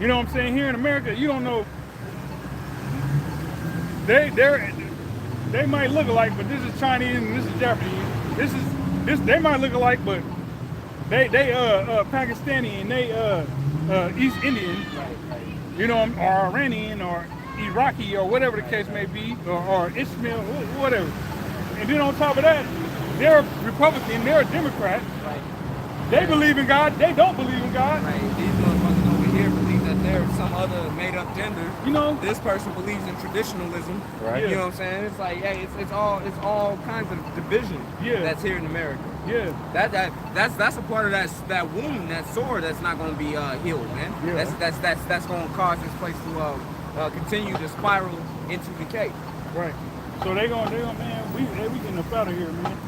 You know what I'm saying? Here in America, you don't know. They might look alike, but this is Chinese and this is Japanese. This they might look alike, but they Pakistani and they East Indian. You know, or Iranian or Iraqi or whatever the case may be, or Ishmael, whatever. And then on top of that, they're Republican, they're a Democrat. Right. They believe in God, they don't believe in God. Right. These motherfuckers over here believe that there's some other made-up gender. You know, This person believes in traditionalism. Right. You know what I'm saying? It's like, hey, it's all kinds of division. Yeah. That's here in America. yeah, That's a part of that wound, that sore that's not going to be healed, man. Yeah. That's going to cause this place to continue to spiral into decay. right. So they gonna man, we getting up out of here, man.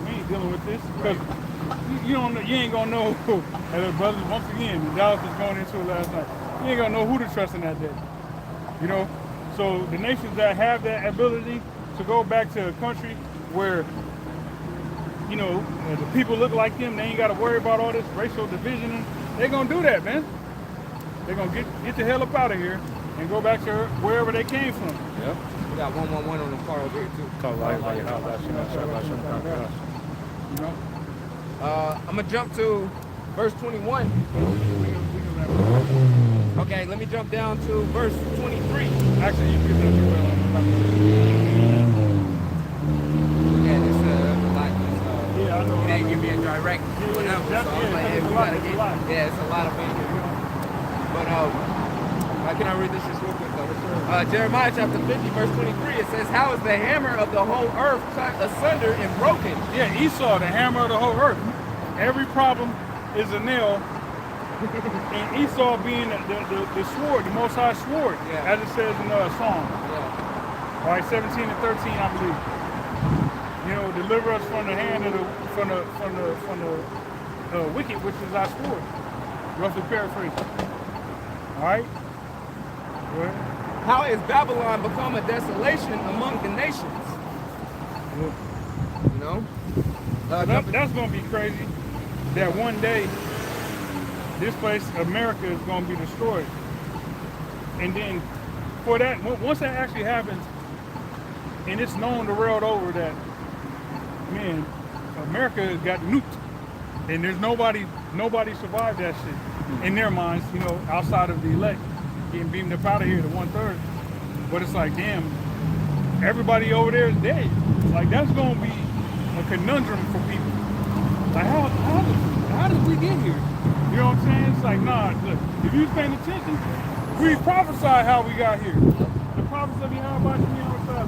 We ain't dealing with this because you ain't gonna know. And brothers, once again, the Dallas was going into it last night. You ain't gonna know who to trust in that day. You know, so the nations that have that ability to go back to a country where the people look like them, they ain't got to worry about all this racial division. They gonna do that, man. They gonna get the hell up out of here and go back to wherever they came from. Yep. We got 111 on the car over here too. You know. I'm gonna jump to verse 21. Okay, let me jump down to verse 23. Actually, you can do that. Yeah, this like Yeah, I know. it ain't give me a direct whatever. So I was like, hey, we gotta get. Yeah, it's a lot of things. But can I read this just real quick though? Jeremiah chapter 50, verse 23. It says, "How is the hammer of the whole earth cut asunder and broken?" Yeah, Esau, the hammer of the whole earth. Every problem is a nail. And Esau being the sword, the Most High sword, Yeah. as it says in Psalm. Yeah. All right, 17 and 13, I believe. Deliver us from the hand of the wicked, which is our sword. Roughly paraphrasing. All right. Go ahead. How is Babylon become a desolation among the nations? Yeah. You know? That's going to be crazy. That one day, this place, America, is going to be destroyed. And then, for that, once that actually happens, and it's known the world over that, man, America got nuked. And there's nobody survived that shit in their minds, outside of the elect getting beamed up out of here to 1/3. But it's like, damn, everybody over there is dead. Like, that's going to be a conundrum for people. Like, how did we get here? You know what I'm saying? It's like, nah, look, if you was paying attention, we prophesied how we got here. The prophets of Yahweh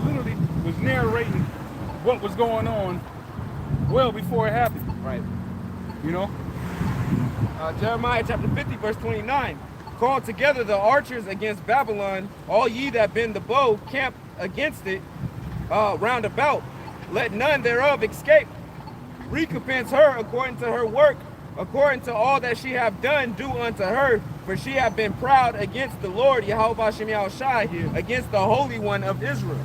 literally was narrating what was going on well before it happened. Right. You know? Jeremiah chapter 50, verse 29. "Call together the archers against Babylon, all ye that bend the bow, camp against it round about. Let none thereof escape. Recompense her according to her work, according to all that she have done, do unto her. For she have been proud against the Lord, Yahweh Shem Yahushai, against the Holy One of Israel."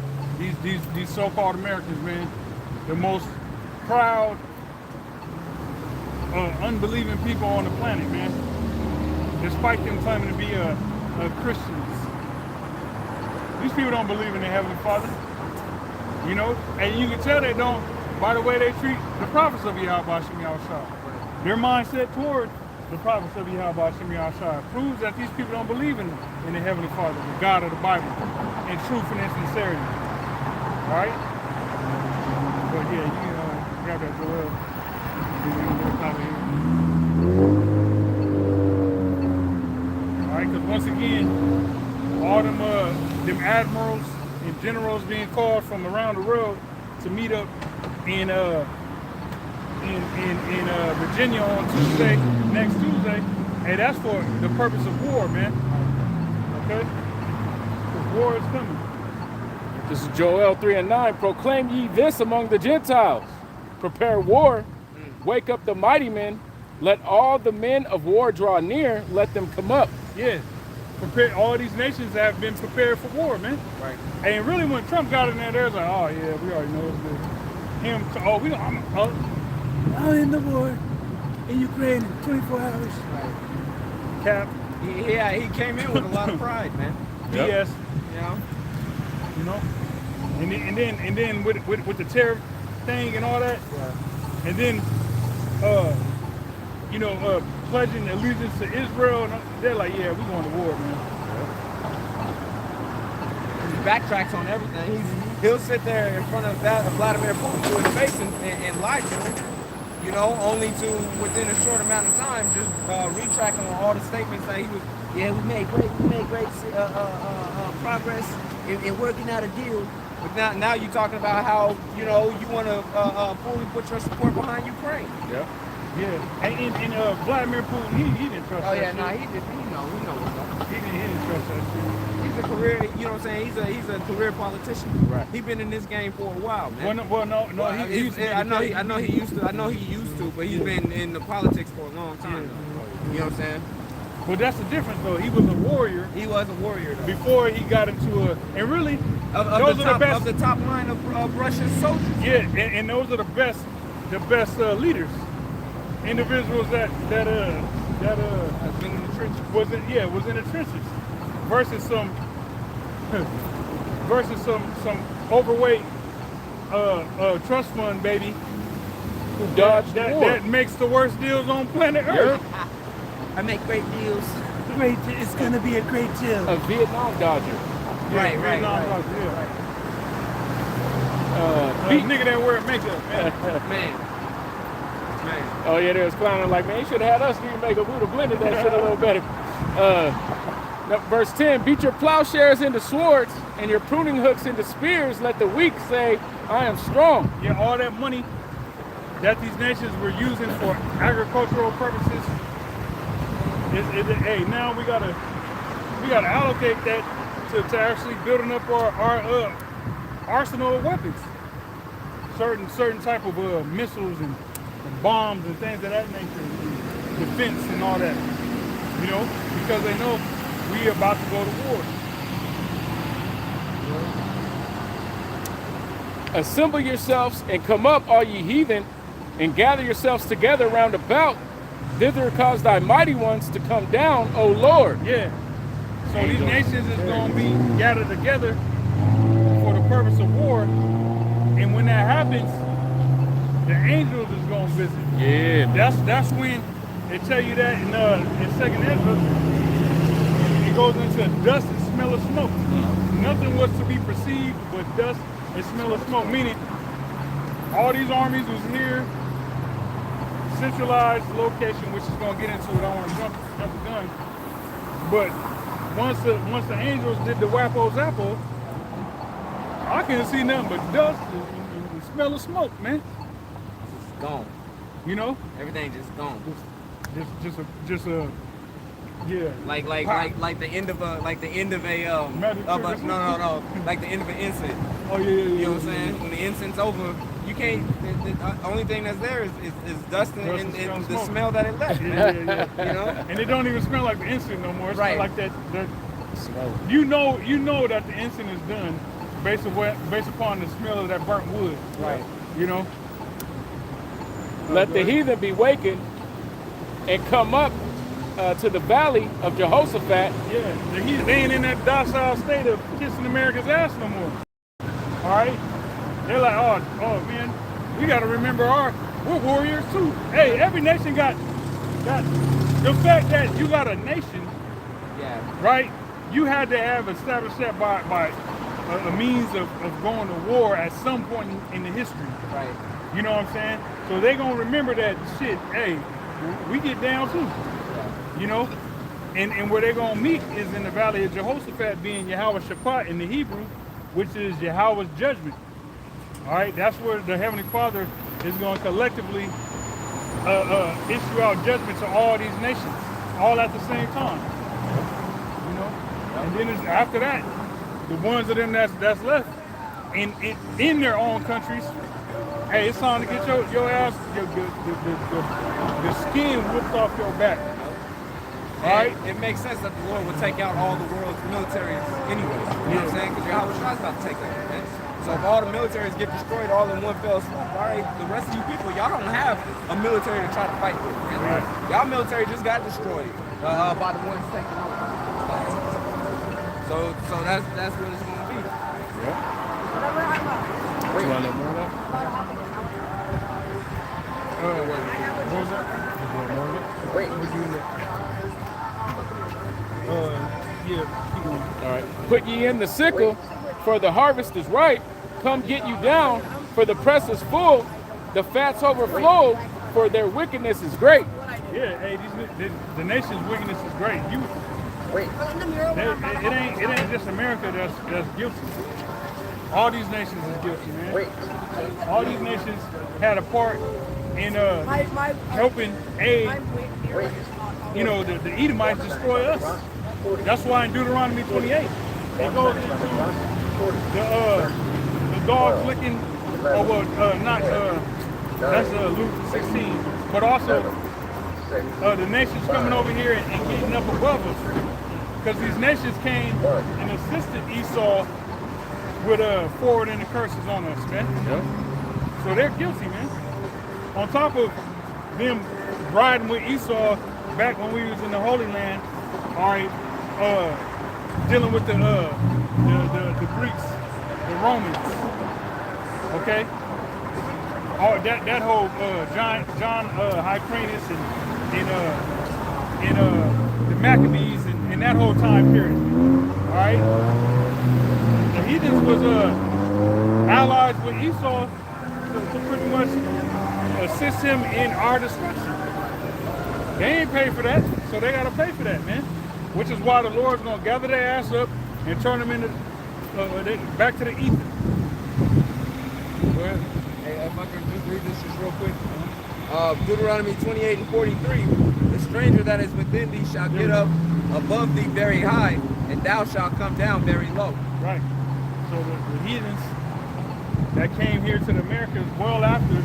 These so-called Americans, man, the most proud, unbelieving people on the planet, man. Despite them claiming to be Christians, these people don't believe in their Heavenly Father. And you can tell they don't by the way they treat the prophets of Yahweh Shem Yahushai. Their mindset toward the prophets of Yahweh Shem Yahushai proves that these people don't believe in the Heavenly Father, the God of the Bible, in truth and in sincerity. All right? But yeah, you grab that Joel. All right, because once again, all them admirals and generals being called from around the world to meet up in Virginia on next Tuesday. Hey, that's for the purpose of war, man. Okay? Because war is coming. This is Joel 3 and 9. "Proclaim ye this among the Gentiles. Prepare war. Wake up the mighty men. Let all the men of war draw near. Let them come up." Yeah. prepared. All these nations have been prepared for war, man. Right. And really, when Trump got in there, was like, oh yeah, we already know it's good. Him, oh we don't. I'm in the war in Ukraine in 24 hours. Right. Cap. He came in with a lot of pride, man. BS. You know. And then with the tariff thing and all that, and then pledging allegiance to Israel, and they're like, yeah, we going to war, man. He backtracks on everything. He'll sit there in front of Vladimir Putin to his face and lie to him, you know, only to within a short amount of time just retract on all the statements that he was. Yeah, we made great progress in working out a deal. But now you're talking about how you want to fully put your support behind Ukraine. Yeah. Yeah. And Vladimir Putin, he didn't trust. Oh that yeah, shit. no, he know what's up. He didn't trust that shit. He's a career, you know what I'm saying? He's a career politician. Right. He's been in this game for a while, man. No. I know he used to, but he's been in the politics for a long time. Though. You know what I'm saying? But that's the difference, though. He was a warrior. He was a warrior though. Before he got into and really, those are the best of the top line of Russian soldiers. Yeah, and those are the best leaders, individuals that Been in the trenches. was in the trenches, versus some overweight trust fund baby Who dodged war. that makes the worst deals on planet Earth. I make great deals. It's gonna be a great deal. A Vietnam dodger. Right. Nigga that wear makeup, man. Man. Oh yeah, they was clowning like, man, you should have had us do makeup. We would have blended that shit a little better. Verse 10, beat your plowshares into swords and your pruning hooks into spears. Let the weak say, I am strong. Yeah, all that money that these nations were using for agricultural purposes hey, now we gotta allocate that to actually building up our arsenal of weapons. Certain type of missiles and bombs and things of that nature, and defense and all that. You know, because they know we about to go to war. Assemble yourselves and come up, all ye heathen, and gather yourselves together round about. Thither cause thy mighty ones to come down, O Lord. Yeah. So these nations is going to be gathered together for the purpose of war. And when that happens, the angels is going to visit. Yeah, man. That's when they tell you that in 2nd Ezra, it goes into dust and smell of smoke. Nothing was to be perceived but dust and smell of smoke. Meaning, all these armies was here, centralized location, which is going to get into it. I don't want to jump the gun. But once the angels did the wappo zappo, I couldn't see nothing but dust and smell of smoke, man. It's gone. You know? Everything just gone. Just a yeah. Like the end of a like the end of a no like the end of an incense. Oh yeah. You know what I'm saying? When the incense over, you can't. The only thing that's there is dust and the smell that it left. Yeah. You know? And it don't even smell like the incense no more. It's Right. like that smell. You know that the incense is done based upon the smell of that burnt wood. Right. You know. Let the heathen be wakened and come up to the valley of Jehoshaphat. Yeah, they ain't in that docile state of kissing America's ass no more. All right? They're like, oh man, we got to remember we're warriors too. Hey, every nation got the fact that you got a nation, Yeah. right? You had to have established that by a means of going to war at some point in the history. Right. You know what I'm saying? So they gonna remember that shit. Hey, we get down too. You know, and where they're gonna meet is in the valley of Jehoshaphat, being Yahweh Shaphat in the Hebrew, which is Yahweh's judgment. All right, that's where the Heavenly Father is going to collectively issue out judgment to all these nations, all at the same time. You know, and then after that, the ones of them that's left in their own countries. Hey, it's time to get your ass, the skin whipped off your back. right? It makes sense that the Lord would take out all the world's militaries anyways. You know what I'm saying? Because Yahweh Shai's about to take that. Okay? So if all the militaries get destroyed all in one fell swoop, all right, the rest of you people, y'all don't have a military to try to fight with. Okay? Right. Y'all military just got destroyed by the ones taking over. So that's what it's going to be. Yeah. You want to know more of that? What was that? Wait. Yeah, keep going. All right. Put ye in the sickle, for the harvest is ripe. Come get you down, for the press is full. The fats overflow, for their wickedness is great. Yeah, hey, the nation's wickedness is great. Wait. It ain't just America that's guilty. All these nations is guilty, man. Wait. All these nations had a part in helping aid, you know, the Edomites destroy us. That's why in Deuteronomy 28, it goes into the dog licking, that's Luke 16, but also the nations coming over here and getting up above us. Because these nations came and assisted Esau with forwarding the curses on us, man. Yeah. So they're guilty, man. On top of them riding with Esau back when we was in the Holy Land, all right, dealing with the Greeks, the Romans, okay? All that whole John Hyrcanus and the Maccabees and that whole time period, all right? The heathens was allies with Esau to pretty much assist him in our destruction. They ain't paid for that, so they gotta pay for that, man. Which is why the Lord's gonna gather their ass up and turn them into back to the ether. Well, hey, if I can just read this just real quick. Deuteronomy 28 and 43. The stranger that is within thee shall get up above thee very high, and thou shalt come down very low. Right. So the heathens that came here to the Americas well after,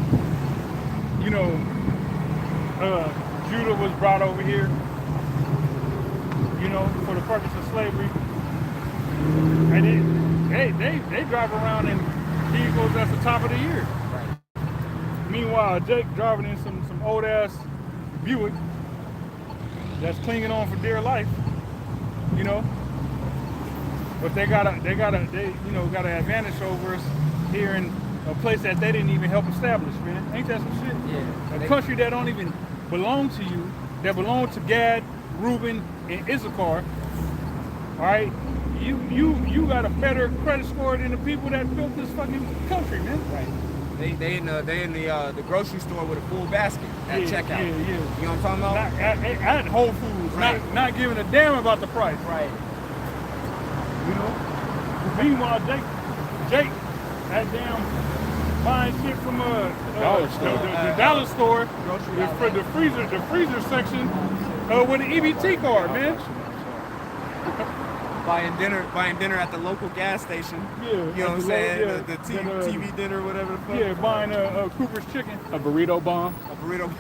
you know, Judah was brought over here, you know, for the purpose of slavery. And they drive around in vehicles at the top of the year. Right. Meanwhile, Jake driving in some old ass Buick that's clinging on for dear life, you know. But they got an advantage over us here in a place that they didn't even help establish, man. Ain't that some shit? Yeah. A country that don't even belong to you, that belong to Gad, Reuben, and Issachar. All right, you got a better credit score than the people that built this fucking country, man. Right. They in the grocery store with a full basket at checkout. Yeah. You know what I'm talking about? At Whole Foods, Right. not giving a damn about the price. Right. You know. Meanwhile, Jake, that damn buying shit from the dollar store, the freezer section with an EBT card, man. Buying dinner at the local gas station. Yeah, You know what I'm saying? yeah. The TV dinner, whatever the fuck. Yeah, buying Cooper's chicken. A burrito bomb. A burrito.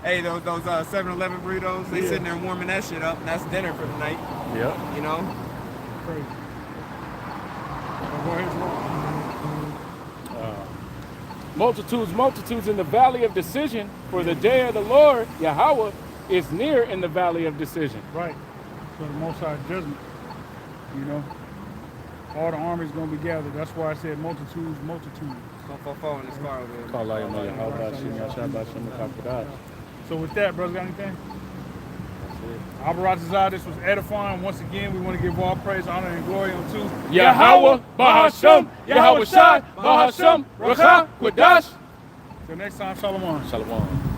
Hey, those 7-Eleven burritos, they sitting there warming that shit up, and that's dinner for the night. Yep. You know? Crazy. Go ahead, Multitudes in the valley of decision, for the day of the Lord, Yahweh, is near in the valley of decision. Right. So the Most High judgment, you know, all the armies gonna be gathered. That's why I said multitudes. 444 in this car over here. So with that, brothers, got anything? Abarazazah, this was edifying. Once again, we want to give all praise, honor, and glory unto Yahweh, Bahasham, Yahweh Shai, Bahasham, Racha, Quadash. Till next time, Shalom. Shalom.